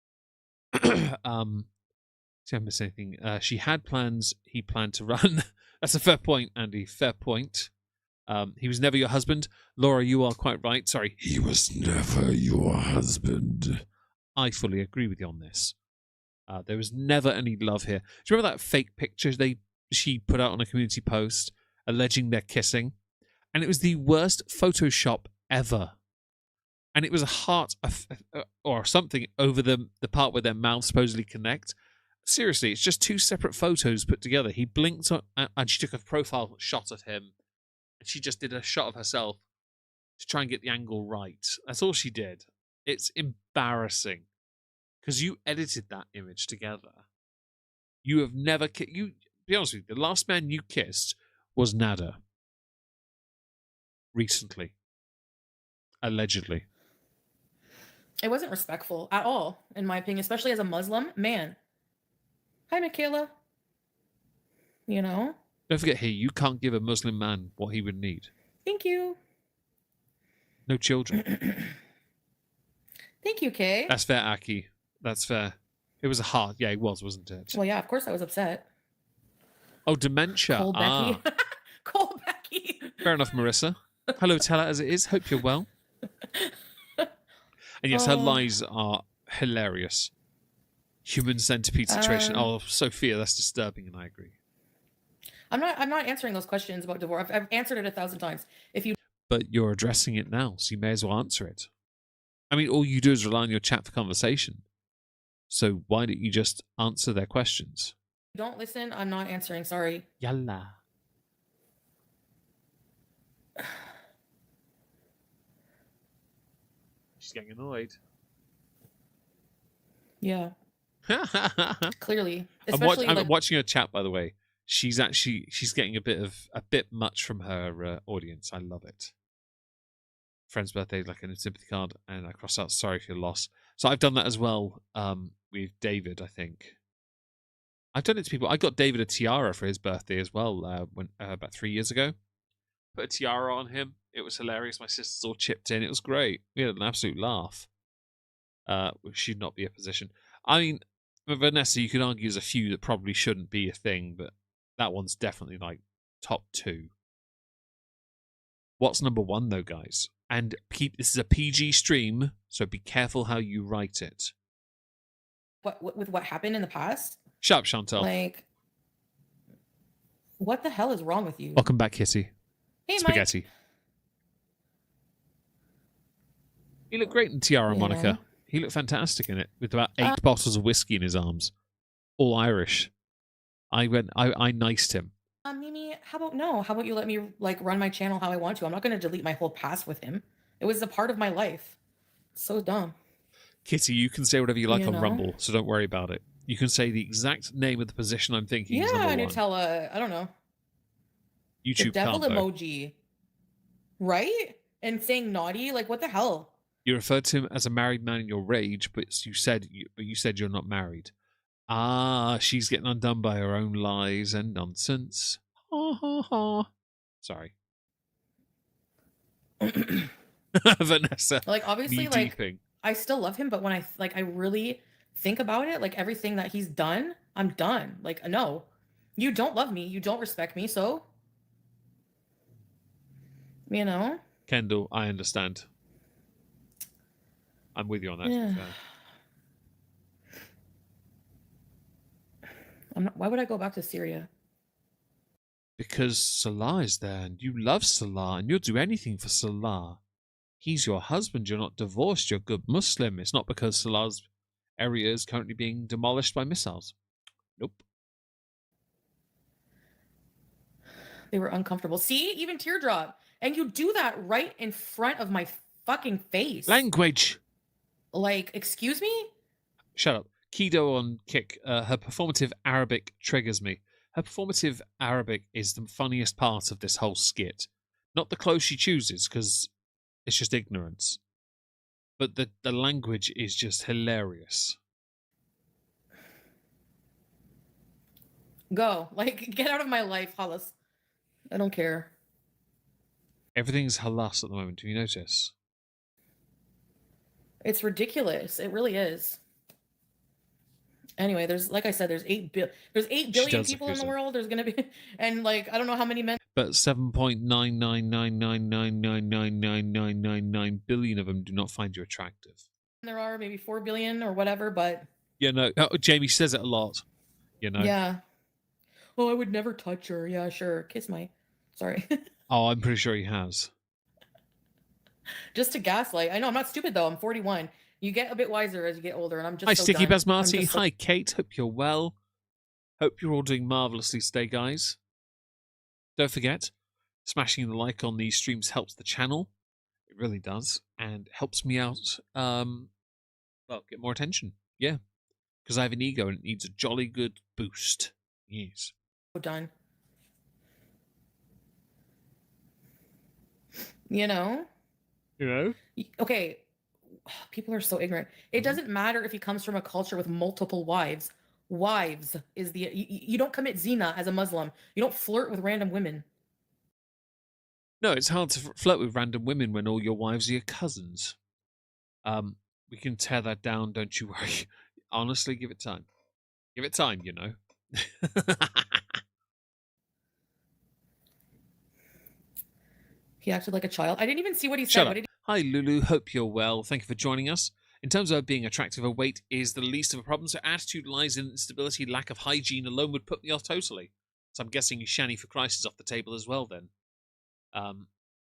S2: See if I missed anything. She had plans. He planned to run. That's a fair point, Andy. Fair point. He was never your husband. Laura, you are quite right. Sorry.
S4: He was never your husband.
S2: I fully agree with you on this. There was never any love here. Do you remember that fake picture she put out on a community post alleging they're kissing, and it was the worst Photoshop ever. And it was a heart or something over the part where their mouths supposedly connect. Seriously, it's just two separate photos put together. He blinked and she took a profile shot of him, and she just did a shot of herself to try and get the angle right. That's all she did. It's embarrassing because you edited that image together. You have never you be honest with you, the last man you kissed was Nada. Recently. Allegedly.
S3: It wasn't respectful at all, in my opinion, especially as a Muslim man. Hi, Michaela. You know?
S2: Don't forget here, you can't give a Muslim man what he would need.
S3: Thank you.
S2: No children.
S3: Thank you, Kay.
S2: That's fair, Aki. That's fair. It was a heart. Yeah, it was, wasn't it?
S3: Well, yeah, of course I was upset.
S2: Oh, dementia.
S3: Cold Becky. Cold Becky.
S2: Fair enough, Marissa. Hello, tell her as it is. Hope you're well. And yes, her lies are hilarious. Human centipede situation. Oh, Sophia, that's disturbing, and I agree.
S3: I'm not answering those questions about divorce. I've answered it 1,000 times. If you
S2: But you're addressing it now, so you may as well answer it. I mean, all you do is rely on your chat for conversation. So why don't you just answer their questions?
S3: don't listen, I'm not answering. Sorry.
S2: Yalla. She's getting annoyed.
S3: Yeah,
S2: I'm
S3: clearly. Especially like,
S2: watching her chat, by the way. She's getting a bit much from her audience. I love it. Friend's birthday, like a sympathy card, and I cross out sorry for your loss. So I've done that as well with David, I think. I've done it to people. I got David a tiara for his birthday as well about 3 years ago. Put a tiara on him. It was hilarious. My sisters all chipped in. It was great. We had an absolute laugh. Which should not be a position. I mean, with Vanessa, you could argue there's a few that probably shouldn't be a thing, but that one's definitely like top 2. What's number 1 though, guys? And this is a PG stream, so be careful how you write it.
S3: what happened in the past?
S2: Shut up, Chantal.
S3: Like, what the hell is wrong with you?
S2: Welcome back, Kitty.
S3: Hey,
S2: Spaghetti.
S3: Mike.
S2: He looked great in Tiara,
S3: Yeah.
S2: Monica. He looked fantastic in it, with about 8 bottles of whiskey in his arms, all Irish. I niced him.
S3: Mimi, how about you let me like run my channel how I want to? I'm not going to delete my whole past with him. It was a part of my life. So dumb.
S2: Kitty, you can say whatever you like
S3: You
S2: on
S3: know?
S2: Rumble, so don't worry about it. You can say the exact name of the position I'm thinking is
S3: Yeah,
S2: number 1.
S3: Nutella. I don't know. The
S2: YouTube
S3: devil
S2: can't, though.
S3: emoji. Right? And saying naughty? Like, what the hell?
S2: You referred to him as a married man in your rage, but you said you're not married. Ah, she's getting undone by her own lies and nonsense. Ha ha ha. Sorry. Vanessa.
S3: Like, obviously,
S2: knee
S3: like,
S2: deeping.
S3: I still love him, but when I really think about it, like everything that he's done, I'm done. Like, no. You don't love me. You don't respect me, so you know?
S2: Kendall, I understand. I'm with you on that.
S3: Yeah. Why would I go back to Syria?
S2: Because Salah is there, and you love Salah, and you'll do anything for Salah. He's your husband. You're not divorced. You're a good Muslim. It's not because Salah's area is currently being demolished by missiles. Nope.
S3: They were uncomfortable. See, even teardrop. And you do that right in front of my fucking face.
S2: Language.
S3: Like, excuse me?
S2: Shut up. Kido on Kick. Her performative Arabic triggers me. Her performative Arabic is the funniest part of this whole skit. Not the clothes she chooses, because it's just ignorance. But the language is just hilarious.
S3: Go. Like, get out of my life, Hollis. I don't care.
S2: Everything's halas at the moment. Do you notice?
S3: It's ridiculous. It really is. Anyway, like I said, there's 8 billion
S2: does
S3: people in
S2: accuse
S3: the
S2: him.
S3: world. There's gonna be, and like I don't know how many men.
S2: But 7.99999999999 billion of them do not find you attractive.
S3: There are maybe 4 billion or whatever, but
S2: Yeah, no. Oh, Jamie says it a lot. You know.
S3: yeah. Oh, I would never touch her. Yeah, sure. Kiss my. Sorry.
S2: Oh, I'm pretty sure he has.
S3: Just to gaslight. I know I'm not stupid though. I'm 41. You get a bit wiser as you get older, and I'm just
S2: Hi,
S3: so
S2: Sticky
S3: done. I'm
S2: Basmati.
S3: just so
S2: Hi, Kate. Hope you're well. Hope you're all doing marvelously today, guys. Don't forget, smashing the like on these streams helps the channel. It really does, and helps me out. Well, get more attention. Yeah, because I have an ego and it needs a jolly good boost. Yes.
S3: done. You know?
S2: You know?
S3: Okay, people are so ignorant. It doesn't matter if he comes from a culture with multiple wives. Wives is the you don't commit zina as a Muslim. You don't flirt with random women.
S2: No, it's hard to flirt with random women when all your wives are your cousins. We can tear that down, don't you worry. Honestly, give it time. Give it time, you know.
S3: He acted like a child. I didn't even see what he
S2: Shut
S3: said.
S2: up.
S3: What did
S2: Hi, Lulu. Hope you're well. Thank you for joining us. In terms of being attractive, her weight is the least of a problem, so attitude lies in instability, lack of hygiene alone would put me off totally. So I'm guessing Shani for Christ is off the table as well then.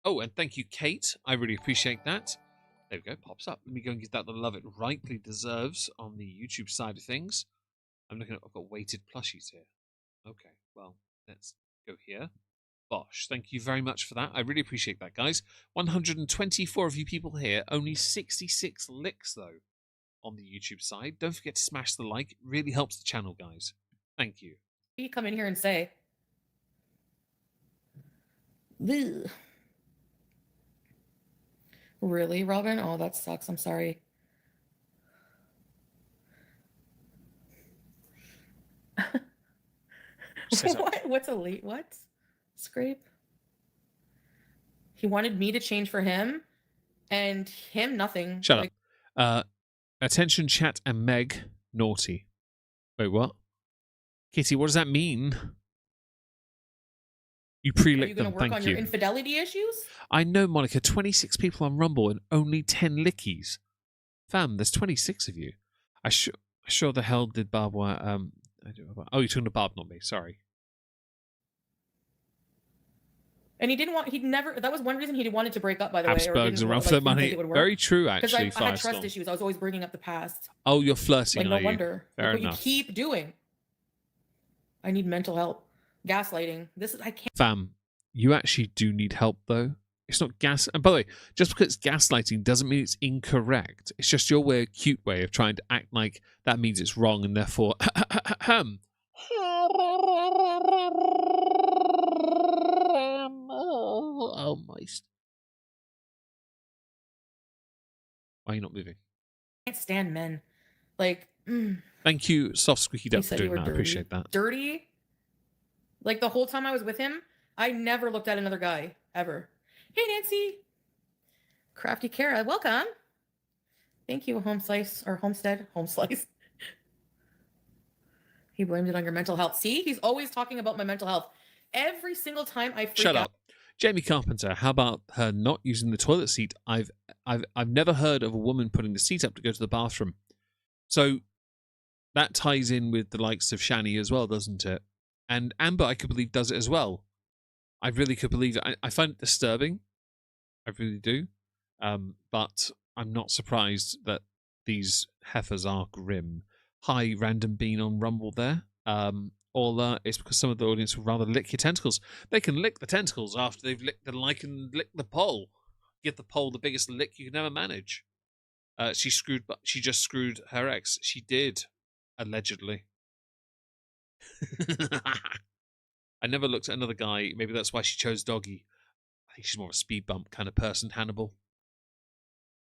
S2: Oh, and thank you, Kate. I really appreciate that. There we go, pops up. Let me go and give that the love it rightly deserves on the YouTube side of things. I'm looking at, I've got weighted plushies here. Okay, well, let's go here. Bosh, thank you very much for that. I really appreciate that, guys. 124 of you people here. Only 66 licks, though, on the YouTube side. Don't forget to smash the like. It really helps the channel, guys. Thank you.
S3: he come in here and say? Ugh. Really, Robin? Oh, that sucks. I'm sorry. What? What's a late what? Scrape? He wanted me to change for him, and him nothing.
S2: Shut
S3: Like,
S2: up. Attention, chat, and Meg. Naughty. Wait, what? Kitty, what does that mean? You
S3: are you
S2: pre-licked
S3: going to
S2: them,
S3: work
S2: thank
S3: on
S2: you.
S3: your infidelity issues?
S2: I know, Monica. 26 people on Rumble and only 10 lickies. Fam, there's 26 of you. I sure the hell did Barb wire. Oh, you're talking to Barb, not me. Sorry.
S3: And he didn't want. He'd never. That was one reason he wanted to break up. By the way, or
S2: Habsburgs
S3: didn't,
S2: around
S3: like,
S2: for their
S3: didn't think
S2: money.
S3: it would work.
S2: Very true,
S3: Because
S2: actually.
S3: I had trust
S2: Firestorm.
S3: issues. I was always bringing up the past.
S2: Oh, you're flirting,
S3: Like, no
S2: are you?
S3: wonder.
S2: Fair
S3: Look what
S2: enough.
S3: you keep doing. I need mental help. Gaslighting. This is. I can't.
S2: Fam, you actually do need help, though. It's not gas. And by the way, just because it's gaslighting doesn't mean it's incorrect. It's just your way, cute way of trying to act like that means it's wrong and therefore. Oh, moist. Why are you not moving?
S3: Can't stand men. Like.
S2: Thank you, soft squeaky
S3: He
S2: duck, for
S3: said you
S2: doing
S3: were
S2: that. I
S3: dirty.
S2: appreciate that.
S3: Dirty. Like the whole time I was with him, I never looked at another guy ever. Hey, Nancy. Crafty Kara, welcome. Thank you, Home Slice or Homestead. Home Slice. He blamed it on your mental health. See, he's always talking about my mental health. Every single time I freak
S2: Shut
S3: out.
S2: up. Jamie Carpenter, how about her not using the toilet seat? I've never heard of a woman putting the seat up to go to the bathroom. So that ties in with the likes of Shani as well, doesn't it? And Amber, I could believe, does it as well. I really could believe it. I find it disturbing. I really do. But I'm not surprised that these heifers are grim. Hi, Random Bean on Rumble there. Or it's because some of the audience would rather lick your tentacles. They can lick the tentacles after they've licked the like and lick the pole. Give the pole the biggest lick you can ever manage. She just screwed her ex. She did, allegedly. I never looked at another guy. Maybe that's why she chose Doggy. I think she's more of a speed bump kind of person, Hannibal.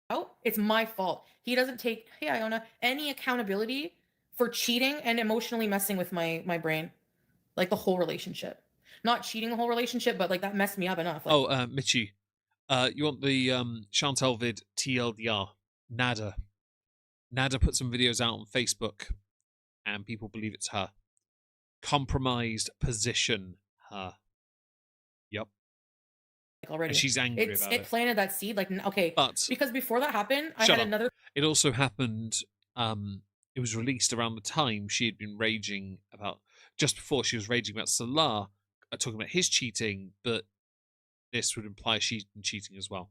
S3: Oh, it's my fault. He doesn't take, hey, Iona, any accountability for cheating and emotionally messing with my brain. Like the whole relationship. Not cheating the whole relationship, but like that messed me up enough. Like,
S2: Mitchie, you want the Chantal vid TLDR? Nada put some videos out on Facebook, and people believe it's her. Compromised position, her. Yep.
S3: already.
S2: And she's angry about it.
S3: It planted that seed. Like, okay,
S2: But
S3: because before that happened, I
S2: Shut
S3: had
S2: up.
S3: another.
S2: it also happened. It was released around the time she had been raging about. just before she was raging about Salah, talking about his cheating, but this would imply she's been cheating as well.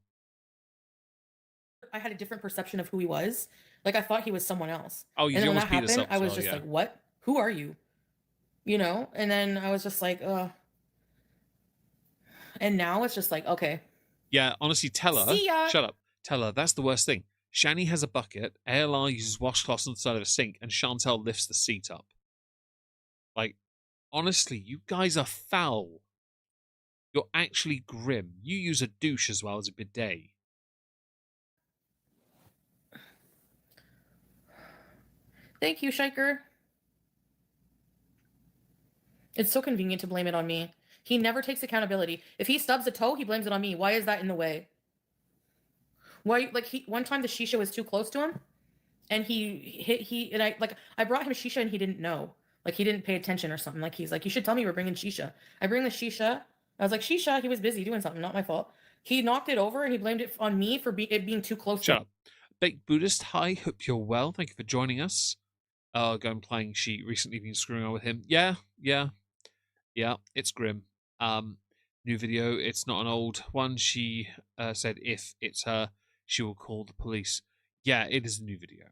S3: I had a different perception of who he was. Like I thought he was someone else.
S2: Oh,
S3: And
S2: you
S3: then when
S2: almost
S3: that
S2: beat us
S3: happened,
S2: up
S3: I
S2: as
S3: was
S2: well,
S3: just
S2: yeah.
S3: like, "What? Who are you?" You know? And then I was just like, "Ugh." And now it's just like, "Okay,
S2: Yeah, honestly, tell her.
S3: see ya."
S2: Shut up. Tell her that's the worst thing. Shani has a bucket, ALR uses washcloths on the side of a sink, and Chantel lifts the seat up. Like, honestly, you guys are foul. You're actually grim. You use a douche as well as a bidet.
S3: Thank you, Shiker. It's so convenient to blame it on me. He never takes accountability. If he stubs a toe, he blames it on me. Why is that in the way? Why, like, one time the shisha was too close to him, and I brought him shisha and he didn't know. Like, he didn't pay attention or something. Like, he's like, "You should tell me we're bringing shisha." I bring the shisha. I was like, "Shisha," he was busy doing something, not my fault. He knocked it over and he blamed it on me for it being too close to
S2: Shut
S3: him.
S2: up. Baked Buddhist, hi, hope you're well. Thank you for joining us. Going playing, she recently been screwing on with him. Yeah, it's grim. New video, it's not an old one. She said if it's her, she will call the police. Yeah, it is a new video.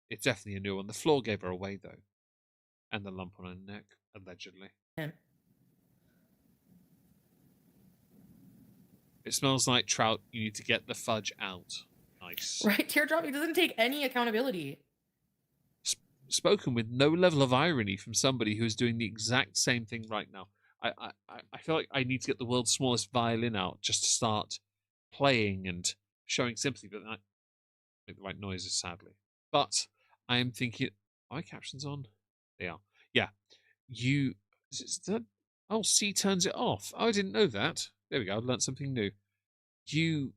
S2: It's definitely a new one. The floor gave her away, though. And the lump on her neck, allegedly. It smells like trout. You need to get the fudge out. Nice.
S3: Right? Teardrop, he doesn't take any accountability.
S2: Spoken with no level of irony from somebody who is doing the exact same thing right now. I feel like I need to get the world's smallest violin out just to start playing and showing sympathy, but I make the right noises, sadly. But I am thinking, are my captions on? They are. Yeah. Oh, C turns it off. Oh, I didn't know that. There we go. I learned something new. You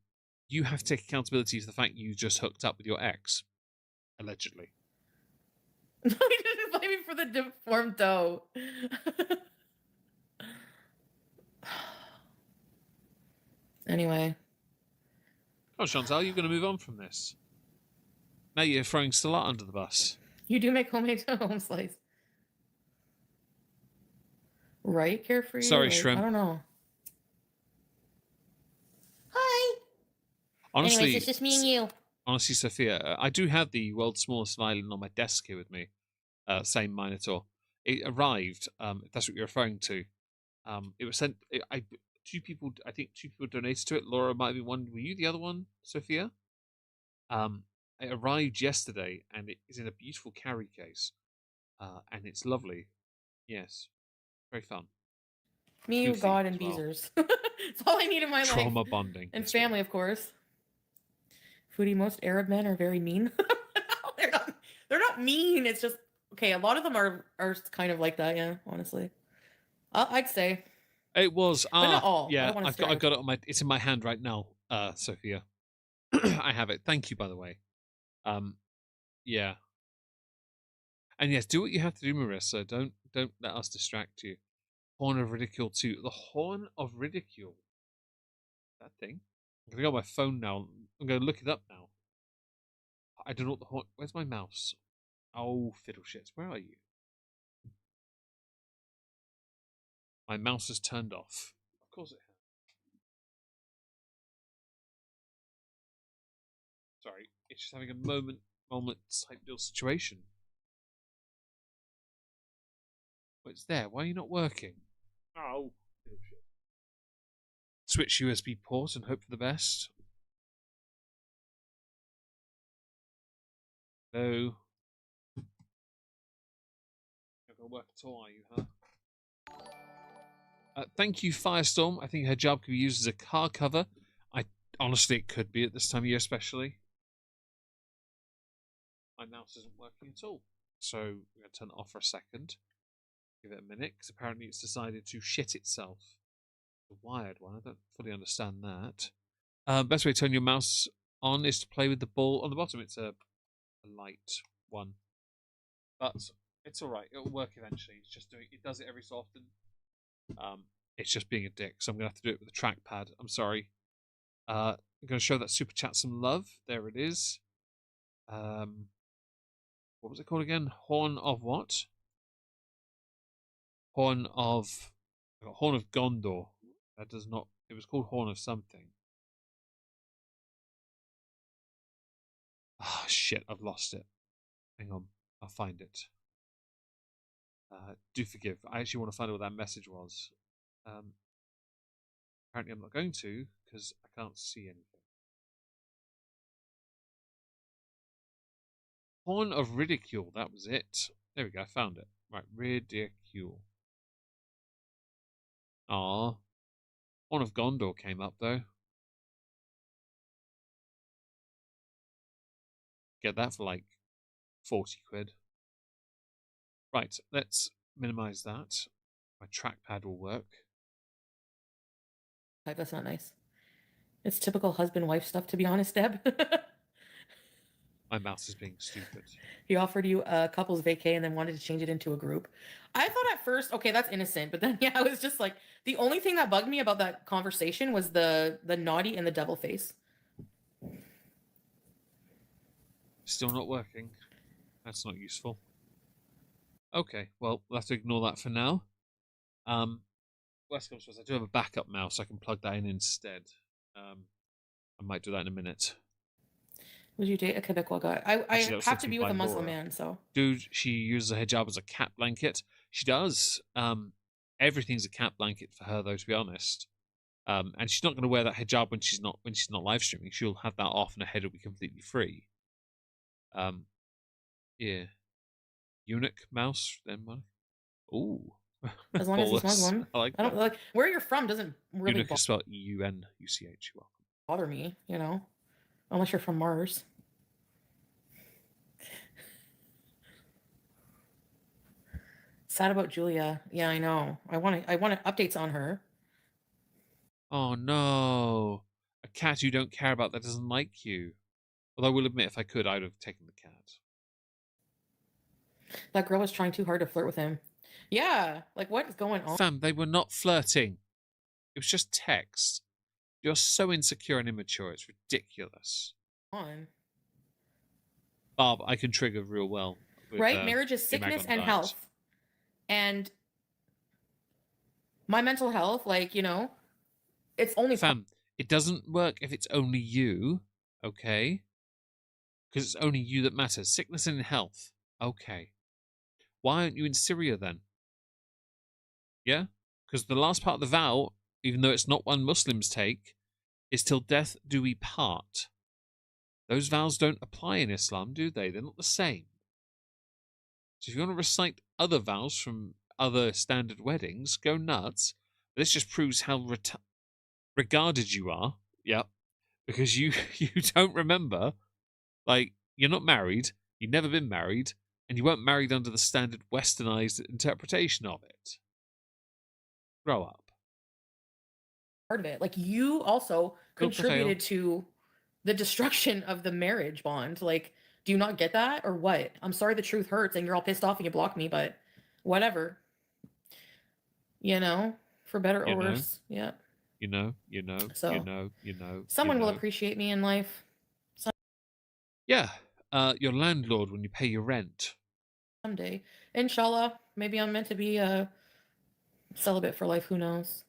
S2: have to take accountability for the fact you just hooked up with your ex, allegedly.
S3: No, he didn't blame me for the deformed toe. Anyway.
S2: Oh, Chantal, you're going to move on from this. Now you're throwing Salat under the bus.
S3: You do make homemade home slice. Right, Carefree?
S2: Sorry,
S3: like,
S2: Shrimp.
S3: I don't know. Hi.
S2: Honestly,
S3: Anyways, it's just me and you.
S2: Honestly, Sophia, I do have the world's smallest violin on my desk here with me. Same Minotaur. It arrived, if that's what you're referring to. It was sent. I think two people donated to it. Laura might have been one. Were you the other one, Sophia? It arrived yesterday, and it is in a beautiful carry case, and it's lovely. Yes, very fun.
S3: Me, you,
S2: Goofy
S3: God, and
S2: as well.
S3: Beezers. That's all I need in my life.
S2: Trauma bonding.
S3: And
S2: That's
S3: family, of course. Foodie, most Arab men are very mean. They're not mean. It's just, okay, a lot of them are kind of like that, yeah, honestly. I'd say.
S2: It was.
S3: But not all. I
S2: Yeah,
S3: don't wanna
S2: I've got it on my. It's in my hand right now, Sophia. I have it. Thank you, by the way. Yeah. And yes, do what you have to do, Marissa. Don't let us distract you. Horn of Ridicule 2. The Horn of Ridicule. That thing. I'm gonna go on my phone now. I'm gonna look it up now. I don't know what the horn. Where's my mouse? Oh, fiddle shits. Where are you? My mouse is turned off. Of course it has. Sorry, it's just having a moment type deal situation. But it's there. Why are you not working? Oh, fiddle shit. Switch USB port and hope for the best. Hello. Not gonna work at all, are you, huh? Thank you, Firestorm. I think her job could be used as a car cover. Honestly, it could be at this time of year, especially. My mouse isn't working at all, so we're going to turn it off for a second. Give it a minute, because apparently it's decided to shit itself. The wired one. I don't fully understand that. Best way to turn your mouse on is to play with the ball on the bottom. It's a light one, but it's all right. It'll work eventually. It's just it does it every so often. It's just being a dick, so I'm gonna have to do it with a trackpad. I'm sorry. I'm gonna show that super chat some love. There it is. What was it called again? Horn of what? Horn of Gondor. That does not. It was called Horn of something. Ah, shit! I've lost it. Hang on, I'll find it. Do forgive. I actually want to find out what that message was. Apparently, I'm not going to because I can't see anything. Horn of Ridicule. That was it. There we go. I found it. Right, Ridicule. Ah, Horn of Gondor came up though. Get that for like 40 quid. Right, let's minimize that. My trackpad will work.
S3: That's not nice. It's typical husband-wife stuff, to be honest, Deb.
S2: My mouse is being stupid.
S3: He offered you a couple's vacay and then wanted to change it into a group. I thought at first, okay, that's innocent, but then yeah, I was just like, the only thing that bugged me about that conversation was the naughty and the devil face.
S2: Still not working. That's not useful. Okay, well, we'll have to ignore that for now. Worst comes to worst, I do have a backup mouse. I can plug that in instead. I might do that in a minute.
S3: Would you date a Quebecois guy? I
S2: Actually, that was
S3: have
S2: sent
S3: to
S2: me
S3: be with
S2: by
S3: a Muslim
S2: Laura.
S3: man, so.
S2: Dude, she uses a hijab as a cat blanket. She does. Everything's a cat blanket for her, though, to be honest. And she's not going to wear that hijab when she's not live streaming. She'll have that off, and her head will be completely free. Yeah. Eunuch mouse, then one. Ooh.
S3: As long as he's Muslim.
S2: I like
S3: I don't
S2: that.
S3: like where you're from doesn't really
S2: Eunuch is spelled Eunuch. You're welcome.
S3: bother me, you know, unless you're from Mars. Sad about Julia. Yeah, I know. I want updates on her.
S2: Oh no. A cat you don't care about that doesn't like you. Although I will admit, if I could, I'd have taken the cat.
S3: That girl was trying too hard to flirt with him. Yeah, like what is going on?
S2: Fam, they were not flirting. It was just text. You're so insecure and immature, it's ridiculous. Barb, I can trigger real well. With,
S3: right? Marriage is sickness and health. And my mental health, like, you know, it's only...
S2: Fam, it doesn't work if it's only you, okay? Because it's only you that matters. Sickness and health, okay. Why aren't you in Syria then? Yeah? Because the last part of the vow, even though it's not one Muslims take, is till death do we part. Those vows don't apply in Islam, do they? They're not the same. So if you want to recite other vows from other standard weddings, go nuts. But this just proves how regarded you are. Yep. Because you don't remember. Like, you're not married, you've never been married, and you weren't married under the standard westernized interpretation of it. Grow up.
S3: Part of it. Like, you also contributed to the destruction of the marriage bond. Like, do you not get that or what? I'm sorry the truth hurts and you're all pissed off and you block me, but whatever. You know, for better or worse. Yeah.
S2: You know.
S3: So, someone will appreciate me in life.
S2: Yeah. Your landlord when you pay your rent.
S3: Someday. Inshallah. Maybe I'm meant to be celibate for life. Who knows?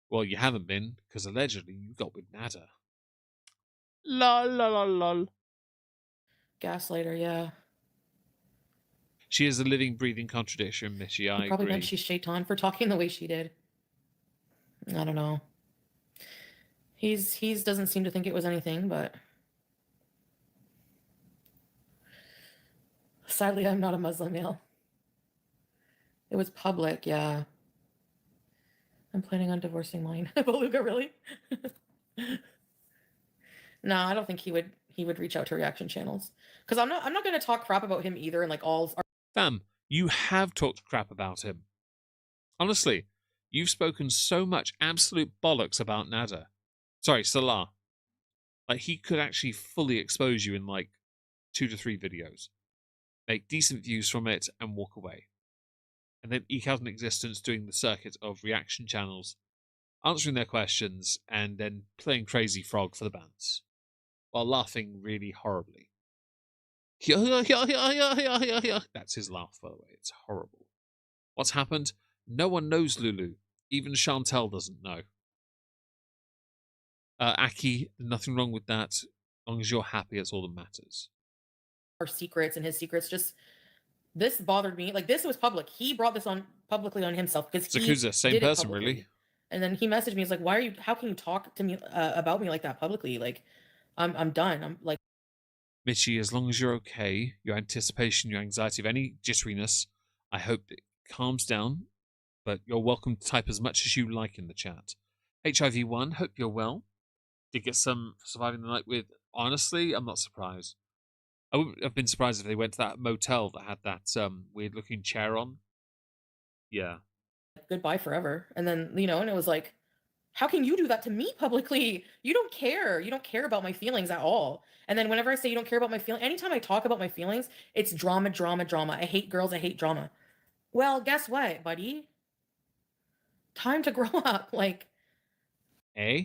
S2: Well, you haven't been, because allegedly you got with Nada. Lol, lol, lol, lol.
S3: Gaslighter, yeah.
S2: She is a living, breathing contradiction, Mitchie. I
S3: probably
S2: agree.
S3: meant she's shaitan for talking the way she did. I don't know. He's doesn't seem to think it was anything, but sadly, I'm not a Muslim male. It was public, yeah. I'm planning on divorcing mine. Beluga, really? No, I don't think he would reach out to reaction channels. Because I'm not gonna talk crap about him either and like all
S2: Fam, you have talked crap about him. Honestly, you've spoken so much absolute bollocks about Nada. Sorry, Salah. Like, he could actually fully expose you in like 2 to 3 videos. Make decent views from it and walk away. And then eke out an existence doing the circuit of reaction channels, answering their questions, and then playing Crazy Frog for the bands, while laughing really horribly. That's his laugh, by the way. It's horrible. What's happened? No one knows Lulu. Even Chantel doesn't know. Aki, nothing wrong with that. As long as you're happy, it's all that matters.
S3: Our secrets and his secrets. Just this bothered me. Like this was public. He brought this on publicly on himself because he
S2: Zakuza, same
S3: did it
S2: person,
S3: publicly.
S2: really.
S3: And then he messaged me. He's like, "Why are you? How can you talk to me about me like that publicly? Like, I'm done. I'm like."
S2: Mitchie, as long as you're okay, your anticipation, your anxiety of any jitteriness, I hope it calms down. But you're welcome to type as much as you like in the chat. HIV1, hope you're well. Did get some surviving the night with. Honestly, I'm not surprised. I wouldn't have been surprised if they went to that motel that had that weird looking chair on. Yeah.
S3: Goodbye forever. And then, you know, and it was like, how can you do that to me publicly? You don't care. You don't care about my feelings at all. And then whenever I say you don't care about my feelings, anytime I talk about my feelings, it's drama, drama, drama. I hate girls. I hate drama. Well, guess what, buddy? Time to grow up. Like,
S2: Eh?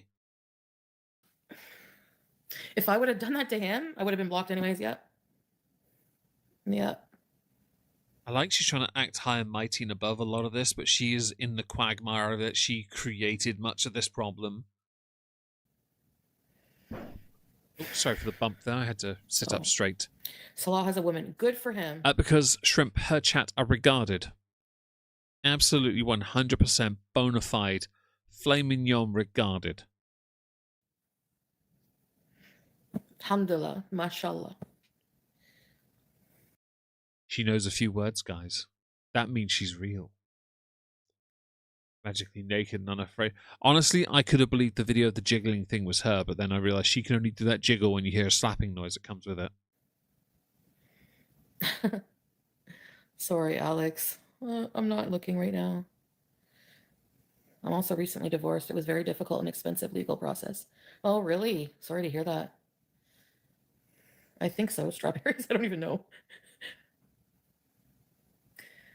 S3: if I would have done that to him, I would have been blocked anyways. Yep. Yeah.
S2: I like she's trying to act high and mighty and above a lot of this, but she is in the quagmire of it. She created much of this problem. Oh, sorry for the bump there. I had to sit up straight.
S3: Salah has a woman. Good for him.
S2: Because Shrimp, her chat are regarded. Absolutely 100% bona fide. Flame mignon regarded.
S3: Alhamdulillah. Mashallah.
S2: She knows a few words, guys. That means she's real. Magically naked and unafraid. Honestly, I could have believed the video of the jiggling thing was her, but then I realized she can only do that jiggle when you hear a slapping noise that comes with it.
S3: Sorry, Alex. I'm not looking right now. I'm also recently divorced. It was very difficult and expensive legal process. Oh, really? Sorry to hear that. I think so. Strawberries. I don't even know.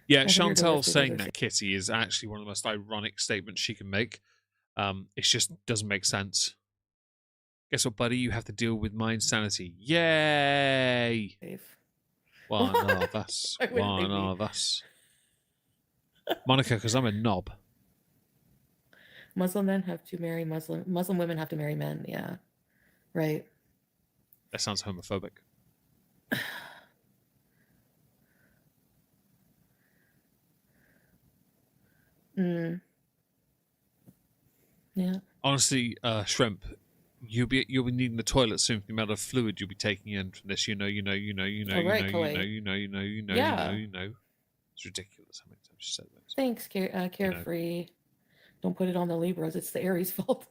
S2: Yeah,
S3: I heard your
S2: Chantel
S3: divorce
S2: saying
S3: papers are
S2: that Kitty is actually one of the most ironic statements she can make. It just doesn't make sense. Guess what, buddy? You have to deal with my insanity. Yay!
S3: safe.
S2: One of us.
S3: Why wouldn't they
S2: One
S3: be?
S2: of us. Monica, because I'm a knob.
S3: Muslim men have to marry Muslim women have to marry men. Yeah. Right.
S2: That sounds homophobic.
S3: Yeah.
S2: Honestly, Shrimp, you'll be needing the toilet soon from the amount of fluid you'll be taking in from this. You know.
S3: Yeah.
S2: It's ridiculous how many times she said that.
S3: Thanks, Carefree. Don't put it on the Libras. It's the Aries fault.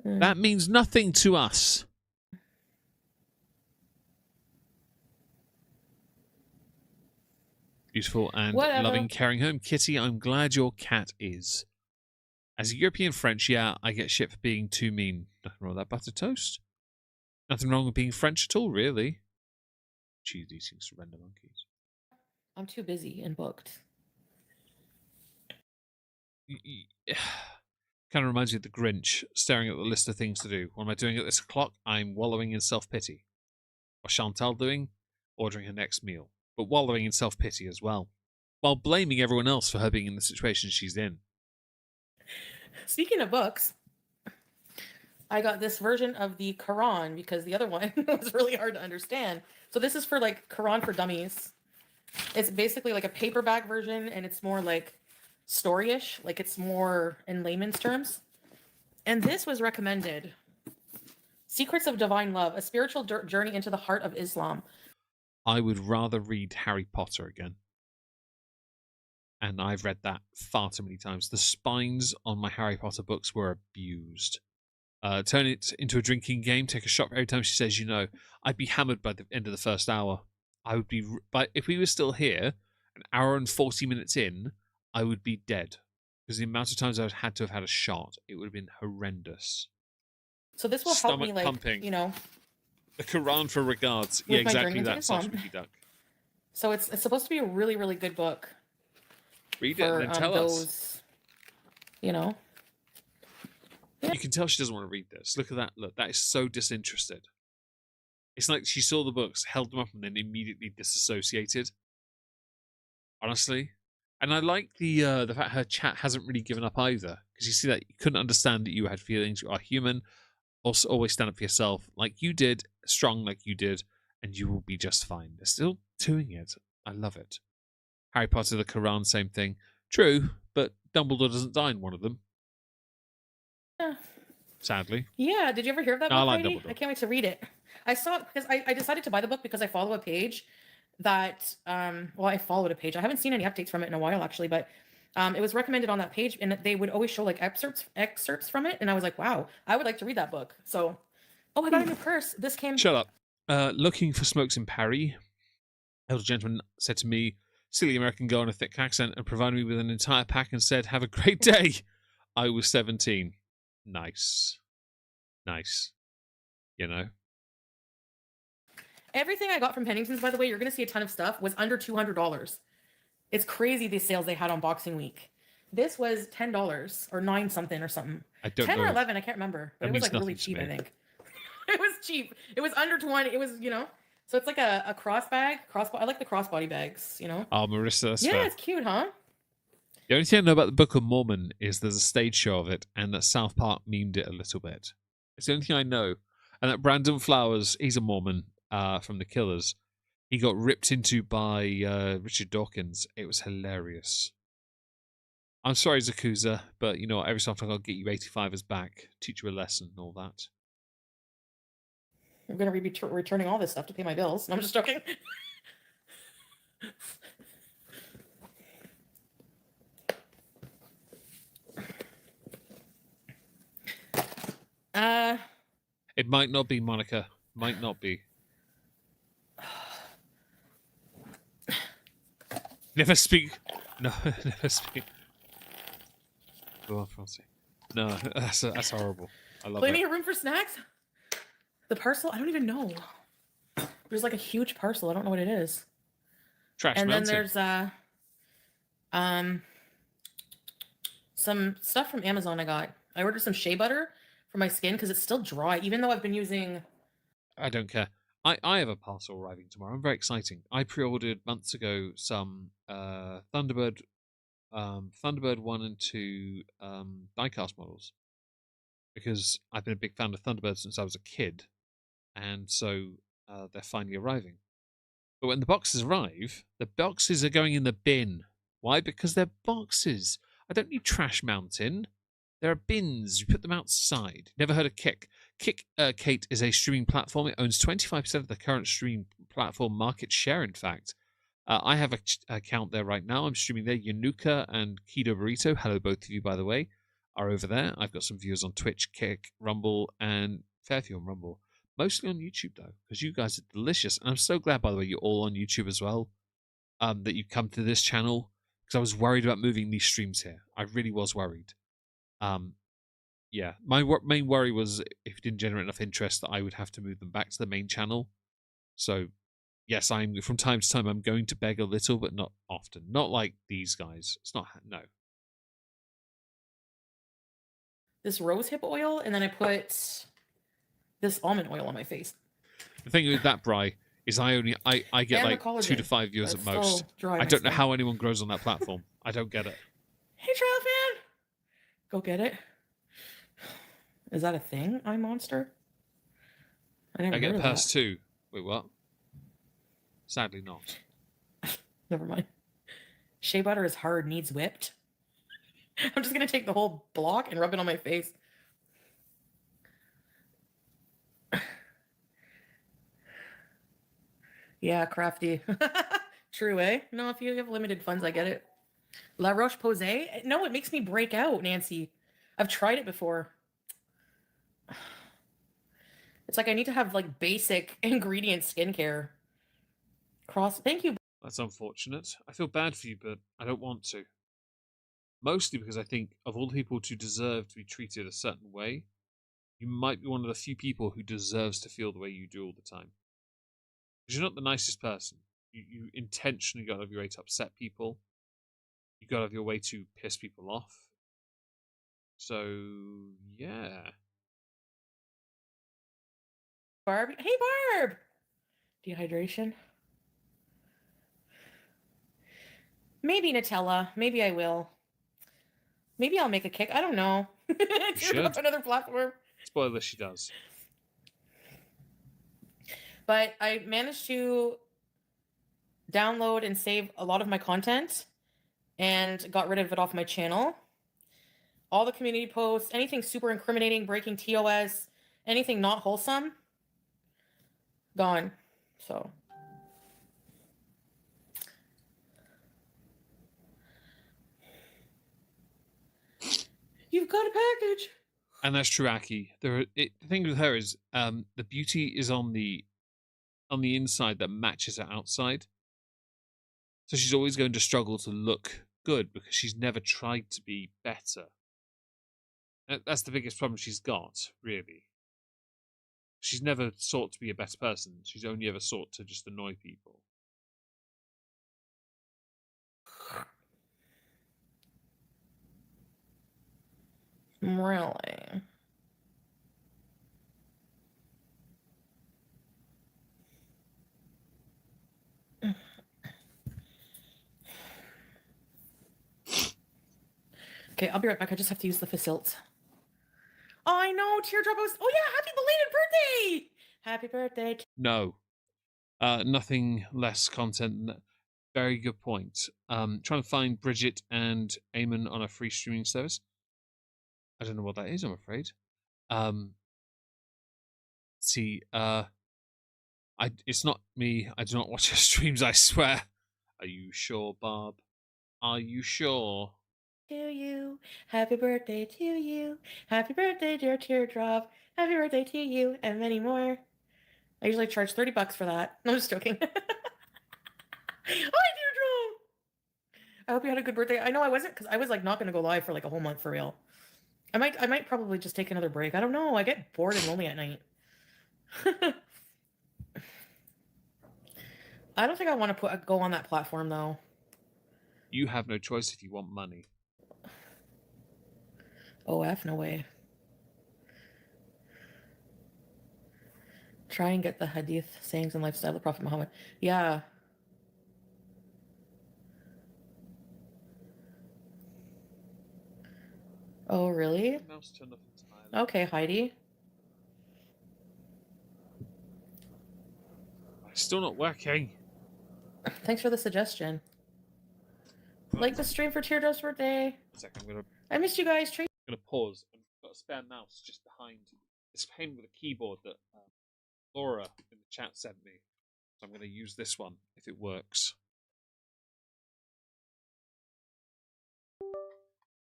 S2: That means nothing to us. Beautiful and loving, caring home. Kitty, I'm glad your cat is. As a European French, yeah, I get shit for being too mean. Nothing wrong with that butter toast. Nothing wrong with being French at all, really. Cheese eating surrender monkeys.
S3: I'm too busy and booked.
S2: Kind of reminds me of the Grinch staring at the list of things to do. What am I doing at this o'clock? I'm wallowing in self-pity. What's Chantal doing? Ordering her next meal. But wallowing in self-pity as well. While blaming everyone else for her being in the situation she's in.
S3: Speaking of books, I got this version of the Quran because the other one was really hard to understand. So this is for like Quran for Dummies. It's basically like a paperback version and it's more like storyish, like it's more in layman's terms. And this was recommended. Secrets of Divine Love, a spiritual journey into the heart of Islam.
S2: I would rather read Harry Potter again. And I've read that far too many times. The spines on my Harry Potter books were abused. Turn it into a drinking game. Take a shot every time she says, you know. I'd be hammered by the end of the first hour. I would be... But if we were still here, an hour and 40 minutes in, I would be dead. Because the amount of times I would had to have had a shot, it would have been horrendous.
S3: So this will help me, like,
S2: pumping.
S3: you know...
S2: The Quran for regards. Yeah, exactly that.
S3: Duck. So it's supposed to be a really, really good book.
S2: Read it and then tell us.
S3: You know. Yeah.
S2: You can tell she doesn't want to read this. Look at that. Look, that is so disinterested. It's like she saw the books, held them up, and then immediately disassociated. Honestly, And I like the fact her chat hasn't really given up either, because you see that you couldn't understand that you had feelings. You are human. Also, always stand up for yourself, like you did, strong like you did, and you will be just fine. They're still doing it. I love it. Harry Potter, the Quran, same thing. True, but Dumbledore doesn't die in one of them.
S3: Yeah.
S2: Sadly.
S3: Yeah. Did you ever hear of that
S2: No, I
S3: book,
S2: like
S3: Heidi?
S2: Dumbledore.
S3: I can't wait to read it. I saw it because I decided to buy the book because I follow a page that well, I followed a page. I haven't seen any updates from it in a while actually, but it was recommended on that page and they would always show like excerpts from it. And I was like, wow, I would like to read that book. So oh, I got a new purse. This came
S2: Shut up. Looking for smokes in Parry. Elder gentleman said to me, silly American girl in a thick accent, and provided me with an entire pack and said, have a great day. I was 17. Nice. Nice. You know?
S3: everything I got from Pennington's, by the way, you're gonna see a ton of stuff, was under $200. It's crazy these sales they had on Boxing Week. This was $10 or 9 something or something.
S2: I don't
S3: 10
S2: know.
S3: or 11, I can't remember. But
S2: That
S3: it was
S2: means
S3: like really
S2: nothing to
S3: cheap, I
S2: me.
S3: think. It was cheap. It was under 20. It was, so it's like a cross bag. I like the crossbody bags,
S2: Oh, Marissa, that's
S3: Yeah,
S2: fair.
S3: it's cute, huh?
S2: The only thing I know about the Book of Mormon is there's a stage show of it, and that South Park memed it a little bit. It's the only thing I know. And that Brandon Flowers, he's a Mormon from The Killers. He got ripped into by Richard Dawkins. It was hilarious. I'm sorry, Zakuza, but you know what? Every so often I'll get you 85ers back, teach you a lesson and all that.
S3: I'm going to be returning all this stuff to pay my bills. No, I'm just joking.
S2: It might not be, Monica. Might not be. Never speak. No, never speak. Go on, Francie. No, that's horrible. I love
S3: Plenty
S2: it.
S3: of room for snacks? The parcel? I don't even know. There's like a huge parcel. I don't know what it is.
S2: Trash
S3: And
S2: Mountain.
S3: then there's some stuff from Amazon I got. I ordered some shea butter for my skin because it's still dry, even though I've been using.
S2: I don't care. I have a parcel arriving tomorrow. I'm very exciting. I pre-ordered months ago some Thunderbird 1 and 2 diecast models because I've been a big fan of Thunderbird since I was a kid, and so they're finally arriving. But when the boxes arrive, the boxes are going in the bin. Why? Because they're boxes. I don't need Trash Mountain. There are bins. You put them outside. Never heard of Kick. Kick, Kate, is a streaming platform. It owns 25% of the current streaming platform market share, in fact. I have an account there right now. I'm streaming there. Yanuka and Keto Burrito, hello both of you, by the way, are over there. I've got some viewers on Twitch, Kick, Rumble, and Fairview on Rumble. Mostly on YouTube, though, because you guys are delicious. And I'm so glad, by the way, you're all on YouTube as well, that you come to this channel, because I was worried about moving these streams here. I really was worried. Yeah, my main worry was if it didn't generate enough interest that I would have to move them back to the main channel. So, yes, from time to time, I'm going to beg a little, but not often. Not like these guys. It's not, no.
S3: This rosehip oil, and then I put this almond oil on my face.
S2: The thing with that, Bri, is I get
S3: And
S2: like
S3: the collagen.
S2: 2 to 5 viewers
S3: That's
S2: at most.
S3: still dry
S2: I
S3: my
S2: don't know
S3: skin.
S2: how anyone grows on that platform. I don't get it.
S3: Hey, Trail Fan! Go get it. Is that a thing, iMonster? I never
S2: I get
S3: heard
S2: a
S3: of
S2: purse
S3: that.
S2: too. Wait, what? Sadly not.
S3: Never mind. Shea butter is hard, needs whipped. I'm just gonna take the whole block and rub it on my face. Yeah, crafty. True, eh? No, if you have limited funds, I get it. La Roche-Posay? No, it makes me break out, Nancy. I've tried it before. It's like I need to have like basic ingredient skincare. Thank you.
S2: That's unfortunate. I feel bad for you, but I don't want to. Mostly because I think of all the people to deserve to be treated a certain way, you might be one of the few people who deserves to feel the way you do all the time. Because you're not the nicest person. You intentionally got to have your way to upset people. You got to have your way to piss people off. So, yeah.
S3: Barb. Hey, Barb! Dehydration. Maybe Nutella. Maybe I will. Maybe I'll make a kick. I don't know.
S2: should.
S3: Another platform.
S2: Spoiler, she does.
S3: But I managed to download and save a lot of my content and got rid of it off my channel. All the community posts, anything super incriminating, breaking TOS, anything not wholesome, gone. So you've got a package.
S2: And that's true, Aki. The thing with her is the beauty is on the inside that matches her outside. So she's always going to struggle to look good because she's never tried to be better. That's the biggest problem she's got, really. She's never sought to be a better person. She's only ever sought to just annoy people.
S3: Really? Okay, I'll be right back. I just have to use the facilities. Oh, I know. Teardrop was. Oh, yeah. Happy belated birthday. Happy birthday.
S2: No. Nothing less content than that. Very good point. Trying to find Bridget and Eamon on a free streaming service. I don't know what that is, I'm afraid. See, it's not me. I do not watch her streams, I swear. Are you sure, Barb? Are you sure?
S3: To you. Happy birthday to you. Happy birthday, dear Teardrop. Happy birthday to you, and many more. I usually charge $30 for that. No, I'm just joking. Hi, Teardrop. I hope you had a good birthday. I know I wasn't, because I was like not going to go live for like a whole month for real. I might probably just take another break. I don't know. I get bored and lonely at night. I don't think I want to go on that platform though.
S2: You have no choice if you want money.
S3: OF, no way. Try and get the hadith sayings and lifestyle of the Prophet Muhammad. Yeah. Oh, really?
S2: Mouse turned off entirely.
S3: Okay, Heidi.
S2: It's still not working.
S3: Thanks for the suggestion. Like the stream for Teardrop's birthday.
S2: One second,
S3: I missed you guys.
S2: I'm gonna pause. I've got a spare mouse just behind this pen with a keyboard that Laura in the chat sent me. So I'm gonna use this one if it works.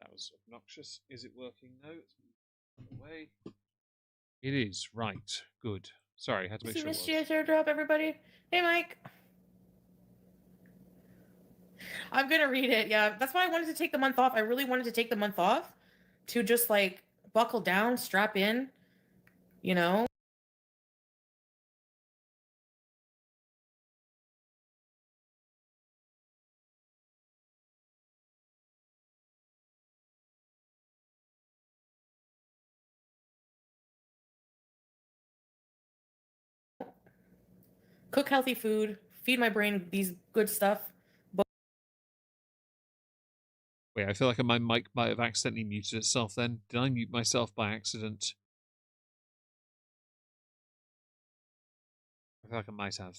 S2: That was obnoxious. Is it working? No, it's away. It is, right. Good. Sorry, I had to make sure it
S3: Missed
S2: was.
S3: you, Teardrop, everybody. Hey, Mike. I'm gonna read it. Yeah, that's why I wanted to take the month off. I really wanted to take the month off to just like buckle down, strap in, you know. Cook healthy food, feed my brain these good stuff.
S2: Wait, I feel like my mic might have accidentally muted itself then. Did I mute myself by accident? I feel like I might have.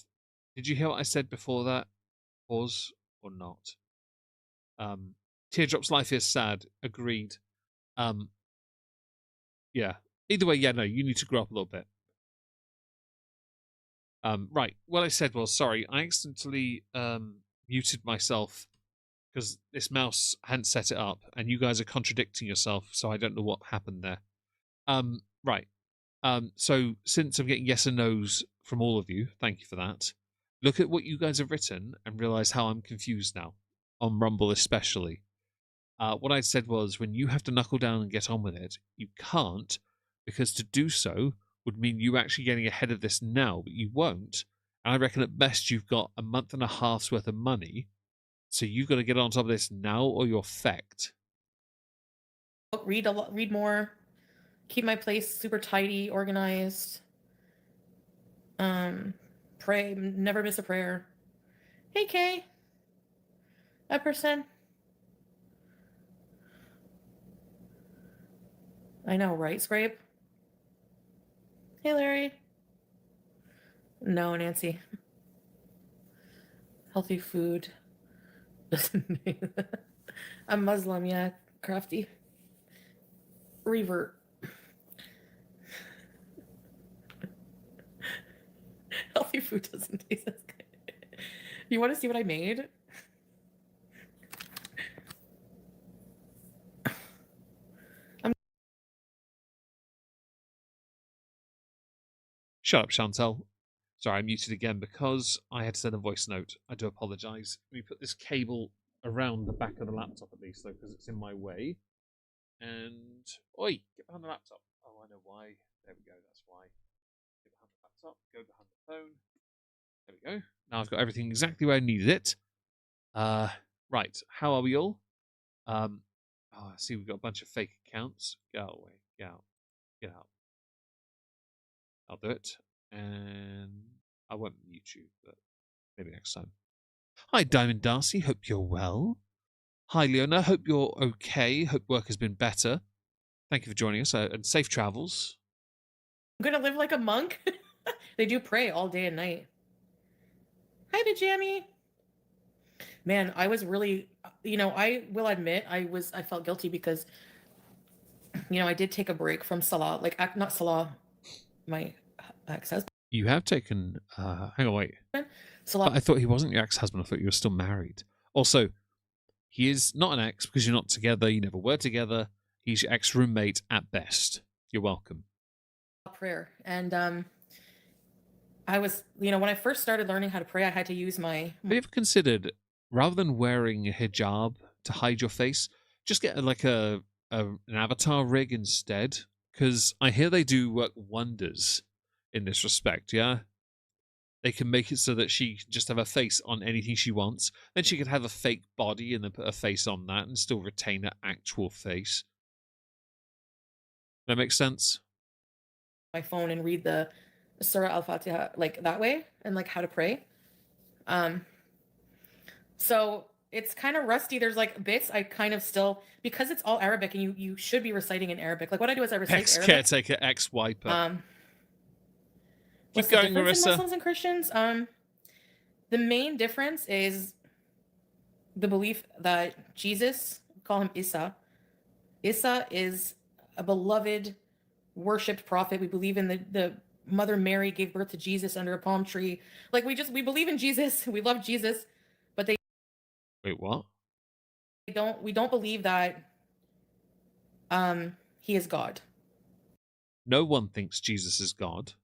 S2: Did you hear what I said before that? Pause or not? Teardrop's life is sad. Agreed. Yeah. Either way, yeah, no, you need to grow up a little bit. Right. What I said was, sorry, I accidentally muted myself because this mouse hadn't set it up, and you guys are contradicting yourself, so I don't know what happened there. Right. So since I'm getting yes and no's from all of you, thank you for that. Look at what you guys have written and realize how I'm confused now, on Rumble especially. What I said was, when you have to knuckle down and get on with it, you can't, because to do so would mean you actually getting ahead of this now, but you won't. And I reckon at best you've got a month and a half's worth of money, so you've got to get on top of this now or you're fecked.
S3: Read a lot, read more. Keep my place super tidy, organized. Pray, never miss a prayer. Hey, Kay. Epperson. I know, right, Scrape? Hey, Larry. No, Nancy. Healthy food. I'm Muslim, yeah, crafty. Revert. Healthy food doesn't taste as good. You want to see what I made?
S2: Shut up, Chantel. Sorry, I muted again because I had to send a voice note. I do apologise. Let me put this cable around the back of the laptop at least, though, because it's in my way. And oi, get behind the laptop. Oh, I know why. There we go. That's why. Get behind the laptop. Go behind the phone. There we go. Now I've got everything exactly where I needed it. Right. How are we all? Oh, I see we've got a bunch of fake accounts. Go away. Get out. Get out. I'll do it. And I won't mute you, but maybe next time. Hi, Diamond Darcy. Hope you're well. Hi, Leona. Hope you're okay. Hope work has been better. Thank you for joining us, and safe travels.
S3: I'm gonna live like a monk. They do pray all day and night. Hi, Bijammy. Man, I was really, I will admit, I felt guilty because, I did take a break from Salah, like not Salah, my ex-husband.
S2: You have taken. Hang on, wait.
S3: Salah.
S2: But I thought he wasn't your ex-husband. I thought you were still married. Also, he is not an ex because you're not together. You never were together. He's your ex-roommate at best. You're welcome.
S3: Prayer. And I was, when I first started learning how to pray, I had to use my...
S2: Have you ever considered, rather than wearing a hijab to hide your face, just get an avatar rig instead? Because I hear they do work wonders in this respect, yeah? They can make it so that she can just have a face on anything she wants. Then she could have a fake body and then put a face on that and still retain her actual face. That makes sense?
S3: My phone and read the Surah Al-Fatiha like that way and like how to pray. So it's kind of rusty. There's like bits I kind of still, because it's all Arabic and you should be reciting in Arabic. Like what I do is I recite Arabic.
S2: Ex-caretaker, ex-wiper.
S3: What's the difference in Muslims and Christians? The main difference is the belief that Jesus, call him Isa. Isa is a beloved, worshipped prophet. We believe in the Mother Mary gave birth to Jesus under a palm tree. Like we believe in Jesus. We love Jesus, but they
S2: Wait, what?
S3: we don't believe that he is God.
S2: No one thinks Jesus is God.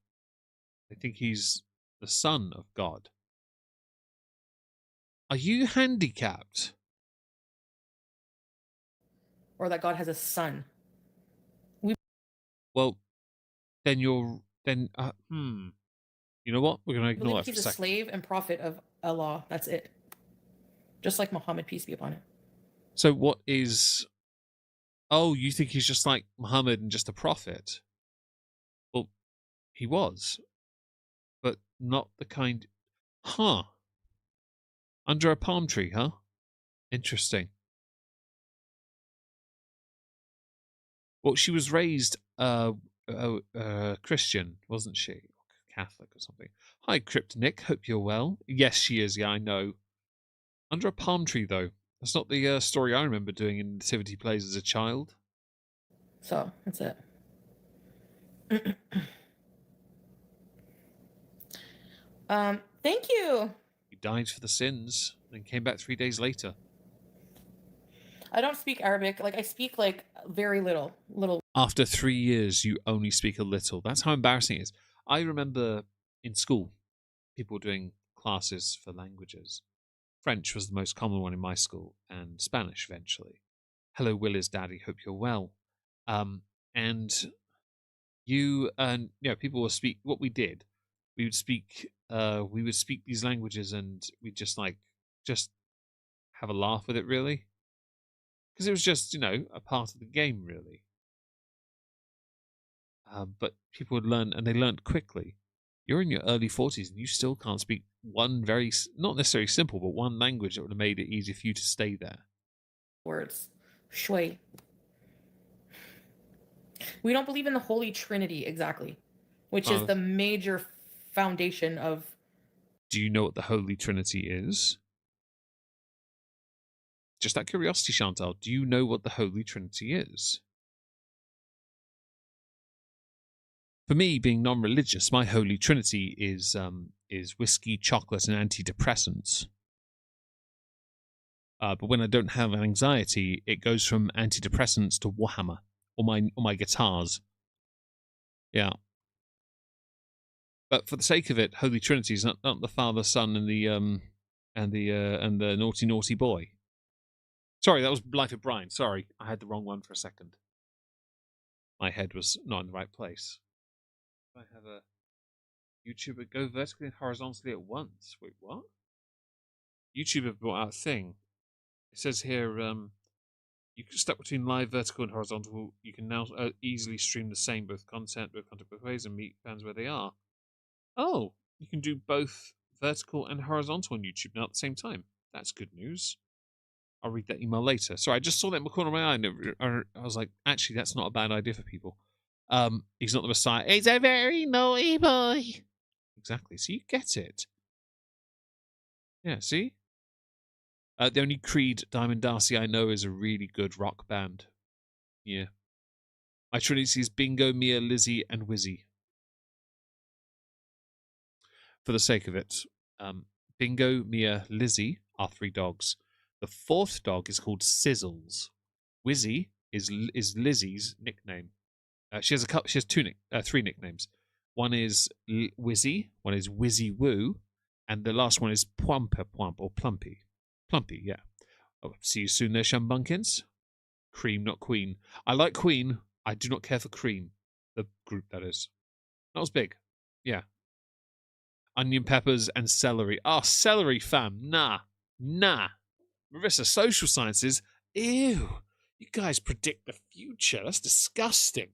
S2: They think he's the son of God. Are you handicapped?
S3: Or that God has a son.
S2: Well, then you know what? We're going to ignore that for a
S3: He's a
S2: second.
S3: slave and prophet of Allah. That's it. Just like Muhammad, peace be upon him.
S2: So what is... Oh, you think he's just like Muhammad and just a prophet? Well, he was. But not the kind... Huh. Under a palm tree, huh? Interesting. Well, she was raised Christian, wasn't she? Catholic or something. Hi, Kryptonic. Hope you're well. Yes, she is. Yeah, I know. Under a palm tree, though. That's not the story I remember doing in nativity plays as a child.
S3: So, that's it. Thank you.
S2: He died for the sins and came back 3 days later.
S3: I don't speak Arabic. Like, I speak, like, very little.
S2: After 3 years, you only speak a little. That's how embarrassing it is. I remember in school, people doing classes for languages. French was the most common one in my school, and Spanish eventually. Hello, Willis, Daddy. Hope you're well. And you, people will speak. What we did, we would speak these languages, and we'd just have a laugh with it, really, because it was just a part of the game, really. But people would learn, and they learned quickly. You're in your early 40s, and you still can't speak one very, not necessarily simple, but one language that would have made it easier for you to stay there.
S3: Words. Shui. We don't believe in the Holy Trinity exactly, which is the major foundation of.
S2: Do you know what the Holy Trinity is? Just out of curiosity, Chantal, do you know what the Holy Trinity is? For me, being non-religious, my Holy Trinity is whiskey, chocolate, and antidepressants. But when I don't have anxiety, it goes from antidepressants to Warhammer or my guitars. Yeah. But for the sake of it, Holy Trinity is not the Father, Son, and the naughty naughty boy. Sorry, that was Life of Brian. Sorry, I had the wrong one for a second. My head was not in the right place. I have a YouTuber go vertically and horizontally at once. Wait, what? YouTube have brought out a thing. It says here, you can stuck between live, vertical, and horizontal. You can now easily stream the same both content both ways and meet fans where they are. Oh, you can do both vertical and horizontal on YouTube now at the same time. That's good news. I'll read that email later. Sorry, I just saw that in the corner of my eye, and I was like, actually, that's not a bad idea for people. He's not the Messiah. He's a very naughty boy. Exactly. So you get it. Yeah, see? The only Creed Diamond Darcy I know is a really good rock band. Yeah. My Trinity is Bingo, Mia, Lizzie, and Wizzy. For the sake of it, Bingo, Mia, Lizzie are 3 dogs. The 4th dog is called Sizzles. Wizzy is Lizzie's nickname. She has 3 nicknames. One is Wizzy, one is Wizzy Woo, and the last one is Plumper Plump or Plumpy. Plumpy, yeah. Oh, see you soon there, Shambunkins. Cream, not Queen. I like Queen. I do not care for Cream. The group, that is. That was big. Yeah. Onion peppers and celery. Oh, celery, fam. Nah. Marissa, social sciences. Ew. You guys predict the future. That's disgusting.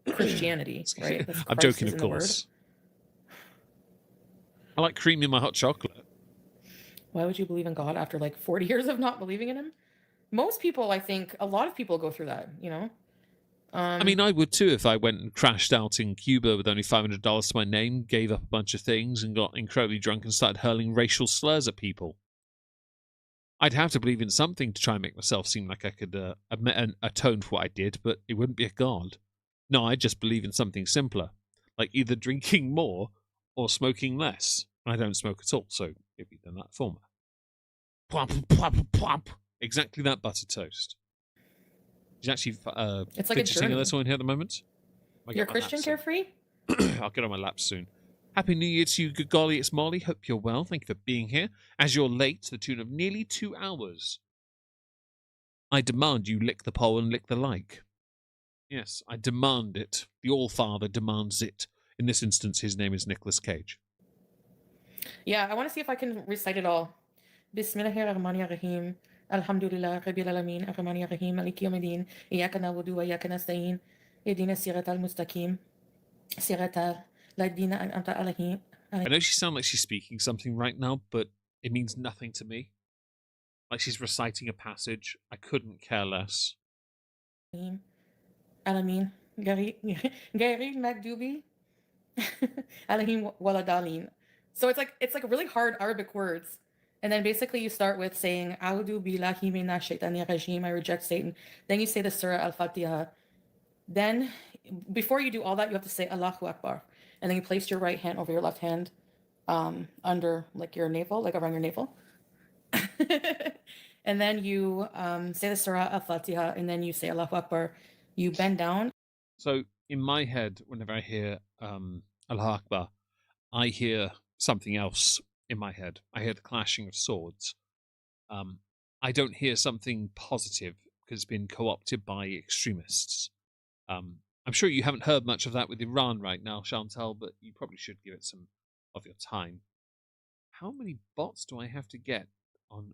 S3: Christianity, right?
S2: I'm joking, of course. I like cream in my hot chocolate.
S3: Why would you believe in God after like 40 years of not believing in him? Most people, I think, a lot of people go through that, you know?
S2: I mean, I would too if I went and crashed out in Cuba with only $500 to my name, gave up a bunch of things, and got incredibly drunk and started hurling racial slurs at people. I'd have to believe in something to try and make myself seem like I could atone for what I did, but it wouldn't be a god. No, I just believe in something simpler, like either drinking more or smoking less. I don't smoke at all, so it'd be the that former. Plump, plump, plump. Exactly that butter toast. She's actually
S3: it's like a
S2: fidgeting a
S3: journey.
S2: little in here at the moment.
S3: You're Christian carefree?
S2: I'll get on my lap soon. Happy New Year to you, good golly, it's Molly. Hope you're well. Thank you for being here. As you're late to the tune of nearly 2 hours, I demand you lick the pole and lick the like. Yes, I demand it. The All-Father demands it. In this instance, his name is Nicolas Cage.
S3: Yeah, I want to see if I can recite it all. Bismillahirrahmanirrahim. Alhamdulillah, Rabbil Alameen, Ar-Rahmanir-Rahim, Maliki Yawmiddin, Iyyaka na'budu wa iyyaka nasta'in, Ihdina siratal mustaqim, siratal ladina an'amta alayhim.
S2: I know she sounds like she's speaking something right now, but it means nothing to me. Like she's reciting a passage. I couldn't care less.
S3: Alameen, Gari Magdubi, Alahim Waladalin. So it's like really hard Arabic words. And then basically you start with saying, A'udhu billahi minash shaitanir rajim, I reject Satan. Then you say the Surah Al-Fatiha. Then, before you do all that, you have to say Allahu Akbar. And then you place your right hand over your left hand under like your navel, like around your navel. And then you say the Surah Al-Fatiha, and then you say Allahu Akbar. You bend down.
S2: So in my head, whenever I hear Allahu Akbar, I hear something else in my head. I hear the clashing of swords. I don't hear something positive because it's been co-opted by extremists. I'm sure you haven't heard much of that with Iran right now, Chantal, but you probably should give it some of your time. How many bots do I have to get on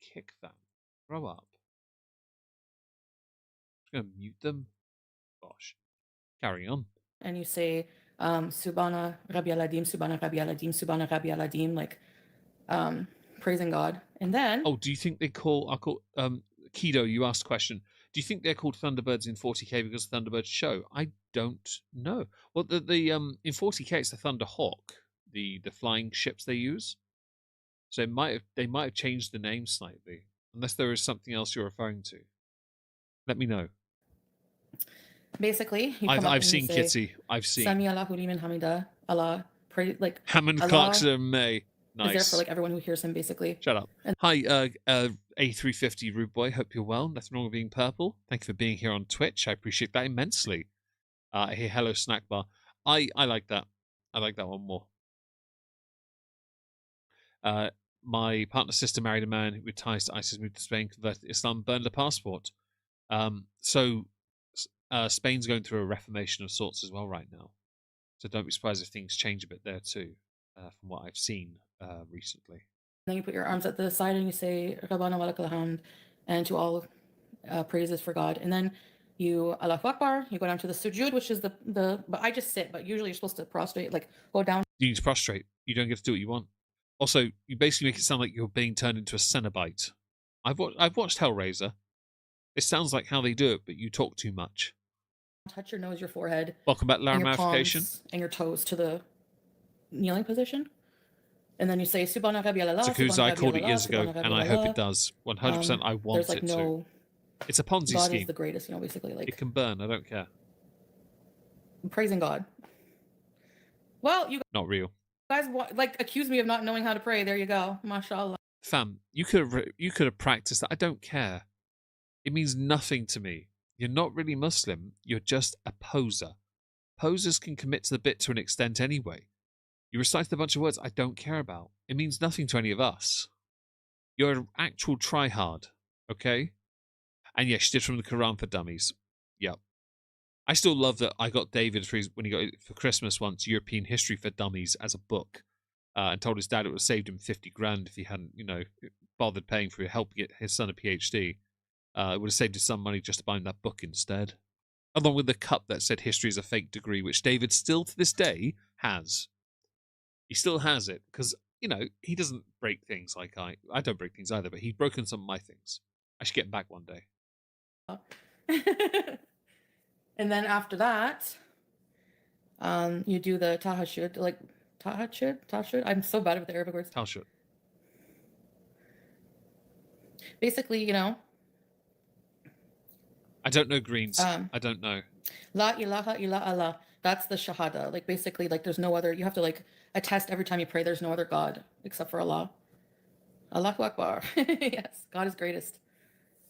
S2: Kick them? Grow up. I'm going to mute them. Gosh. Carry on.
S3: And you say Subhana Rabbi Aladim, Subhana Rabbi Aladim, Subhana Rabbi Aladim, like praising God. And then
S2: Oh, do you think they call? I call Kido. You asked a question. Do you think they're called Thunderbirds in 40k because of Thunderbirds show? I don't know. Well, the in 40k it's the Thunderhawk, the flying ships they use. So they might have changed the name slightly, unless there is something else you're referring to. Let me know.
S3: basically you come up
S2: I've
S3: and
S2: seen
S3: you say,
S2: Kitty. I've seen
S3: Sami Allahu liman hamida, Allah, pray, like
S2: Hammond
S3: Allah
S2: Clarkson and May.
S3: is there
S2: Nice.
S3: for like everyone who hears him, basically.
S2: Shut up.
S3: And
S2: Hi, A350 Rude Boy. Hope you're well. Nothing wrong with being purple. Thank you for being here on Twitch. I appreciate that immensely. Hey, hello, Snack Bar. I like that. I like that one more. My partner's sister married a man with ties to ISIS, moved to Spain, converted to Islam, burned a passport. So Spain's going through a reformation of sorts as well right now. So don't be surprised if things change a bit there too, from what I've seen recently.
S3: then you put your arms at the side and you say, Rabbana wa lakal hamd, and to all praises for God. And then you Allahu Akbar, you go down to the sujud, which is but I just sit, but usually you're supposed to prostrate, like go down.
S2: You need to prostrate. You don't get to do what you want. Also, you basically make it sound like you're being turned into a Cenobite. I've watched Hellraiser. It sounds like how they do it, but you talk too much.
S3: Touch your nose, your forehead,
S2: Welcome back, Lara
S3: and your
S2: Modification.
S3: palms and your toes to the kneeling position. And then you say Subhana Rabbi Allah.
S2: Zakuza, I called it years ago, and I hope it does. 100% I want
S3: There's like
S2: it to. It's a Ponzi
S3: God
S2: scheme.
S3: is the greatest, basically like
S2: It can burn, I don't care.
S3: praising God. Well, you
S2: Not real.
S3: guys like accuse me of not knowing how to pray. There you go. MashaAllah.
S2: Fam, you could have practiced that. I don't care. It means nothing to me. You're not really Muslim. You're just a poser. Posers can commit to the bit to an extent anyway. You recited a bunch of words I don't care about. It means nothing to any of us. You're an actual tryhard, okay? And yes, she did from the Quran for Dummies. Yep. I still love that I got David when he got it for Christmas once, European History for Dummies as a book, and told his dad it would have saved him 50 grand if he hadn't, bothered paying for help get his son a PhD. It would have saved his son money just to buy him that book instead. Along with the cup that said history is a fake degree, which David still to this day has. He still has it because, he doesn't break things like I don't break things either, but he's broken some of my things. I should get him back one day.
S3: And then after that, you do the tahajjud, like tahajjud. I'm so bad with the Arabic words.
S2: Tahajjud.
S3: Basically,
S2: I don't know greens. I don't know.
S3: La ilaha illa Allah. That's the shahada. Like basically, like there's no other. You have to like attest every time you pray. There's no other God except for Allah. Allahu Akbar. Yes, God is greatest.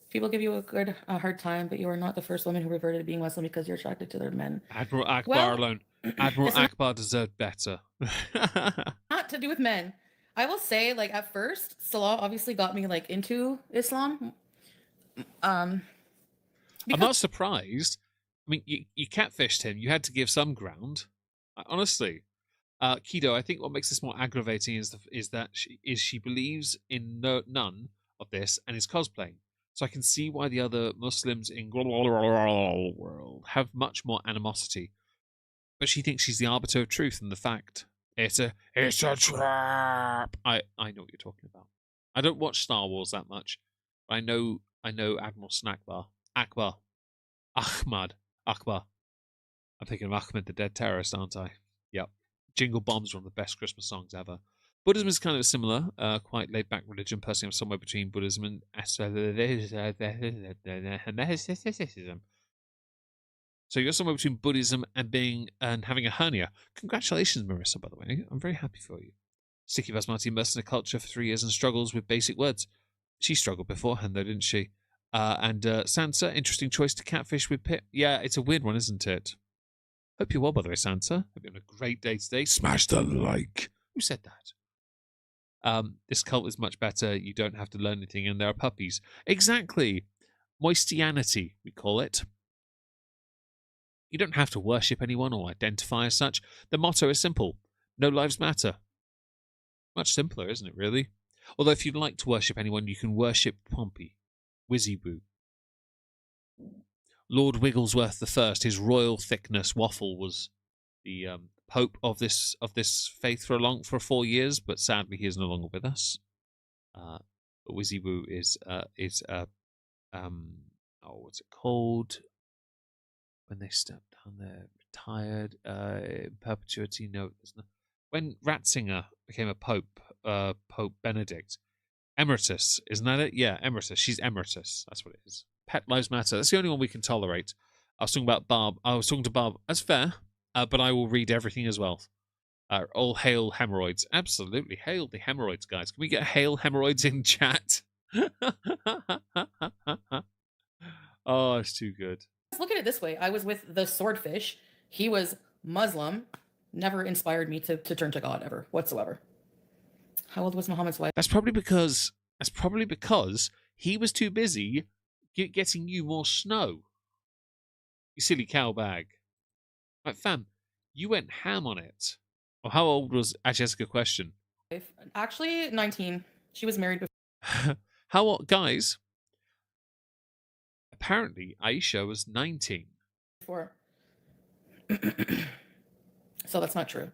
S3: People give you a hard time, but you are not the first woman who reverted to being Muslim because you're attracted to their men.
S2: Admiral Akbar alone. Admiral Akbar deserved better.
S3: Not to do with men. I will say, like at first, Salah obviously got me like into Islam.
S2: I'm not surprised. I mean, you catfished him. You had to give some ground. Honestly, Kido, I think what makes this more aggravating is that she believes in none of this and is cosplaying. So I can see why the other Muslims in the world have much more animosity. But she thinks she's the arbiter of truth and the fact. It's a trap. I know what you're talking about. I don't watch Star Wars that much. But I know Admiral Snackbar. Ahmad. Akbar. I'm thinking of Ahmed the Dead Terrorist, aren't I? Yep. Jingle Bombs are one of the best Christmas songs ever. Buddhism is kind of similar, quite laid-back religion. Personally, I'm somewhere between Buddhism and asceticism. So you're somewhere between Buddhism and having a hernia. Congratulations, Marissa, by the way. I'm very happy for you. Sticky Basmati immersed in a culture for 3 years and struggles with basic words. She struggled beforehand, though, didn't she? And Sansa, interesting choice to catfish with Pip. Yeah, it's a weird one, isn't it? Hope you're well, by the way, Sansa. Hope you're having a great day today.
S4: Smash the like.
S2: Who said that? This cult is much better. You don't have to learn anything, and there are puppies. Exactly. Moistianity, we call it. You don't have to worship anyone or identify as such. The motto is simple. No lives matter. Much simpler, isn't it, really? Although if you'd like to worship anyone, you can worship Pompey, Wizzywoo. Lord Wigglesworth I, his royal thickness waffle was the pope of this faith for 4 years, but sadly he is no longer with us. But Wizzy Woo is what's it called? When they step down, they're retired. In perpetuity, no, there's no. When Ratzinger became a pope, Pope Benedict, Emeritus, isn't that it? Yeah, Emeritus. She's Emeritus. That's what it is. Pet Lives Matter. That's the only one we can tolerate. I was talking about Barb. I was talking to Barb. That's fair, but I will read everything as well. All hail hemorrhoids. Absolutely. Hail the hemorrhoids, guys. Can we get hail hemorrhoids in chat? Oh, it's too good.
S3: Look at it this way. I was with the swordfish. He was Muslim. Never inspired me to turn to God ever, whatsoever. How old was Muhammad's wife?
S2: That's probably because he was too busy getting you more snow. You silly cow bag. Like, fam, you went ham on it. Or how old was... Actually, that's a good question.
S3: Actually, 19. She was married before.
S2: How old... Guys, apparently Aisha was 19.
S3: So that's not true.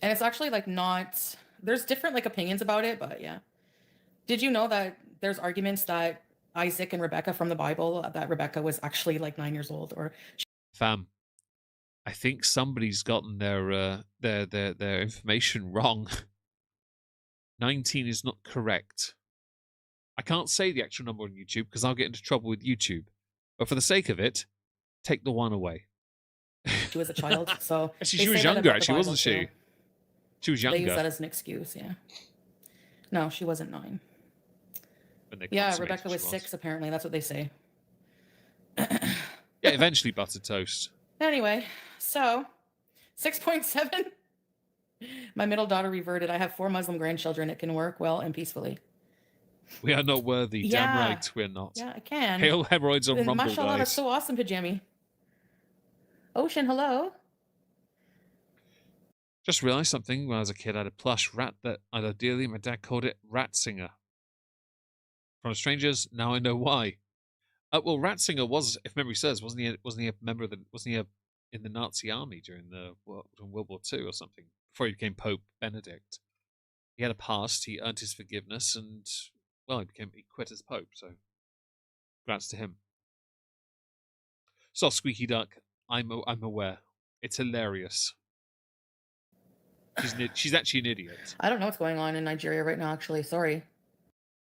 S3: And it's actually like not... There's different like opinions about it, but yeah. Did you know that there's arguments that Isaac and Rebecca from the Bible, that Rebecca was actually like 9 years old? Or
S2: Fam, I think somebody's gotten their information wrong. 19 is not correct. I can't say the actual number on YouTube because I'll get into trouble with YouTube. But for the sake of it, take the one away.
S3: she was a child, so
S2: actually, she was younger, actually, wasn't she? She was younger.
S3: They use that as an excuse, yeah. No, she wasn't 9.
S2: Yeah,
S3: Rebecca was 6, apparently. That's what they say.
S2: Yeah, eventually buttered toast.
S3: Anyway, so 6.7. My middle daughter reverted. I have 4 Muslim grandchildren. It can work well and peacefully.
S2: We are not worthy.
S3: Yeah.
S2: Damn right we're not.
S3: Yeah, I can.
S2: Hail hemorrhoids on Rumble,
S3: mashallah,
S2: guys.
S3: that's so awesome, Pajami. Ocean, hello.
S2: Just realised something. When I was a kid, I had a plush rat that I loved dearly. My dad called it Ratzinger. From strangers, now I know why. Well, Ratzinger was, if memory serves, wasn't he a member of the, wasn't he in the Nazi army during World War II or something? Before he became Pope Benedict. He had a past, he earned his forgiveness, and, well, he quit as Pope, so congrats to him. So, Squeaky Duck, I'm aware. It's hilarious. She's actually an idiot.
S3: I don't know what's going on in Nigeria right now, actually. Sorry.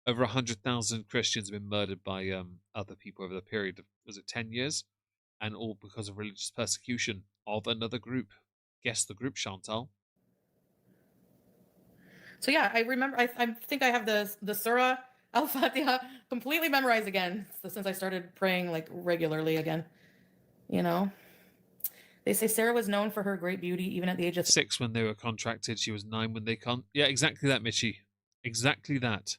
S2: Over 100,000 Christians have been murdered by other people over the period of, was it 10 years? And all because of religious persecution of another group. Guess the group, Chantal.
S3: So yeah, I remember, I think I have the Surah Al-Fatiha completely memorized again since I started praying like regularly again. You know? They say Sarah was known for her great beauty even at the age of
S2: 6 when they were contracted. She was 9 when they Yeah, exactly that, Mitchie. Exactly that.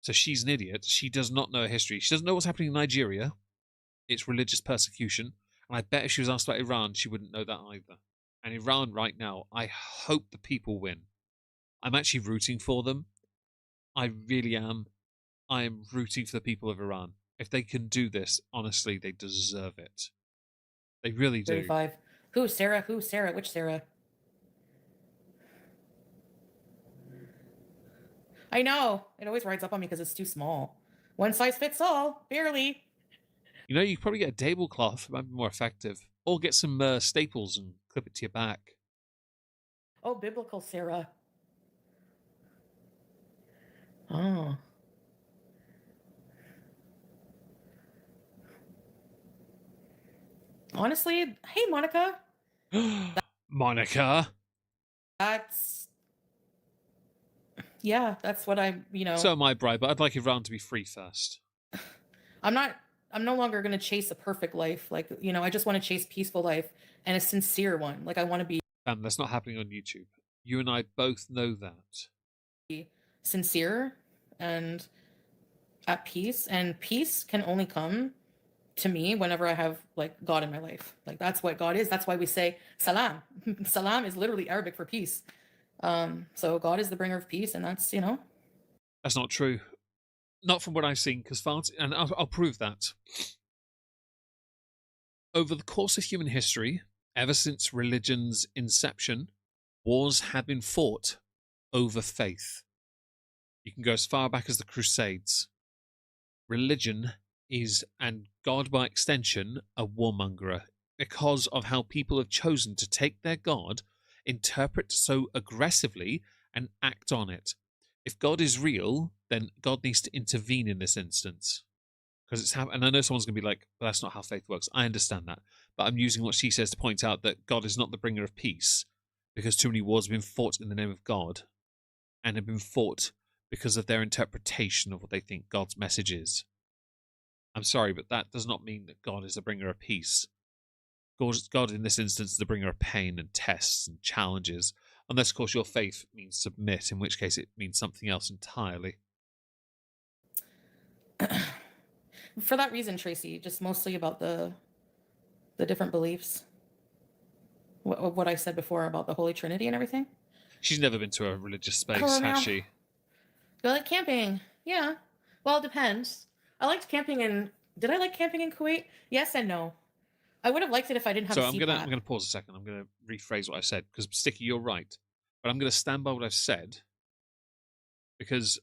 S2: So she's an idiot. She does not know her history. She doesn't know what's happening in Nigeria. It's religious persecution. And I bet if she was asked about Iran, she wouldn't know that either. And Iran right now, I hope the people win. I'm actually rooting for them. I really am. I am rooting for the people of Iran. If they can do this, honestly, they deserve it. They really do.
S3: 35. Who, Sarah? Who, Sarah? Which Sarah? I know. It always rides up on me because it's too small. One size fits all. Barely.
S2: You know, you could probably get a tablecloth. It might be more effective. Or get some staples and clip it to your back.
S3: Oh, biblical Sarah. Oh. Honestly, hey, Monica.
S2: Monica.
S3: Yeah, that's what
S2: So am I, Bri, but I'd like Iran to be free first.
S3: I'm no longer going to chase a perfect life. Like, I just want to chase peaceful life and a sincere one. Like, I want to be
S2: That's not happening on YouTube. You and I both know that.
S3: Sincere and at peace. And peace can only come to me whenever I have like God in my life. Like, that's what God is. That's why we say salam. Salam is literally Arabic for peace. So God is the bringer of peace, and that's,
S2: That's not true. Not from what I've seen, because and I'll prove that. Over the course of human history, Ever since religion's inception, wars have been fought over faith. You can go as far back as the Crusades. Religion is, and God by extension, a warmongerer because of how people have chosen to take their God, interpret so aggressively, and act on it. If God is real, then God needs to intervene in this instance. Because it's and I know someone's going to be like, well, that's not how faith works. I understand that. But I'm using what she says to point out that God is not the bringer of peace because too many wars have been fought in the name of God and have been fought because of their interpretation of what they think God's message is. I'm sorry, but that does not mean that God is the bringer of peace. God in this instance is the bringer of pain and tests and challenges, unless, of course, your faith means submit, in which case it means something else entirely.
S3: For that reason, Tracy, just mostly about the different beliefs. What I said before about the Holy Trinity and everything.
S2: She's never been to a religious space,
S3: don't
S2: has
S3: know.
S2: she?
S3: Do I like camping? Yeah. Well, it depends. I liked camping in. Did I like camping in Kuwait? Yes and no. I would have liked it if I didn't have
S2: So
S3: a
S2: I'm
S3: CPAP.
S2: gonna pause a second. I'm gonna rephrase what I said because Sticky, you're right, but I'm gonna stand by what I've said because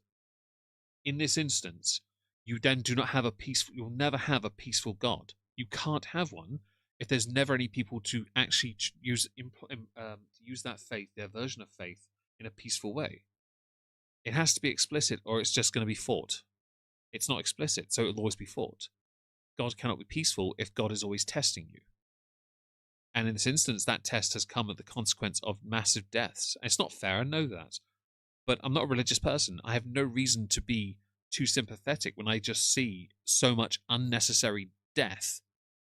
S2: in this instance, you then do not have a peaceful. You'll never have a peaceful God. You can't have one if there's never any people to actually use that faith, their version of faith, in a peaceful way. It has to be explicit, or it's just going to be fought. It's not explicit, so it'll always be fought. God cannot be peaceful if God is always testing you. And in this instance, that test has come at the consequence of massive deaths. It's not fair, I know that. But I'm not a religious person. I have no reason to be too sympathetic when I just see so much unnecessary death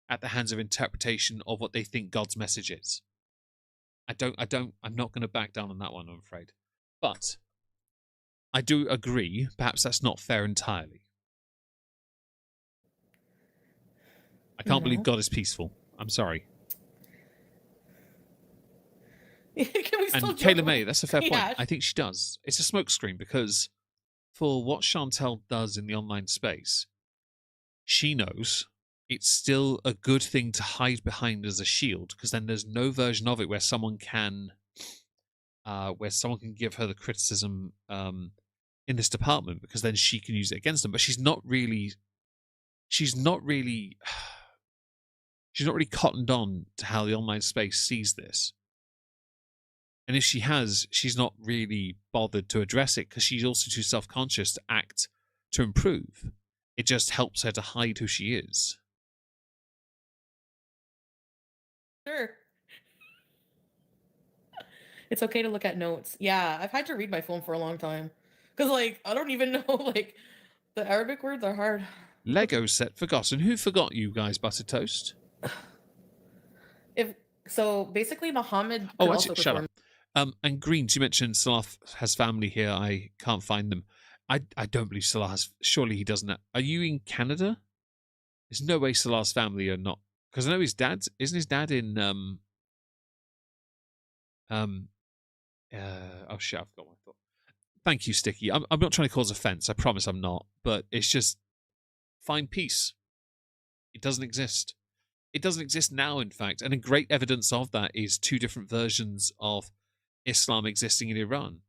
S2: at the hands of interpretation of what they think God's message is. I'm not going to back down on that one, I'm afraid. But I do agree, perhaps that's not fair entirely. I can't believe God is peaceful. I'm sorry.
S3: Can we still
S2: And
S3: joke
S2: Kayla May, that's a fair point.
S3: Yeah.
S2: I think she does. It's a smokescreen because for what Chantel does in the online space, she knows it's still a good thing to hide behind as a shield because then there's no version of it where someone can give her the criticism in this department because then she can use it against them. But she's not really cottoned on to how the online space sees this. And if she has, she's not really bothered to address it because she's also too self-conscious to act to improve. It just helps her to hide who she is.
S3: Sure. It's okay to look at notes. Yeah, I've had to read my phone for a long time. Because, like, I don't even know, like, the Arabic words are hard.
S2: Lego set forgotten. Who forgot you guys, Buttered Toast?
S3: So, basically, Muhammad could
S2: Oh,
S3: also
S2: actually, shut
S3: perform.
S2: up. And Greens, you mentioned Salah has family here. I can't find them. I don't believe Salah has. Surely he doesn't. Are you in Canada? There's no way Salah's family are not. Because I know his dad. Isn't his dad in. Oh, shit, I forgot what I thought. Thank you, Sticky. I'm not trying to cause offense. I promise I'm not. But it's just. Find peace. It doesn't exist. It doesn't exist now, in fact. And a great evidence of that is two different versions of Islam existing in Iran.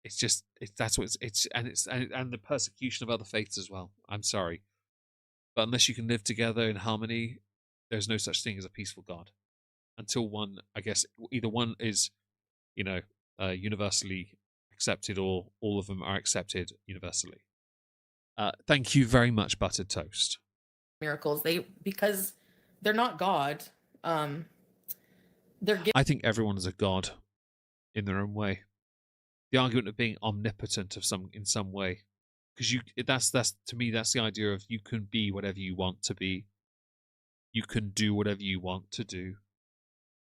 S2: It's just that's what it's and the persecution of other faiths as well. I'm sorry, but unless you can live together in harmony, there's no such thing as a peaceful God. Until one, I guess, either one is, universally accepted, or all of them are accepted universally. Thank you very much, Buttered Toast.
S3: Miracles. Because they're not God. They're
S2: I think everyone is a god in their own way. The argument of being omnipotent in some way, because that's to me that's the idea of you can be whatever you want to be. You can do whatever you want to do.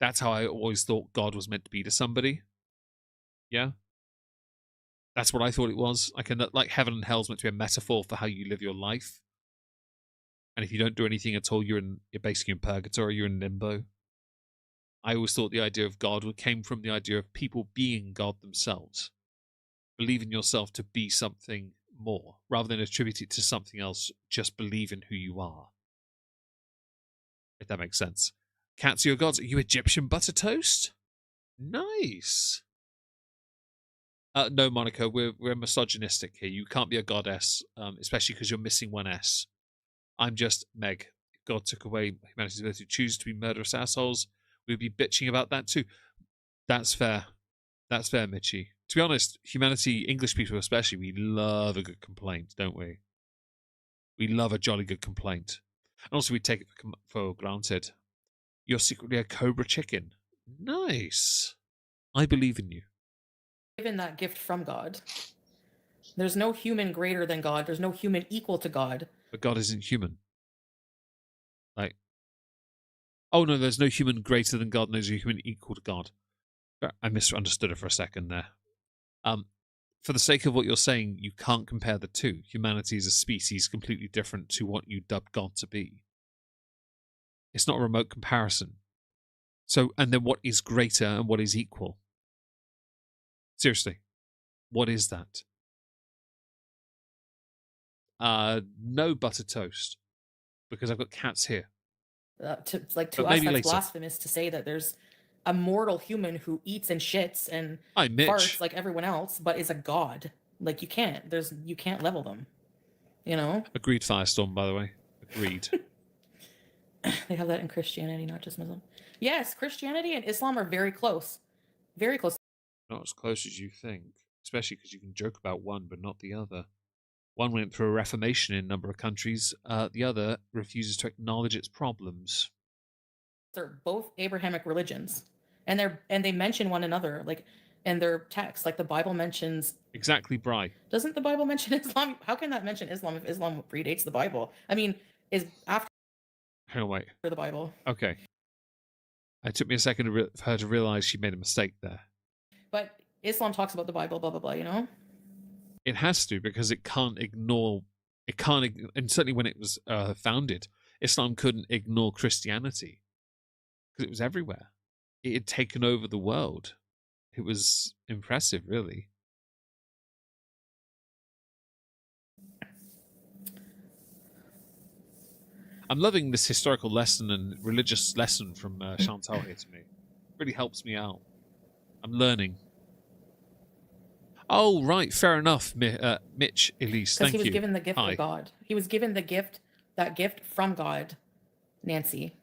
S2: That's how I always thought God was meant to be to somebody. Yeah, that's what I thought it was. Like heaven and hell's meant to be a metaphor for how you live your life. And if you don't do anything at all, you're basically in purgatory. You're in limbo. I always thought the idea of God came from the idea of people being God themselves. Believe in yourself to be something more, rather than attribute it to something else. Just believe in who you are. If that makes sense. Cats are your gods. Are you Egyptian butter toast? Nice. No, Monica, we're misogynistic here. You can't be a goddess, especially because you're missing one S. I'm just Meg. If God took away humanity's ability to choose to be murderous assholes, we'd be bitching about that too. That's fair. That's fair, Mitchie. To be honest, humanity, English people especially, we love a good complaint, don't we? We love a jolly good complaint. And also we take it for granted. You're secretly a cobra chicken. Nice. I believe in you.
S3: Given that gift from God. There's no human greater than God. There's no human equal to God.
S2: But God isn't human. Like, oh no, there's no human greater than God, there's no human equal to God. I misunderstood it for a second there. For the sake of what you're saying, you can't compare the two. Humanity is a species completely different to what you dubbed God to be. It's not a remote comparison. So, and then what is greater and what is equal? Seriously, what is that? No butter toast, because I've got cats here.
S3: To us,
S2: But
S3: that's
S2: maybe later.
S3: blasphemous to say that there's a mortal human who eats and shits and
S2: Hi, Mitch.
S3: farts like everyone else, but is a god. Like you can't level them. You know?
S2: Agreed, Firestorm, by the way. Agreed.
S3: They have that in Christianity, not just Muslim. Yes, Christianity and Islam are very close. Very close.
S2: Not as close as you think, especially because you can joke about one but not the other. One went through a reformation in a number of countries. The other refuses to acknowledge its problems.
S3: They're both Abrahamic religions, and they mention one another, like in their text. Like the Bible mentions.
S2: Exactly, Bri.
S3: Doesn't the Bible mention Islam? How can that mention Islam if Islam predates the Bible? I mean, is after
S2: Hang on, wait.
S3: the Bible.
S2: Okay. It took me a second for her to realize she made a mistake there.
S3: But Islam talks about the Bible, blah blah blah. You know.
S2: It has to, because it can't ignore. It can't, and certainly when it was founded, Islam couldn't ignore Christianity because it was everywhere. It had taken over the world. It was impressive, really. I'm loving this historical lesson and religious lesson from Chantal here to me. It really helps me out. I'm learning. Oh, right. Fair enough, Mitch, Elise. Thank you.
S3: Because he was given the gift
S2: Hi.
S3: of God. He was given that gift from God, Nancy.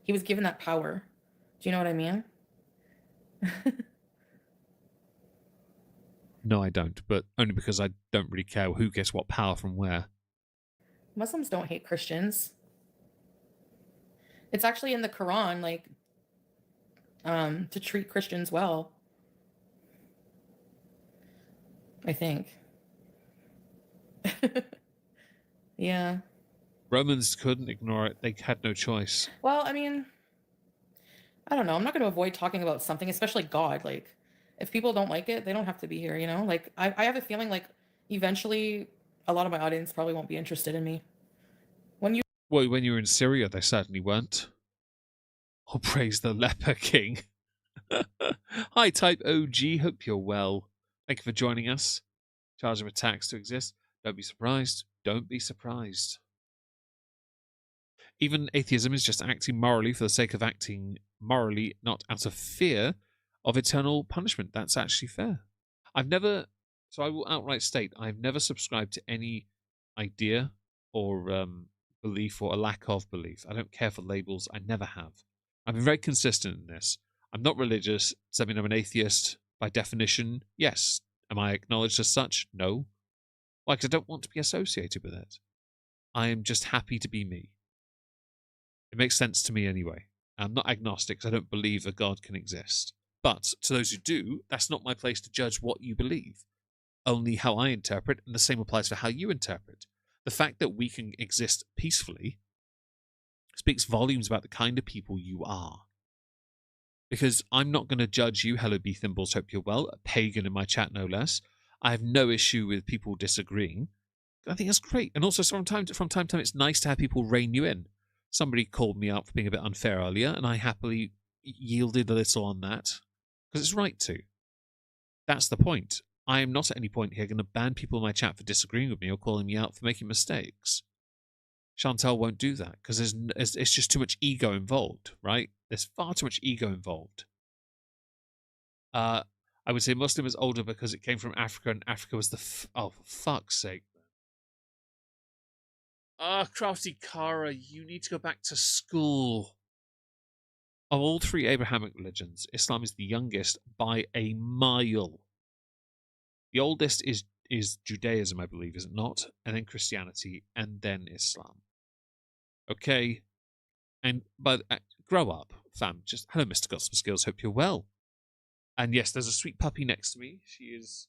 S3: He was given that power. Do you know what I mean?
S2: No, I don't, but only because I don't really care who gets what power from where.
S3: Muslims don't hate Christians. It's actually in the Quran, like, to treat Christians well. I think. Yeah.
S2: Romans couldn't ignore it. They had no choice.
S3: Well, I mean, I don't know. I'm not going to avoid talking about something, especially God. Like, if people don't like it, they don't have to be here, you know? Like, I have a feeling like eventually a lot of my audience probably won't be interested in me.
S2: Well, when you were in Syria, they certainly weren't. Oh, praise the Leper King. Hi, Type OG. Hope you're well. Thank you for joining us. Charge of attacks to exist. Don't be surprised. Don't be surprised. Even atheism is just acting morally for the sake of acting morally, not out of fear of eternal punishment. That's actually fair. I will outright state, I've never subscribed to any idea or belief or a lack of belief. I don't care for labels. I never have. I've been very consistent in this. I'm not religious. Does that mean I'm an atheist by definition? Yes. Am I acknowledged as such? No. Why? Because I don't want to be associated with it. I am just happy to be me. It makes sense to me anyway. I'm not agnostic because I don't believe a God can exist. But to those who do, that's not my place to judge what you believe. Only how I interpret, and the same applies for how you interpret. The fact that we can exist peacefully speaks volumes about the kind of people you are. Because I'm not going to judge you, hello B Thimbles, hope you're well, a pagan in my chat no less. I have no issue with people disagreeing. I think that's great. And also from time to time, it's nice to have people rein you in. Somebody called me out for being a bit unfair earlier, and I happily yielded a little on that, because it's right to. That's the point. I am not at any point here going to ban people in my chat for disagreeing with me or calling me out for making mistakes. Chantal won't do that because it's just too much ego involved, right? There's far too much ego involved. I would say Muslim is older because it came from Africa, and Africa was oh, for fuck's sake. Ah, Crafty Kara, you need to go back to school. Of all three Abrahamic religions, Islam is the youngest by a mile. The oldest is Judaism, I believe, is it not? And then Christianity, and then Islam. Okay, but grow up, fam. Just hello, Mr. Got Some Skills. Hope you're well. And yes, there's a sweet puppy next to me. She is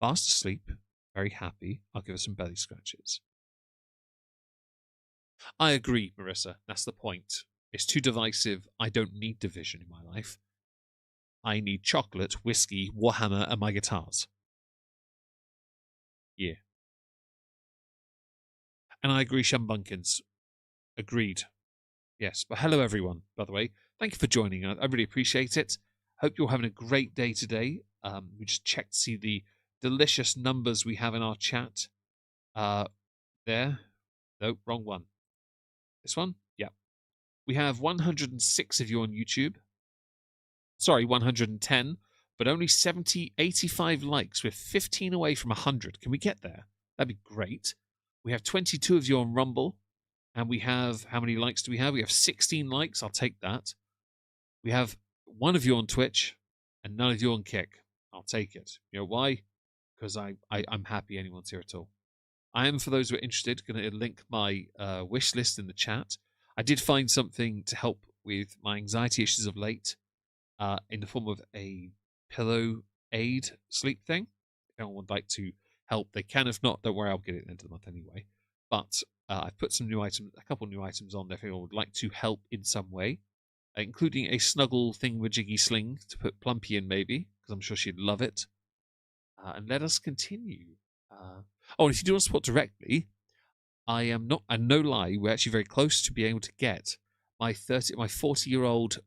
S2: fast asleep, very happy. I'll give her some belly scratches. I agree, Marissa. That's the point. It's too divisive. I don't need division in my life. I need chocolate, whiskey, Warhammer, and my guitars. Yeah. And I agree, Shambhunkins. Agreed. Yes. But hello, everyone, by the way. Thank you for joining. I really appreciate it. Hope you're having a great day today. We just checked to see the delicious numbers we have in our chat. There. Nope, wrong one. This one? Yeah. We have 106 of you on YouTube. Sorry, 110, but only 85 likes. We're 15 away from 100. Can we get there? That'd be great. We have 22 of you on Rumble, and we have, how many likes do we have? We have 16 likes. I'll take that. We have one of you on Twitch, and none of you on Kick. I'll take it. You know why? Because I'm happy anyone's here at all. I am, for those who are interested, going to link my wish list in the chat. I did find something to help with my anxiety issues of late. In the form of a pillow aid sleep thing. If anyone would like to help, they can. If not, don't worry, I'll get it at the end of the month anyway. But I've put some new items, a couple new items on there if anyone would like to help in some way, including a snuggle thingamajiggy sling to put Plumpy in maybe, because I'm sure she'd love it. And let us continue. And if you do want to support directly, I am not, and no lie, we're actually very close to being able to get my 40-year-old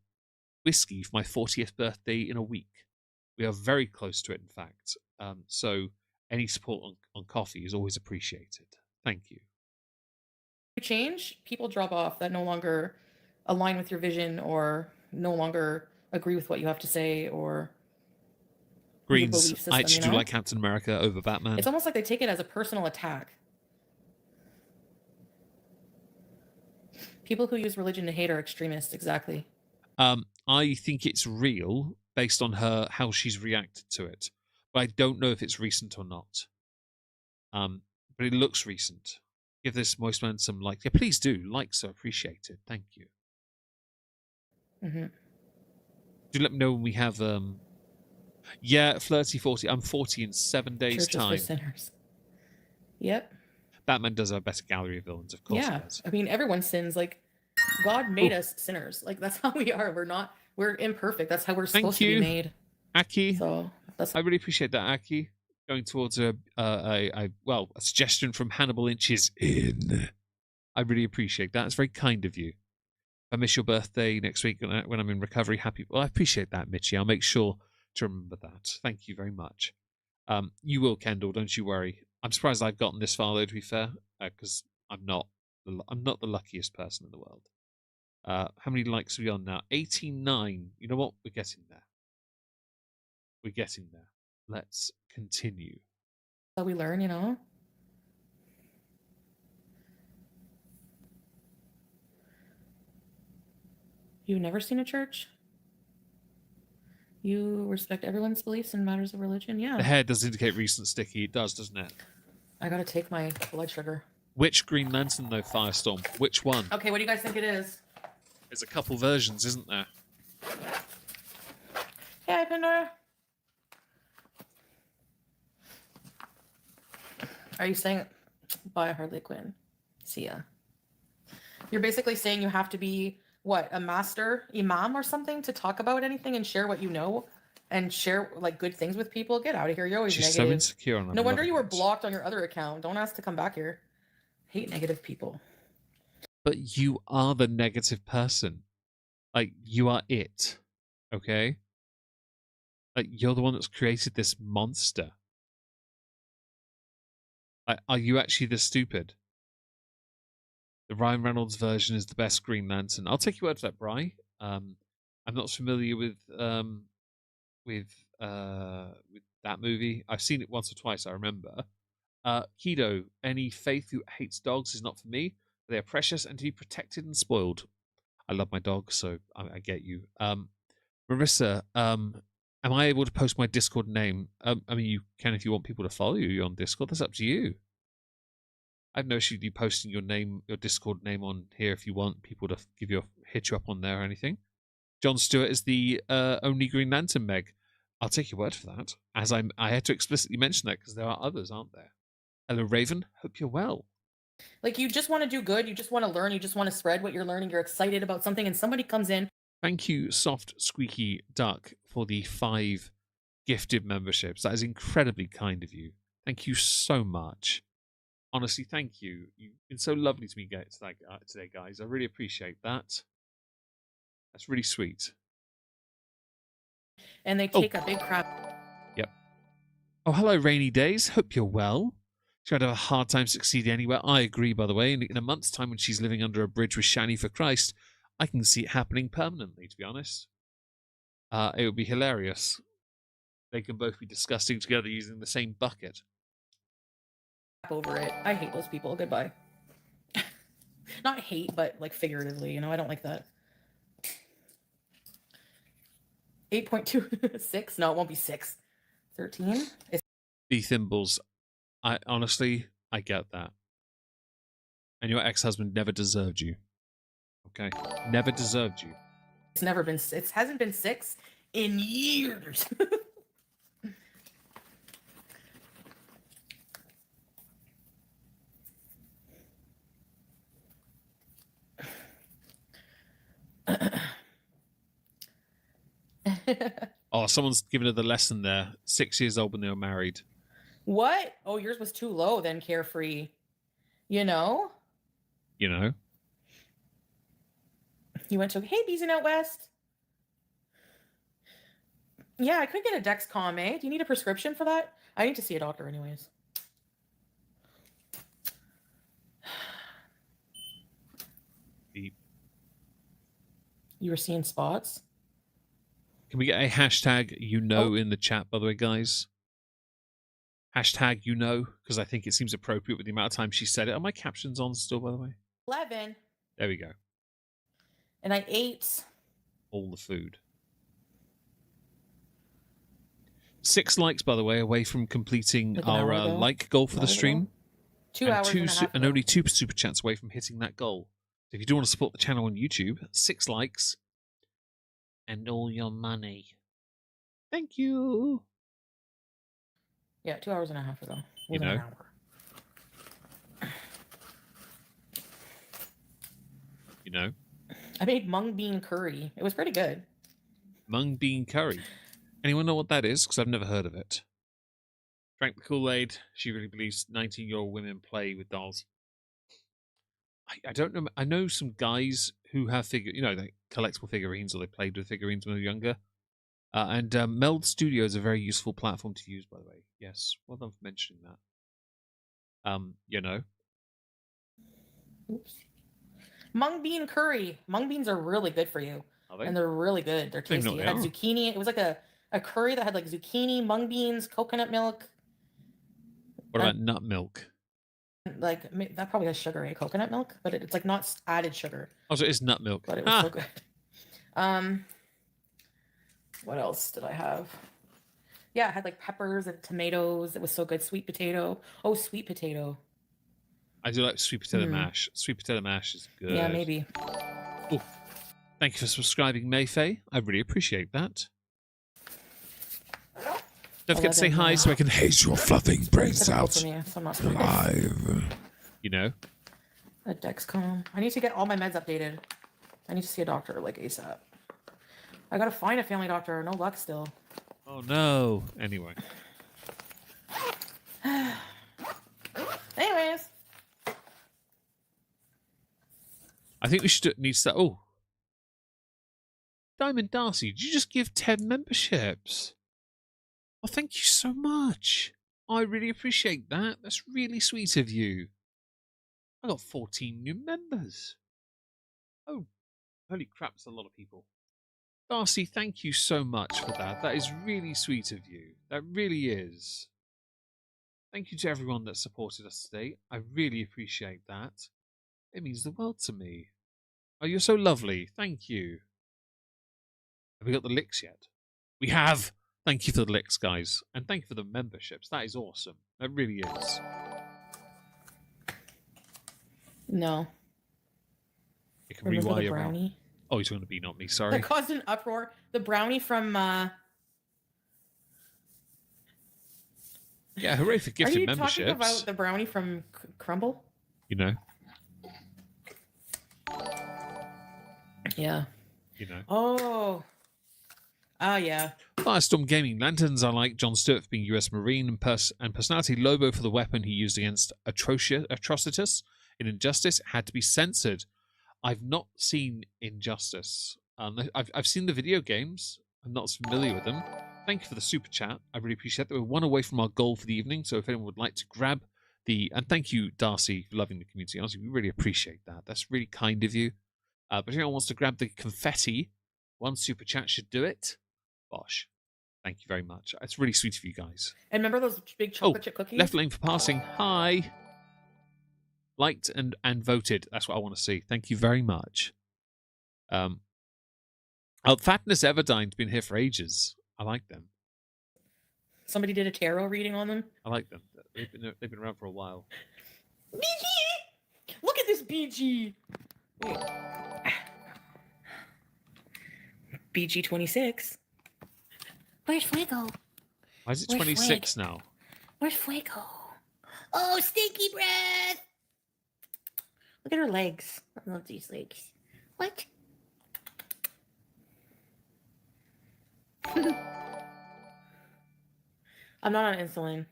S2: whiskey for my 40th birthday in a week. We are very close to it, in fact. So any support on coffee is always appreciated. Thank you.
S3: You change, people drop off that no longer align with your vision or no longer agree with what you have to say or your
S2: Greens,
S3: belief system,
S2: I actually
S3: you
S2: do
S3: know?
S2: like Captain America over Batman.
S3: It's almost like they take it as a personal attack. People who use religion to hate are extremists, exactly.
S2: I think it's real based on how she's reacted to it, but I don't know if it's recent or not. But it looks recent. Give this moist man some likes. Yeah, please do. Likes are appreciated. Thank you.
S3: Mm-hmm.
S2: Do let me know when we have yeah, flirty 40. I'm 40 in 7 days'
S3: Churches
S2: time.
S3: for sinners. Yep.
S2: Batman does have a better gallery of villains, of course he does.
S3: I mean, everyone sins. Like, God made us sinners. Like, that's how we are. We're imperfect. That's how we're supposed to be made.
S2: Aki.
S3: So that's
S2: I really appreciate that, Aki. Going towards a suggestion from Hannibal Inches in. I really appreciate that. It's very kind of you. I miss your birthday next week when I'm in recovery. Happy. Well, I appreciate that, Mitchie. I'll make sure to remember that. Thank you very much. You will, Kendall. Don't you worry. I'm surprised I've gotten this far, though. To be fair, because I'm not the luckiest person in the world. How many likes are we on now? 89. You know what? We're getting there. We're getting there. Let's continue.
S3: how we learn, you know? You've never seen a church? You respect everyone's beliefs in matters of religion? Yeah.
S2: The hair does indicate recent sticky. It does, doesn't it?
S3: I gotta take my blood sugar.
S2: Which Green Lantern, though, Firestorm? Which one?
S3: Okay, what do you guys think it is?
S2: There's a couple versions, isn't there?
S3: Hey, Pandora. Are you saying bye, Harley Quinn? See ya. You're basically saying you have to be, what, a master imam or something to talk about anything and share what you know and share like good things with people? Get out of here. You're always
S2: She's
S3: negative.
S2: so insecure.
S3: No wonder you were blocked on your other account. Don't ask to come back here. Hate negative people.
S2: But you are the negative person. Like, you are it. Okay? Like, you're the one that's created this monster. Like, are you actually the stupid? The Ryan Reynolds version is the best Green Lantern. I'll take your word for that, Bri. I'm not familiar with that movie. I've seen it once or twice, I remember. Kido, any faith who hates dogs is not for me. They are precious and to be protected and spoiled. I love my dog, so I get you. Marissa, am I able to post my Discord name? I mean, you can if you want people to follow you on Discord. That's up to you. I have no issue with you posting your name, your Discord name on here if you want people to hit you up on there or anything. John Stewart is the only Green Lantern, Meg. I'll take your word for that. As I had to explicitly mention that because there are others, aren't there? Hello, Raven. Hope you're well.
S3: Like, you just want to do good. You just want to learn. You just want to spread what you're learning. You're excited about something, and somebody comes in.
S2: Thank you, Soft Squeaky Duck, for the 5 gifted memberships. That is incredibly kind of you. Thank you so much. Honestly, thank you. You've been so lovely to me today, guys. I really appreciate that. That's really sweet.
S3: And they take a big crap.
S2: Yep. Oh, hello, Rainy Days. Hope you're well. She's going to have a hard time succeeding anywhere. I agree, by the way. In a month's time when she's living under a bridge with Shani for Christ, I can see it happening permanently, to be honest. It would be hilarious. They can both be disgusting together using the same bucket.
S3: Over it. I hate those people. Goodbye. Not hate, but like figuratively, you know, I don't like that. 8.26? No, it won't be 6. 13?
S2: The Thimbles. I get that. And your ex-husband never deserved you. Okay? Never deserved you.
S3: It's never been, it hasn't been 6 in years.
S2: Oh, someone's given her the lesson there. 6 years old when they were married.
S3: What? Oh, yours was too low then, Carefree. You know?
S2: You know?
S3: You went to, hey, Beeson out west. Yeah, I could get a Dexcom, eh? Do you need a prescription for that? I need to see a doctor anyways.
S2: Deep.
S3: You were seeing spots?
S2: Can we get a hashtag in the chat, by the way, guys? Hashtag because I think it seems appropriate with the amount of time she said it. Are my captions on still, by the way?
S3: 11.
S2: There we go.
S3: And I ate
S2: all the food. 6 likes, by the way, away from completing
S3: like
S2: our like goal for the stream.
S3: 2 hours and a half
S2: and only 2 super chats away from hitting that goal. So if you do want to support the channel on YouTube, 6 likes and all your money. Thank you.
S3: Yeah, 2 hours and a half ago.
S2: You know?
S3: An hour.
S2: You know?
S3: I made mung bean curry. It was pretty good.
S2: Mung bean curry. Anyone know what that is? Because I've never heard of it. Drank the Kool-Aid. She really believes 19-year-old women play with dolls. I don't know. I know some guys who have like collectible figurines, or they played with figurines when they were younger. And Meld Studio is a very useful platform to use, by the way. Yes, well done for mentioning that. You know.
S3: Oops. Mung bean curry. Mung beans are really good for you.
S2: Are they?
S3: And they're really good. They're tasty. It had zucchini. It was like a curry that had like zucchini, mung beans, coconut milk.
S2: What about nut milk?
S3: Like, that probably has sugar, coconut milk, but it's like not added sugar.
S2: Oh, so it is nut milk.
S3: But it was so good. What else did I have? Yeah, I had like peppers and tomatoes. It was so good. Sweet potato. Oh, sweet potato.
S2: I do like sweet potato mash. Sweet potato mash is good.
S3: Yeah, maybe.
S2: Oh, thank you for subscribing, Mayfei. I really appreciate that. Don't forget to say hi so I can
S4: haze your fluffing brains out
S3: me, so
S4: live.
S2: You know?
S3: A Dexcom. I need to get all my meds updated. I need to see a doctor like ASAP. I gotta find a family doctor. No luck still.
S2: Oh no. Anyway.
S3: Anyways.
S2: I think we should need to. Oh. Diamond Darcy, did you just give 10 memberships? Oh, thank you so much. I really appreciate that. That's really sweet of you. I got 14 new members. Oh, holy crap, that's a lot of people. Darcy, thank you so much for that. That is really sweet of you. That really is. Thank you to everyone that supported us today. I really appreciate that. It means the world to me. Oh, you're so lovely. Thank you. Have we got the licks yet? We have. Thank you for the licks, guys. And thank you for the memberships. That is awesome. That really is.
S3: No.
S2: You can
S3: Remember
S2: rewire
S3: the
S2: your
S3: brownie?
S2: Oh, you're talking to be, not me. Sorry.
S3: That caused an uproar. The brownie from.
S2: Yeah, hooray for gifted
S3: Are you
S2: memberships.
S3: talking about the brownie from Crumble?
S2: You know.
S3: Yeah.
S2: You know.
S3: Oh. Oh, yeah.
S2: Firestorm Gaming Lanterns. I like John Stewart for being US Marine and personality Lobo for the weapon he used against Atrocitus in Injustice had to be censored. I've not seen Injustice. I've seen the video games. I'm not familiar with them. Thank you for the super chat. I really appreciate that. We're one away from our goal for the evening, so if anyone would like to grab the... And thank you, Darcy, for loving the community. Honestly, we really appreciate that. That's really kind of you. But if anyone wants to grab the confetti, one super chat should do it. Bosh. Thank you very much. It's really sweet of you guys.
S3: And remember those big chocolate chip cookies?
S2: Left lane for passing. Hi. Liked and voted. That's what I want to see. Thank you very much. Fatness Everdine's been here for ages. I like them.
S3: Somebody did a tarot reading on them.
S2: I like them. They've been around for a while.
S3: BG! Look at this BG! Wait. BG 26. Where's Fuego?
S2: Why is it
S3: Where's
S2: 26 now?
S3: Where's Fuego? Oh, stinky breath! Look at her legs. I love these legs. What? I'm not on insulin.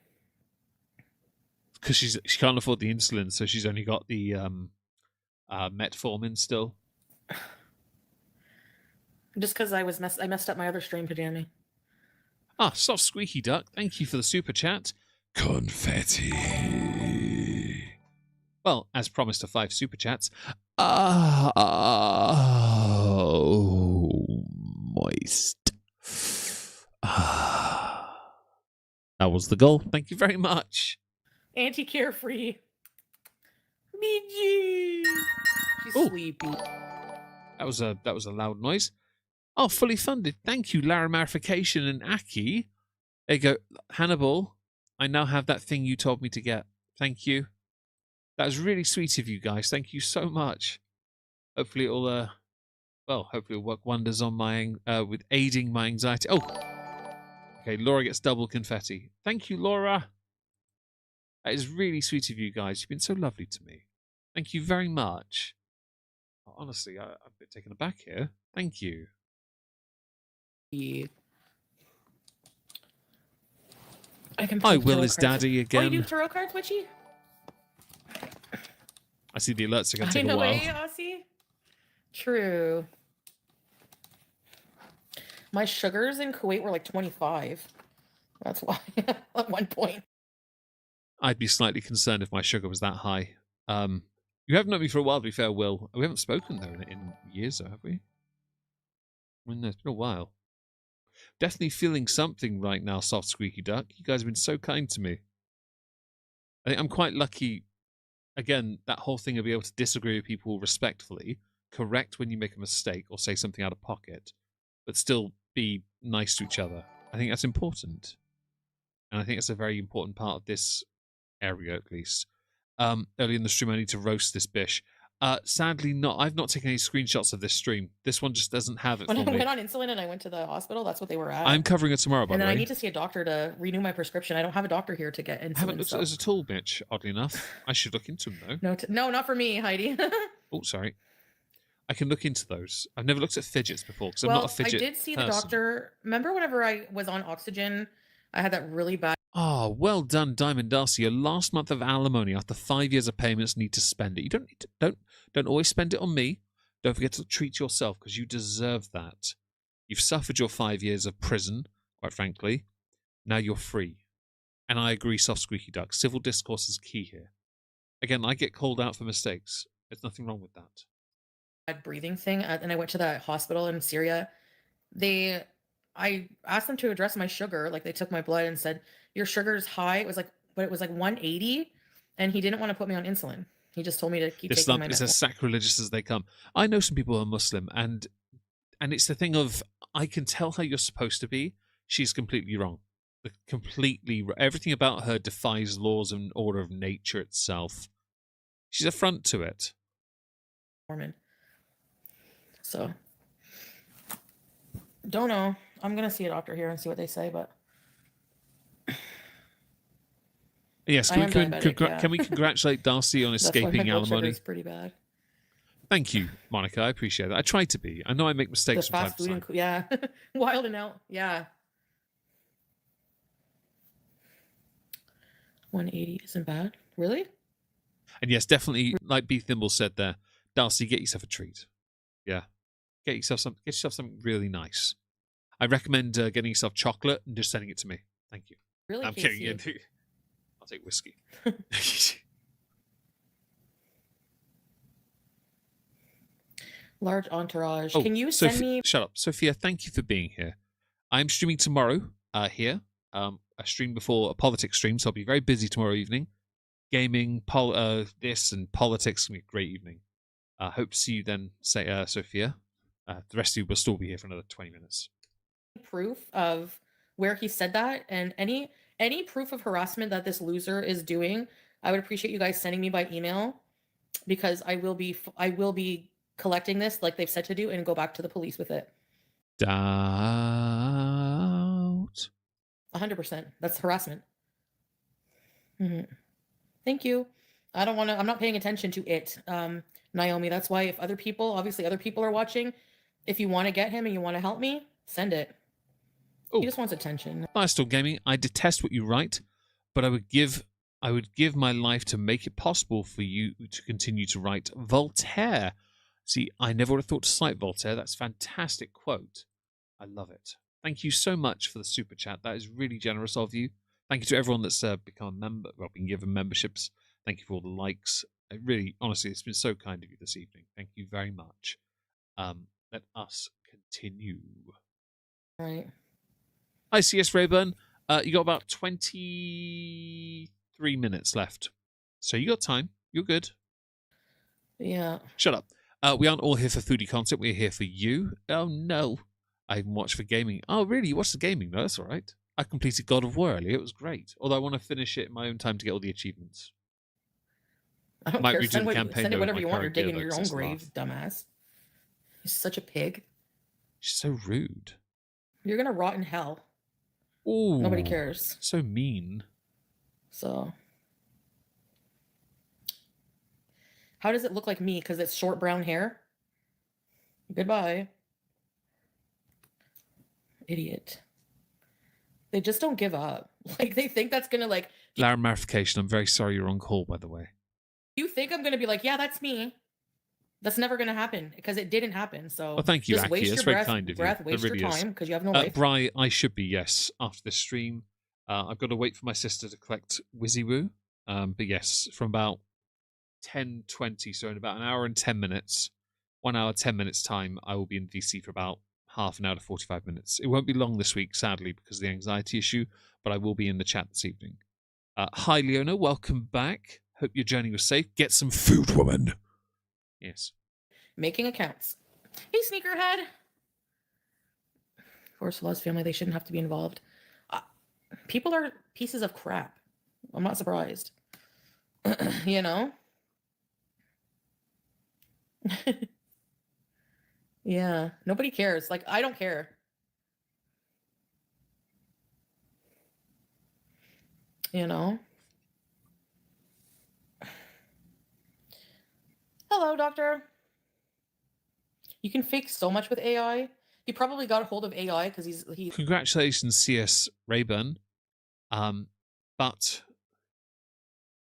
S2: Because she can't afford the insulin, so she's only got the metformin still.
S3: Just because I messed up my other stream today.
S2: Ah, soft squeaky duck. Thank you for the super chat.
S4: Confetti.
S2: Well, as promised, 5 super chats.
S4: Moist.
S2: That was the goal. Thank you very much.
S3: Anti-carefree. BG. She's
S2: Ooh.
S3: sleepy.
S2: That was a loud noise. Oh, fully funded. Thank you, Laramarification and Aki. There you go. Hannibal, I now have that thing you told me to get. Thank you. That was really sweet of you guys. Thank you so much. Hopefully it'll hopefully it'll work wonders on my with aiding my anxiety. Oh. Okay, Laura gets double confetti. Thank you, Laura. That is really sweet of you guys. You've been so lovely to me. Thank you very much. Honestly, I'm a bit taken aback here. Thank you.
S3: Yeah. I can
S2: Hi,
S3: play
S2: Will
S3: tarot
S2: is
S3: cards.
S2: daddy
S3: Oh,
S2: again.
S3: you do tarot cards, Witchy?
S2: I see the alerts are going to take
S3: In
S2: a
S3: a
S2: while.
S3: way, Aussie. True. My sugars in Kuwait were like 25. That's why at one point.
S2: I'd be slightly concerned if my sugar was that high. You haven't known me for a while, to be fair, Will. We haven't spoken, though, in years, have we? I mean, no, it's been a while. Definitely feeling something right now, soft squeaky duck. You guys have been so kind to me. I think I'm quite lucky. Again, that whole thing of being able to disagree with people respectfully, correct when you make a mistake or say something out of pocket, but still be nice to each other. I think that's important. And I think it's a very important part of this area, at least. Early in the stream, I need to roast this bish. Sadly, not. I've not taken any screenshots of this stream. This one just doesn't have it
S3: When I
S2: for me.
S3: went on insulin and I went to the hospital, that's what they were at.
S2: I'm covering it tomorrow, by
S3: and
S2: the
S3: then
S2: way.
S3: I need to see a doctor to renew my prescription. I don't have a doctor here to get insulin.
S2: I haven't looked at
S3: so-
S2: those at all, Mitch, oddly enough. I should look into them, though.
S3: No, not for me, Heidi.
S2: Oh, sorry. I can look into those. I've never looked at fidgets before, because I'm
S3: well,
S2: not a fidget
S3: I did see the
S2: person.
S3: doctor. Remember whenever I was on oxygen, I had that really bad.
S2: Ah, well done, Diamond Darcy. Your last month of alimony after 5 years of payments need to spend it. You don't need to, don't always spend it on me. Don't forget to treat yourself because you deserve that. You've suffered your 5 years of prison, quite frankly. Now you're free. And I agree, soft squeaky duck. Civil discourse is key here. Again, I get called out for mistakes. There's nothing wrong with that.
S3: Bad breathing thing, and I went to that hospital in Syria. I asked them to address my sugar. Like, they took my blood and said your sugar's high. It was like, but it was like 180, and he didn't want to put me on insulin. He just told me to keep taking
S2: Islam
S3: my
S2: is as
S3: metformin.
S2: sacrilegious as they come. I know some people who are Muslim, and it's the thing of, I can tell how you're supposed to be. She's completely wrong. Everything about her defies laws and order of nature itself. She's a front to it.
S3: So, don't know. I'm gonna see a doctor here and see what they say, but
S2: Yes,
S3: I am diabetic, yeah.
S2: can we congratulate Darcy on
S3: that's why
S2: escaping
S3: my blood sugar
S2: alimony?
S3: is pretty bad.
S2: Thank you, Monica. I appreciate that. I try to be. I know I make
S3: The
S2: mistakes from time
S3: fast
S2: to
S3: food,
S2: time.
S3: yeah, wild and out, yeah. 180 isn't bad, really.
S2: And yes, definitely, like B Thimble said there, Darcy, get yourself a treat. Yeah, get yourself something really nice. I recommend getting yourself chocolate and just sending it to me. Thank you.
S3: Really,
S2: I'm
S3: Casey?
S2: kidding. I'll take whiskey.
S3: Large entourage.
S2: Oh,
S3: Can you send me?
S2: Shut up, Sophia. Thank you for being here. I'm streaming tomorrow. Here, I stream before a politics stream, so I'll be very busy tomorrow evening. Gaming, this and politics. Gonna be a great evening. Hope to see you then, Sophia. The rest of you will still be here for another 20 minutes.
S3: Proof of where he said that, and any proof of harassment that this loser is doing, I would appreciate you guys sending me by email, because I will be collecting this like they've said to do and go back to the police with it.
S2: Doubt.
S3: 100%. That's harassment. Thank you. I'm not paying attention to it, Naomi. That's why, if other people are watching, if you want to get him and you want to help me, send it.
S2: Oh,
S3: He just wants attention.
S2: Firestorm Gaming, I detest what you write, but I would give my life to make it possible for you to continue to write. Voltaire. See, I never would have thought to cite Voltaire. That's a fantastic quote. I love it. Thank you so much for the super chat. That is really generous of you. Thank you to everyone that's become a member, been given memberships. Thank you for all the likes. Really, honestly, it's been so kind of you this evening. Thank you very much. Let us continue.
S3: All right.
S2: ICS Rayburn, you got about 23 minutes left. So you got time. You're good.
S3: Yeah.
S2: Shut up. We aren't all here for foodie content. We're here for you. Oh, no. I even watched for gaming. Oh, really? You watched the gaming? No, that's all right. I completed God of War earlier. It was great. Although I want to finish it in my own time to get all the achievements.
S3: I don't
S2: Might
S3: care.
S2: redo
S3: Send,
S2: the campaign,
S3: send it
S2: though,
S3: whatever
S2: with
S3: you
S2: my
S3: want. You're
S2: current gear,
S3: digging
S2: though,
S3: your
S2: 'cause
S3: own
S2: it's
S3: grave, dumbass. You're such a pig.
S2: She's so rude.
S3: You're gonna rot in hell.
S2: Ooh.
S3: Nobody cares.
S2: So mean.
S3: So, how does it look like me? Because it's short brown hair. Goodbye. Idiot. They just don't give up. Like, they think that's gonna, like,
S2: Lara Marification, I'm very sorry you're on call, by the way.
S3: you think I'm gonna be like, yeah, that's me. That's never gonna happen, because it didn't happen. So,
S2: Well, thank you,
S3: just
S2: Aki.
S3: waste
S2: That's
S3: your
S2: very
S3: breath,
S2: kind of you. That
S3: waste
S2: really
S3: your
S2: is.
S3: time, because you have no life.
S2: Bri, I should be, yes, after this stream. I've got to wait for my sister to collect WYSIWYG. But yes, from about 10:20, so in about an hour and 10 minutes, 1 hour, 10 minutes time, I will be in VC for about half an hour to 45 minutes. It won't be long this week, sadly, because of the anxiety issue, but I will be in the chat this evening. Hi, Leona. Welcome back. Hope your journey was safe. Get some food, woman. Yes.
S3: Making accounts. Hey, sneakerhead. Force Law's family, they shouldn't have to be involved. People are pieces of crap. I'm not surprised. You know? Yeah, nobody cares. Like, I don't care. You know? Hello, doctor. You can fake so much with AI. He probably got a hold of AI because he's
S2: Congratulations, CS Rayburn. But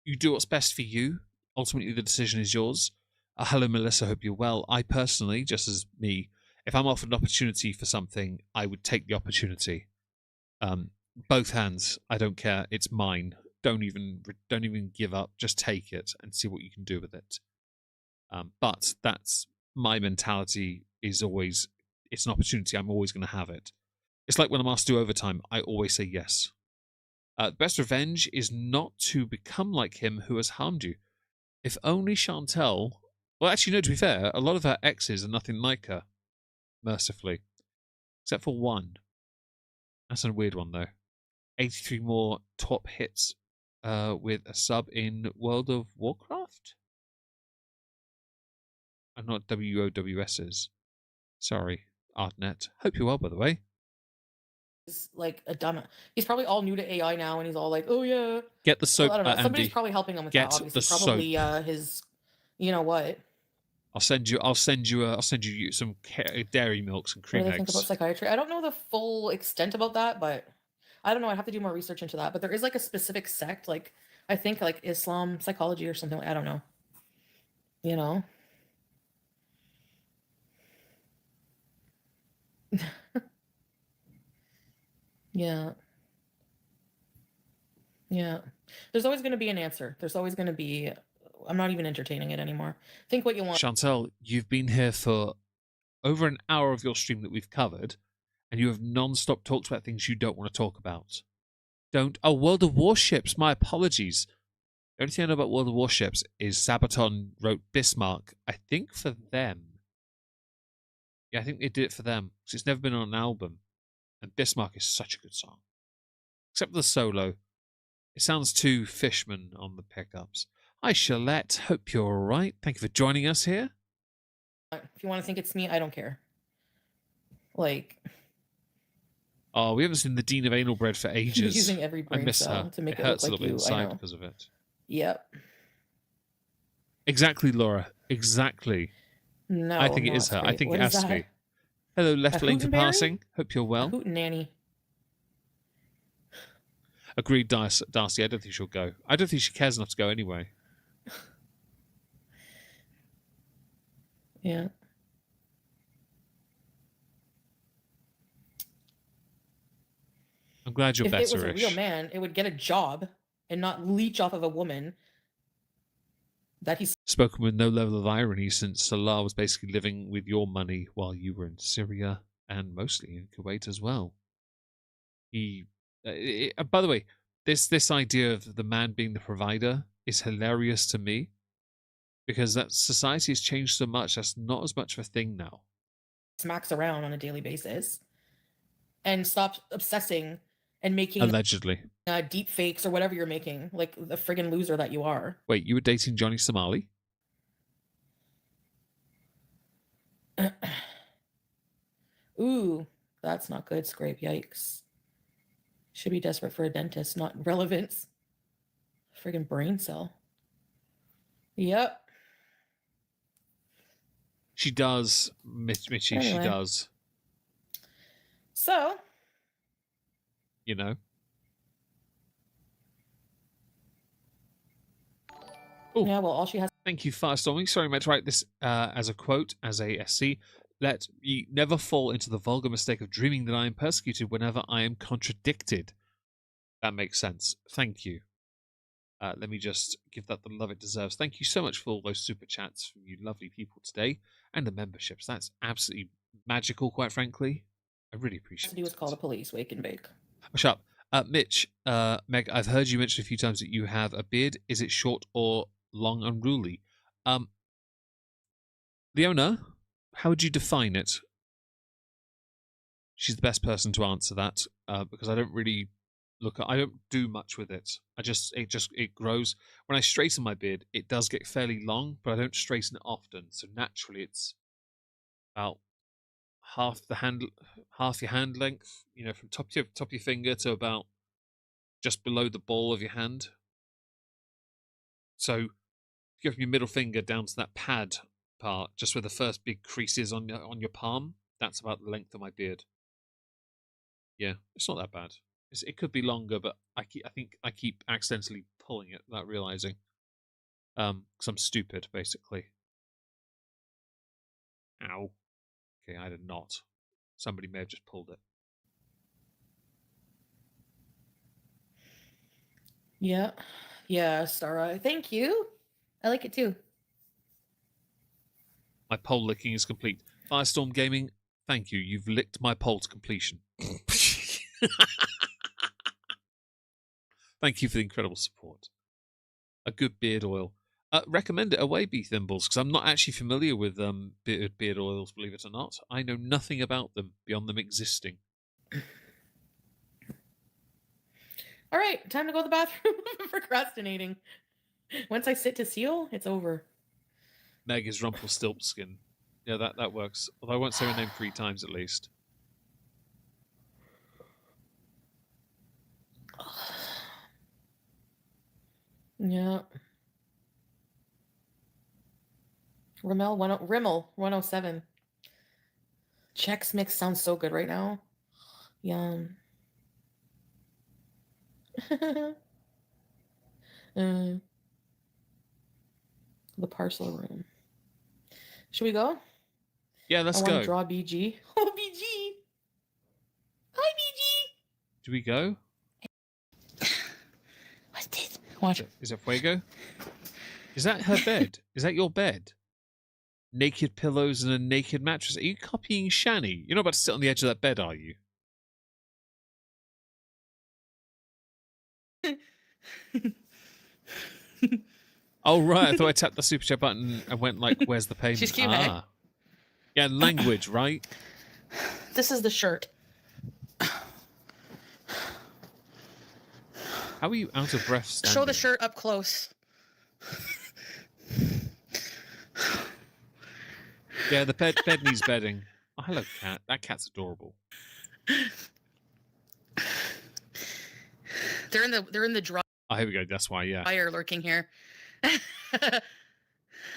S2: you do what's best for you. Ultimately, the decision is yours. Hello, Melissa. Hope you're well. I personally, just as me, if I'm offered an opportunity for something, I would take the opportunity. Both hands. I don't care. It's mine. don't even give up. Just take it and see what you can do with it. But that's my mentality. Is always, it's an opportunity. I'm always going to have it. It's like when I'm asked to do overtime, I always say yes. Best revenge is not to become like him who has harmed you. If only Chantel. Well, actually, no. To be fair, a lot of her exes are nothing like her. Mercifully, except for one. That's a weird one though. 83 more top hits with a sub in World of Warcraft? And not WOWS's. Sorry, Artnet. Hope you're well, by the way.
S3: He's like a dumb. He's probably all new to AI now, and he's all like, "Oh yeah."
S2: Get the soap,
S3: Well, I don't know. Somebody's
S2: Andy.
S3: probably helping him with
S2: Get
S3: that. Obviously,
S2: the
S3: probably
S2: soap.
S3: his. You know what?
S2: I'll send you some dairy milks and
S3: What
S2: cream
S3: do they think about
S2: eggs.
S3: psychiatry? I don't know the full extent about that, but I don't know. I'd have to do more research into that. But there is like a specific sect, like I think like Islam psychology or something. I don't know. You know. Yeah. Yeah. There's always going to be an answer. There's always going to be. I'm not even entertaining it anymore. Think what you want.
S2: Chantel, you've been here for over an hour of your stream that we've covered, and you have non-stop talked about things you don't want to talk about. Don't. Oh, World of Warships. My apologies. The only thing I know about World of Warships is Sabaton wrote Bismarck, I think, for them. Yeah, I think they did it for them, because it's never been on an album. And Bismarck is such a good song. Except for the solo. It sounds too Fishman on the pickups. Hi, Shalette. Hope you're all right. Thank you for joining us here.
S3: If you want to think it's me, I don't care. Like.
S2: Oh, we haven't seen the Dean of Anal Bread for ages.
S3: Using every
S2: I
S3: brain
S2: miss
S3: cell
S2: her.
S3: to make
S2: it
S3: it look
S2: hurts a
S3: like
S2: little bit
S3: you. I
S2: inside
S3: know.
S2: because of it.
S3: Yep.
S2: Exactly, Laura. Exactly.
S3: No,
S2: I think it
S3: not
S2: is her. I
S3: straight.
S2: think
S3: What
S2: it
S3: is
S2: has to
S3: that?
S2: be. Hello, Left
S3: A
S2: Lane for
S3: hootenberry?
S2: passing. Hope you're
S3: A
S2: well.
S3: hootenanny.
S2: Agreed, Darcy. I don't think she'll go. I don't think she cares enough to go anyway.
S3: Yeah.
S2: I'm glad you're
S3: If it was a
S2: better-ish.
S3: real man, it would get a job and not leech off of a woman that he's
S2: Spoken with no level of irony, since Salah was basically living with your money while you were in Syria and mostly in Kuwait as well. He, by the way, this idea of the man being the provider is hilarious to me, because that society has changed so much. That's not as much of a thing now.
S3: smacks around on a daily basis, and stop obsessing and making
S2: Allegedly.
S3: deep fakes or whatever you're making, like the friggin' loser that you are.
S2: Wait, you were dating Johnny Somali?
S3: Ooh, that's not good. Scrape. Yikes. Should be desperate for a dentist, not relevance. Friggin' brain cell. Yep.
S2: She does, Mitchie.
S3: Anyway.
S2: She does.
S3: So.
S2: You know. Ooh.
S3: Yeah. Well, all she has.
S2: Thank you, Firestorming. Sorry, I meant to write this as a quote, as a SC. Let me never fall into the vulgar mistake of dreaming that I am persecuted whenever I am contradicted. That makes sense. Thank you. Let me just give that the love it deserves. Thank you so much for all those super chats from you lovely people today, and the memberships. That's absolutely magical, quite frankly. I really appreciate it.
S3: To do is call the police. Wake and bake.
S2: Oh, shut up. Mitch, Meg, I've heard you mention a few times that you have a beard. Is it short or long, unruly? Leona, how would you define it? She's the best person to answer that, because I don't really I don't do much with it. It grows. When I straighten my beard, it does get fairly long, but I don't straighten it often. So naturally, it's about half your hand length. You know, from top of your finger to about just below the ball of your hand. So, if you go from your middle finger down to that pad part, just where the first big crease is on your palm, that's about the length of my beard. Yeah, it's not that bad. It could be longer, but I think I keep accidentally pulling it without realizing. Because I'm stupid, basically. Ow. Okay, I did not. Somebody may have just pulled it.
S3: Yeah. Yeah, Stara. Thank you. I like it too.
S2: My pole licking is complete. Firestorm Gaming, thank you. You've licked my pole to completion. Thank you for the incredible support. A good beard oil. Recommend it away, B Thimbles, because I'm not actually familiar with beard oils, believe it or not. I know nothing about them beyond them existing.
S3: All right, time to go to the bathroom. Procrastinating. Once I sit to seal, it's over.
S2: Meg is Rumpelstiltskin. Yeah, that works. Although I won't say her name 3 times at least.
S3: Yeah. Rimmel 107. Chex Mix sounds so good right now. Yum. The parcel room. Should we go?
S2: Yeah, let's
S3: I want
S2: go.
S3: to draw BG. Oh, BG. Hi, BG.
S2: Do we go?
S3: What's this? Watch.
S2: Is it Fuego? Is that her bed? Is that your bed? Naked pillows and a naked mattress. Are you copying Shani? You're not about to sit on the edge of that bed, are you? Oh, right. I thought I tapped the super chat button and went like, where's the payment?
S3: She's cute, eh?
S2: Yeah, language, right?
S3: This is the shirt.
S2: How are you out of breath standing?
S3: Show the shirt up close.
S2: Yeah, the bed needs bedding. Oh, hello, cat. That cat's adorable.
S3: They're in the dryer.
S2: Oh, here we go. That's why, yeah.
S3: Lurking here.
S2: That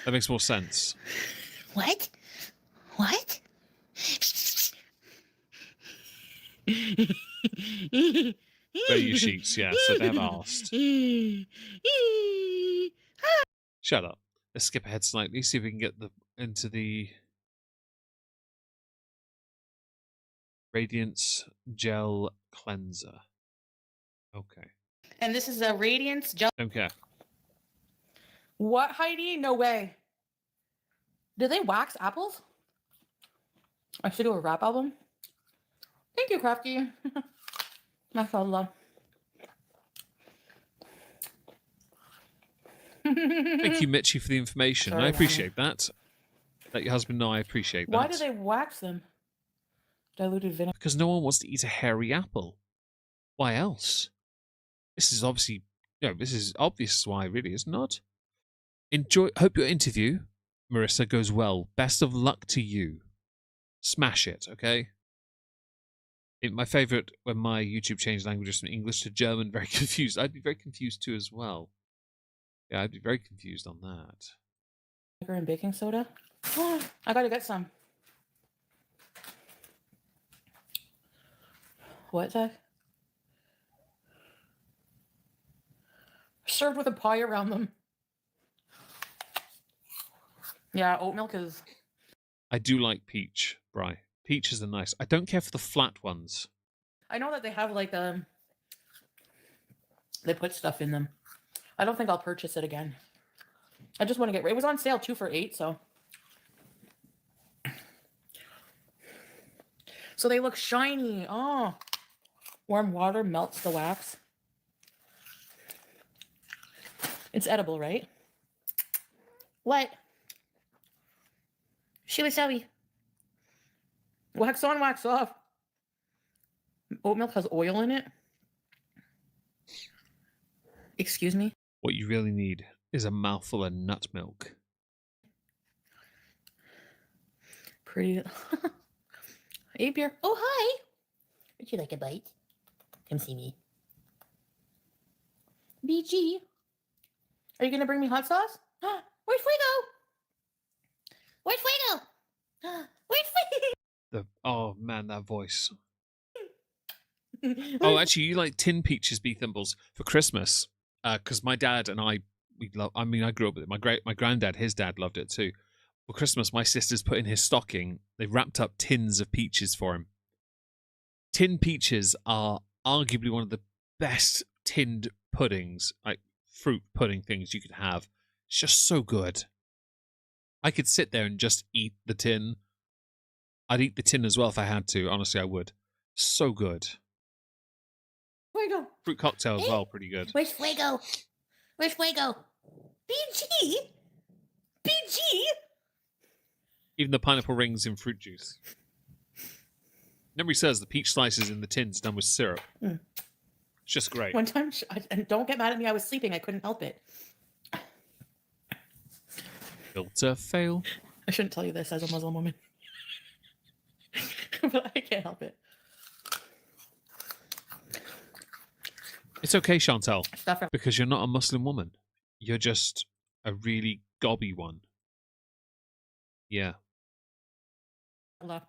S2: makes more sense.
S3: What? What?
S2: Where are your sheets? Yeah, so they have asked. Shut up. Let's skip ahead slightly, see if we can get into the Radiance Gel Cleanser. Okay.
S3: And this is a Radiance Gel.
S2: Don't care.
S3: What, Heidi? No way. Do they wax apples? I should do a rap album. Thank you, Crafty. MashaAllah.
S2: Thank you, Mitchie, for the information.
S3: Sorry,
S2: I appreciate that. Let your husband know I appreciate that.
S3: Why do they wax them? Diluted vinegar.
S2: Because no one wants to eat a hairy apple. Why else? This is obviously, this is obvious why, really, is it not? Hope your interview, Marissa, goes well. Best of luck to you. Smash it, okay? My favourite, when my YouTube changed languages from English to German, very confused. I'd be very confused too as well. Yeah, I'd be very confused on that.
S3: Vinegar and baking soda. I gotta get some. What, Zach? Served with a pie around them. Yeah, oat milk is...
S2: I do like peach, Bri. Peaches are nice. I don't care for the flat ones.
S3: I know that they have like they put stuff in them. I don't think I'll purchase it again. I just want to get... It was on sale 2 for $8, so... So they look shiny. Oh. Warm water melts the wax. It's edible, right? What? Shiwasabi. Wax on, wax off. Oat milk has oil in it. Excuse me?
S2: What you really need is a mouthful of nut milk.
S3: Pretty. Hey, beer. Oh, hi. Would you like a bite? Come see me. BG. Are you going to bring me hot sauce? Where's Fuego? Where's Fuego? Where's Fuego?
S2: Oh, man, that voice. Oh, actually, you like tin peaches, B Thimbles, for Christmas. Because my dad and I love... I mean, I grew up with it. My granddad, his dad loved it too. For Christmas, my sisters put in his stocking, they wrapped up tins of peaches for him. Tin peaches are arguably one of the best tinned puddings, like fruit pudding things you could have. It's just so good. I could sit there and just eat the tin. I'd eat the tin as well if I had to. Honestly, I would. So good.
S3: Fuego.
S2: Fruit cocktail as well, pretty good.
S3: Where's Fuego? Where's Fuego? BG? BG?
S2: Even the pineapple rings in fruit juice. Memory says the peach slices in the tins done with syrup.
S3: Mm.
S2: It's just great.
S3: One time, and don't get mad at me, I was sleeping. I couldn't help it.
S2: Filter fail.
S3: I shouldn't tell you this as a Muslim woman. But I can't help it.
S2: It's okay, Chantal,
S3: Stuff from
S2: because you're not a Muslim woman. You're just a really gobby one. Yeah.
S3: Allah.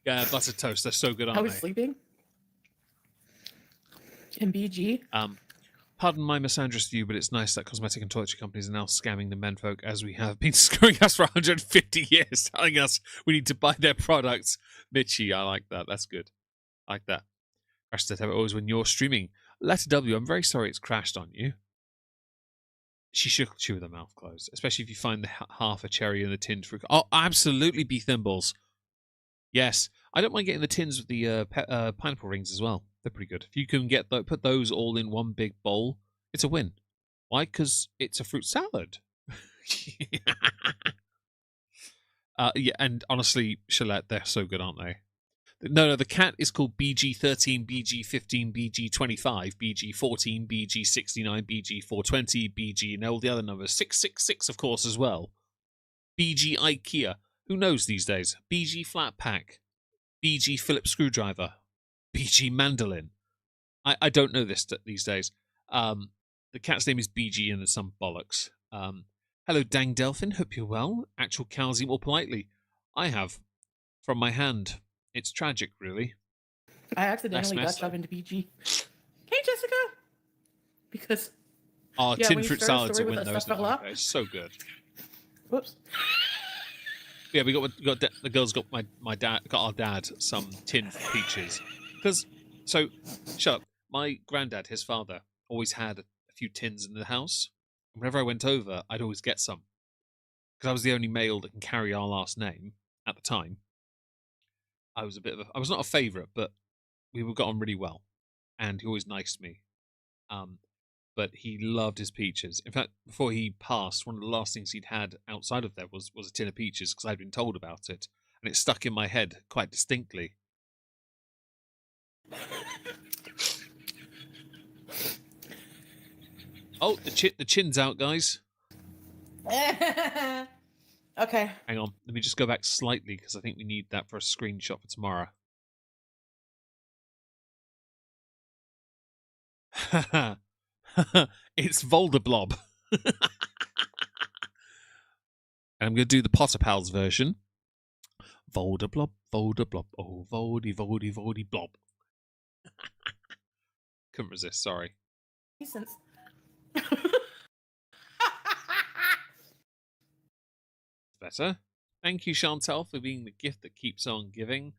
S2: Yeah, buttered toast. They're so good,
S3: I
S2: aren't
S3: was
S2: they?
S3: sleeping. In BG.
S2: Pardon my misandrous view, but it's nice that cosmetic and toiletry companies are now scamming the menfolk as we have been screwing us for 150 years, telling us we need to buy their products. Mitchy, I like that. That's good. I like that. Crash that always when you're streaming. Letter W, I'm very sorry it's crashed on you. She should chew with her mouth closed, especially if you find the half a cherry in the tinned fruit. Oh, absolutely, be thimbles. Yes, I don't mind getting the tins with the pineapple rings as well. They're pretty good. If you can get put those all in one big bowl, it's a win. Why? Because it's a fruit salad. Yeah, and honestly, Shalette, they're so good, aren't they? No, the cat is called BG13, BG15, BG25, BG14, BG69, BG420, BG, and all the other numbers. 666, of course, as well. BG IKEA. Who knows these days? BG Flat Pack. BG Phillips Screwdriver. BG Mandolin. I don't know this these days. The cat's name is BG and there's some bollocks. Hello, Dang Delphin. Hope you're well. Actual Calzi more politely. I have. From my hand. It's tragic, really.
S3: I accidentally
S2: Nice
S3: got shoved into BG. Hey, Jessica. Because.
S2: Oh,
S3: Yeah,
S2: tin
S3: when you
S2: fruit
S3: start a
S2: salad's a
S3: story with
S2: win,
S3: that
S2: though,
S3: stuff
S2: isn't it?
S3: fell
S2: It's so good.
S3: Whoops.
S2: Yeah, we got the girls got our dad some tin peaches because shut up. My granddad, his father, always had a few tins in the house. Whenever I went over, I'd always get some because I was the only male that can carry our last name at the time. I was not a favourite, but we got on really well, and he always nice to me. But he loved his peaches. In fact, before he passed, one of the last things he'd had outside of there was a tin of peaches because I'd been told about it, and it stuck in my head quite distinctly. Oh, the chin's out, guys.
S3: Okay.
S2: Hang on, let me just go back slightly because I think we need that for a screenshot for tomorrow. It's Voldeblob. And I'm going to do the Potter Pals version. Voldeblob, Voldeblob, oh, Voldy blob. Couldn't resist, sorry.
S3: Since.
S2: Better. Thank you, Chantal, for being the gift that keeps on giving.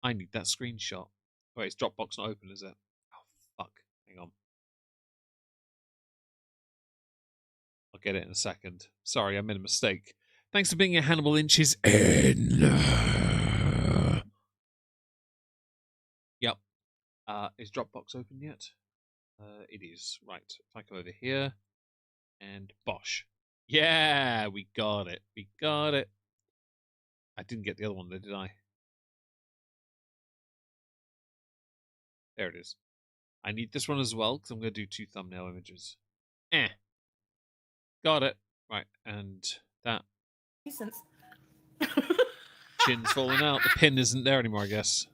S2: I need that screenshot. Wait, it's Dropbox not open, is it? Oh, fuck. Hang on. I'll get it in a second. Sorry, I made a mistake. Thanks for being a Hannibal Inches.
S4: And
S2: Yep. Is Dropbox open yet? It is. Right. If I come over here and bosh. Yeah, we got it. We got it. I didn't get the other one, though, did I? There it is. I need this one as well because I'm going to do 2 thumbnail images. Got it. Right, and that.
S3: Since.
S2: Chin's falling out. The pin isn't there anymore, I guess.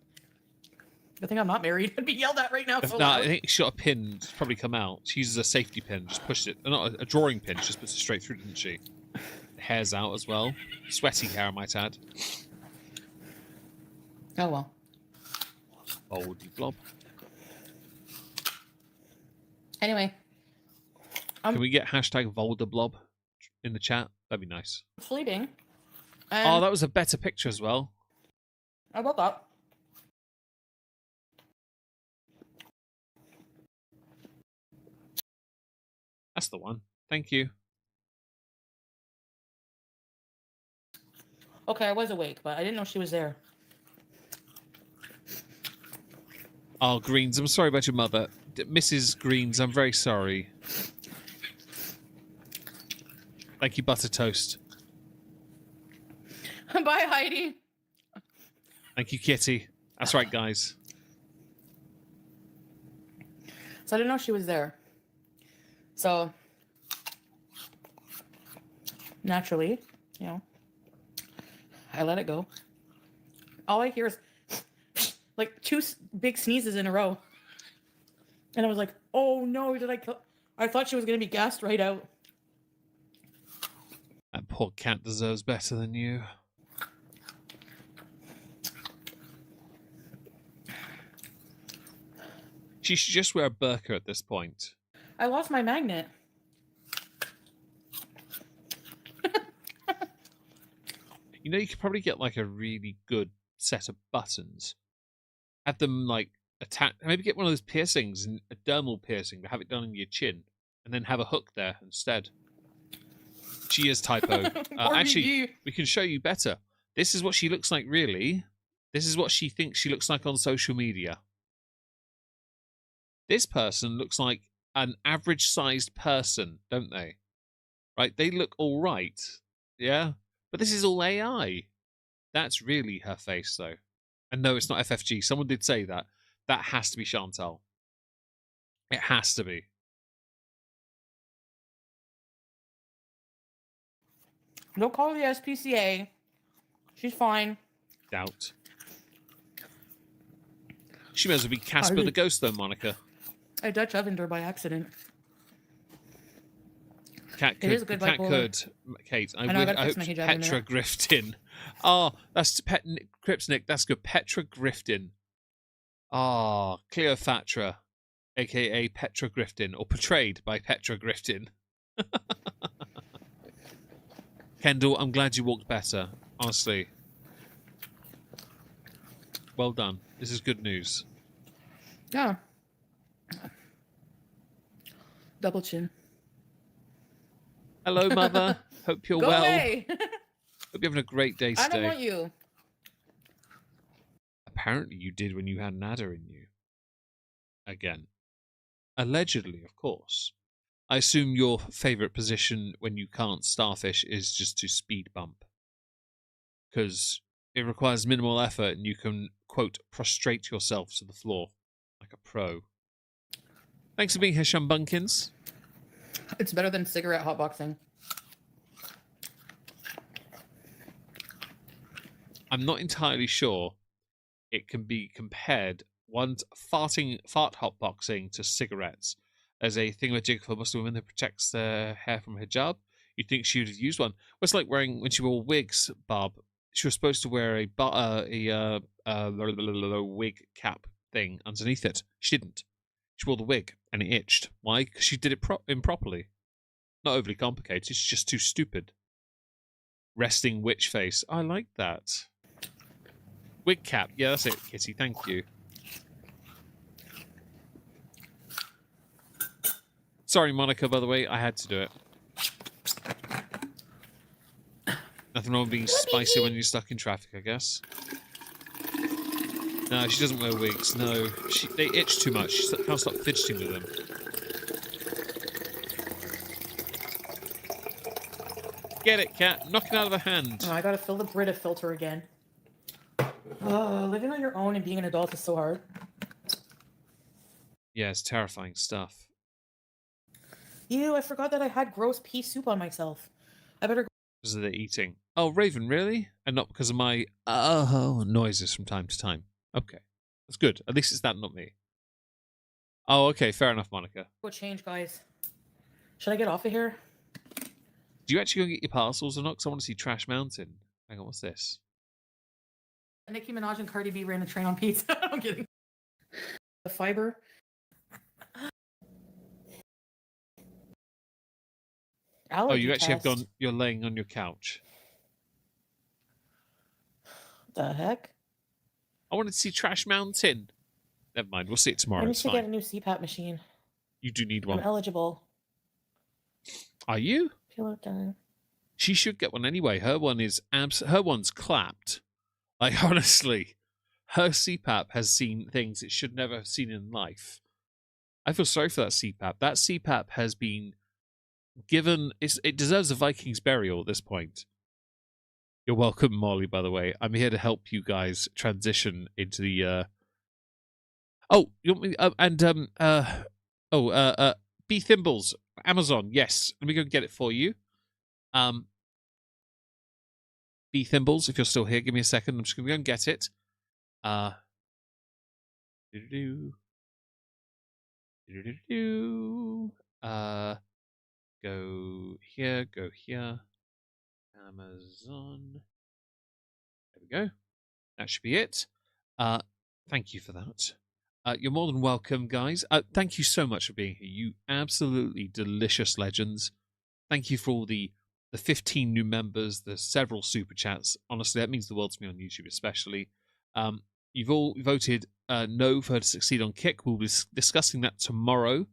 S3: Good thing I'm not married. I'd be yelled at right now. So
S2: No,
S3: loud.
S2: I think she got a pin. It's probably come out. She uses a safety pin. Just pushed it. Not a drawing pin. She just puts it straight through, didn't she? The hair's out as well. Sweaty hair, I might add.
S3: Oh well.
S2: Boldy blob.
S3: Anyway.
S2: Can we get hashtag Voldeblob in the chat? That'd be nice.
S3: Sleeping.
S2: Oh, that was a better picture as well.
S3: I woke up.
S2: That's the one. Thank you.
S3: Okay, I was awake, but I didn't know she was there.
S2: Oh, Greens, I'm sorry about your mother. Mrs. Greens, I'm very sorry. Thank you, Butter Toast.
S3: Bye, Heidi.
S2: Thank you, Kitty. That's right, guys.
S3: So I didn't know she was there. So naturally, you know, I let it go. All I hear is like two big sneezes in a row. And I was like, oh no, did I kill? I thought she was going to be gassed right out.
S2: That poor cat deserves better than you. She should just wear a burqa at this point.
S3: I lost my magnet.
S2: You know, you could probably get like a really good set of buttons. Have them like attach. Maybe get one of those piercings, a dermal piercing, to have it done in your chin, and then have a hook there instead. She is typo. Actually, we can show you better. This is what she looks like, really. This is what she thinks she looks like on social media. This person looks like an average-sized person, don't they? Right? They look all right. Yeah? But this is all AI. That's really her face, though. And no, it's not FFG. Someone did say that. That has to be Chantal. It has to be.
S3: Don't call the SPCA. She's fine.
S2: Doubt. She may as well be Casper the Ghost, though, Monica.
S3: I Dutch ovened her by accident.
S2: Cat
S3: It is a good
S2: cat
S3: bipolar.
S2: could. Kate, I hope
S3: my hijab in a
S2: Petra
S3: minute.
S2: Griftin. Oh, that's Cripsnick. That's good. Petra Griftin. Ah, Cleopatra, aka Petra Griftin, or portrayed by Petra Griftin. Kendall, I'm glad you walked better. Honestly. Well done. This is good news.
S3: Yeah. Double chin.
S2: Hello, Mother. Hope you're
S3: Go
S2: well.
S3: away.
S2: Hope you're having a great day
S3: I
S2: today.
S3: don't want you.
S2: Apparently you did when you had an adder in you. Again. Allegedly, of course. I assume your favourite position when you can't starfish is just to speed bump. Because it requires minimal effort and you can, quote, prostrate yourself to the floor like a pro. Thanks for being here, Shumbunkins.
S3: It's better than cigarette hotboxing.
S2: I'm not entirely sure it can be compared, one's fart hotboxing to cigarettes as a thingamajig for Muslim women that protects their hair from hijab. You'd think she would have used one. Well, it's like wearing, when she wore wigs, Barb, she was supposed to wear a wig cap thing underneath it. She didn't. She wore the wig and it itched. Why? Because she did it improperly. Not overly complicated, it's just too stupid. Resting witch face. I like that. Wig cap. Yeah, that's it, Kitty. Thank you. Sorry, Monica, by the way. I had to do it. Nothing wrong with being spicy when you're stuck in traffic, I guess. No, she doesn't wear wigs. No. They itch too much. She can't stop fidgeting with them. Get it, cat. Knock it out of her hand.
S3: Oh, I gotta fill the Brita filter again. Living on your own and being an adult is so hard.
S2: Yeah, it's terrifying stuff.
S3: Ew, I forgot that I had gross pea soup on myself. I better go.
S2: Because of the eating. Oh, Raven, really? And not because of my noises from time to time. Okay. That's good. At least it's that, not me. Oh, okay. Fair enough, Monica.
S3: Go change, guys. Should I get off of here?
S2: Do you actually go get your parcels or not? Because I want to see Trash Mountain. Hang on, what's this?
S3: Nicki Minaj and Cardi B ran a train on pizza. I'm kidding. The fiber.
S2: Oh, you
S3: Allergy
S2: actually have
S3: test.
S2: gone. You're laying on your couch.
S3: The heck?
S2: I wanted to see Trash Mountain. Never mind. We'll see it tomorrow.
S3: I need
S2: It's
S3: to get a
S2: fine.
S3: new CPAP machine.
S2: You do need
S3: I'm
S2: one.
S3: eligible.
S2: Are you?
S3: Pillow done.
S2: She should get one anyway. Her one is her one's clapped. Like, honestly, her CPAP has seen things it should never have seen in life. I feel sorry for that CPAP. That CPAP has been given. It deserves a Viking's burial at this point. You're welcome, Molly, by the way. I'm here to help you guys transition into the... Oh, you want me... B Thimbles, Amazon, yes. Let me go get it for you. B Thimbles, if you're still here, give me a second. I'm just going to go and get it. Go here, go here. Amazon. There we go. That should be it. Thank you for that. You're more than welcome, guys. Thank you so much for being here. You absolutely delicious legends. Thank you for all the 15 new members, the several super chats. Honestly, that means the world to me on YouTube, especially. You've all voted no for her to succeed on Kick. We'll be discussing that tomorrow.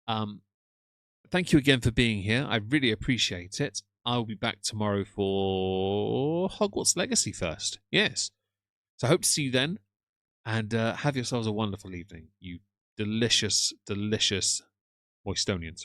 S2: Thank you again for being here. I really appreciate it. I'll be back tomorrow for Hogwarts Legacy first. Yes. So I hope to see you then. And have yourselves a wonderful evening, you delicious, delicious Moistonians.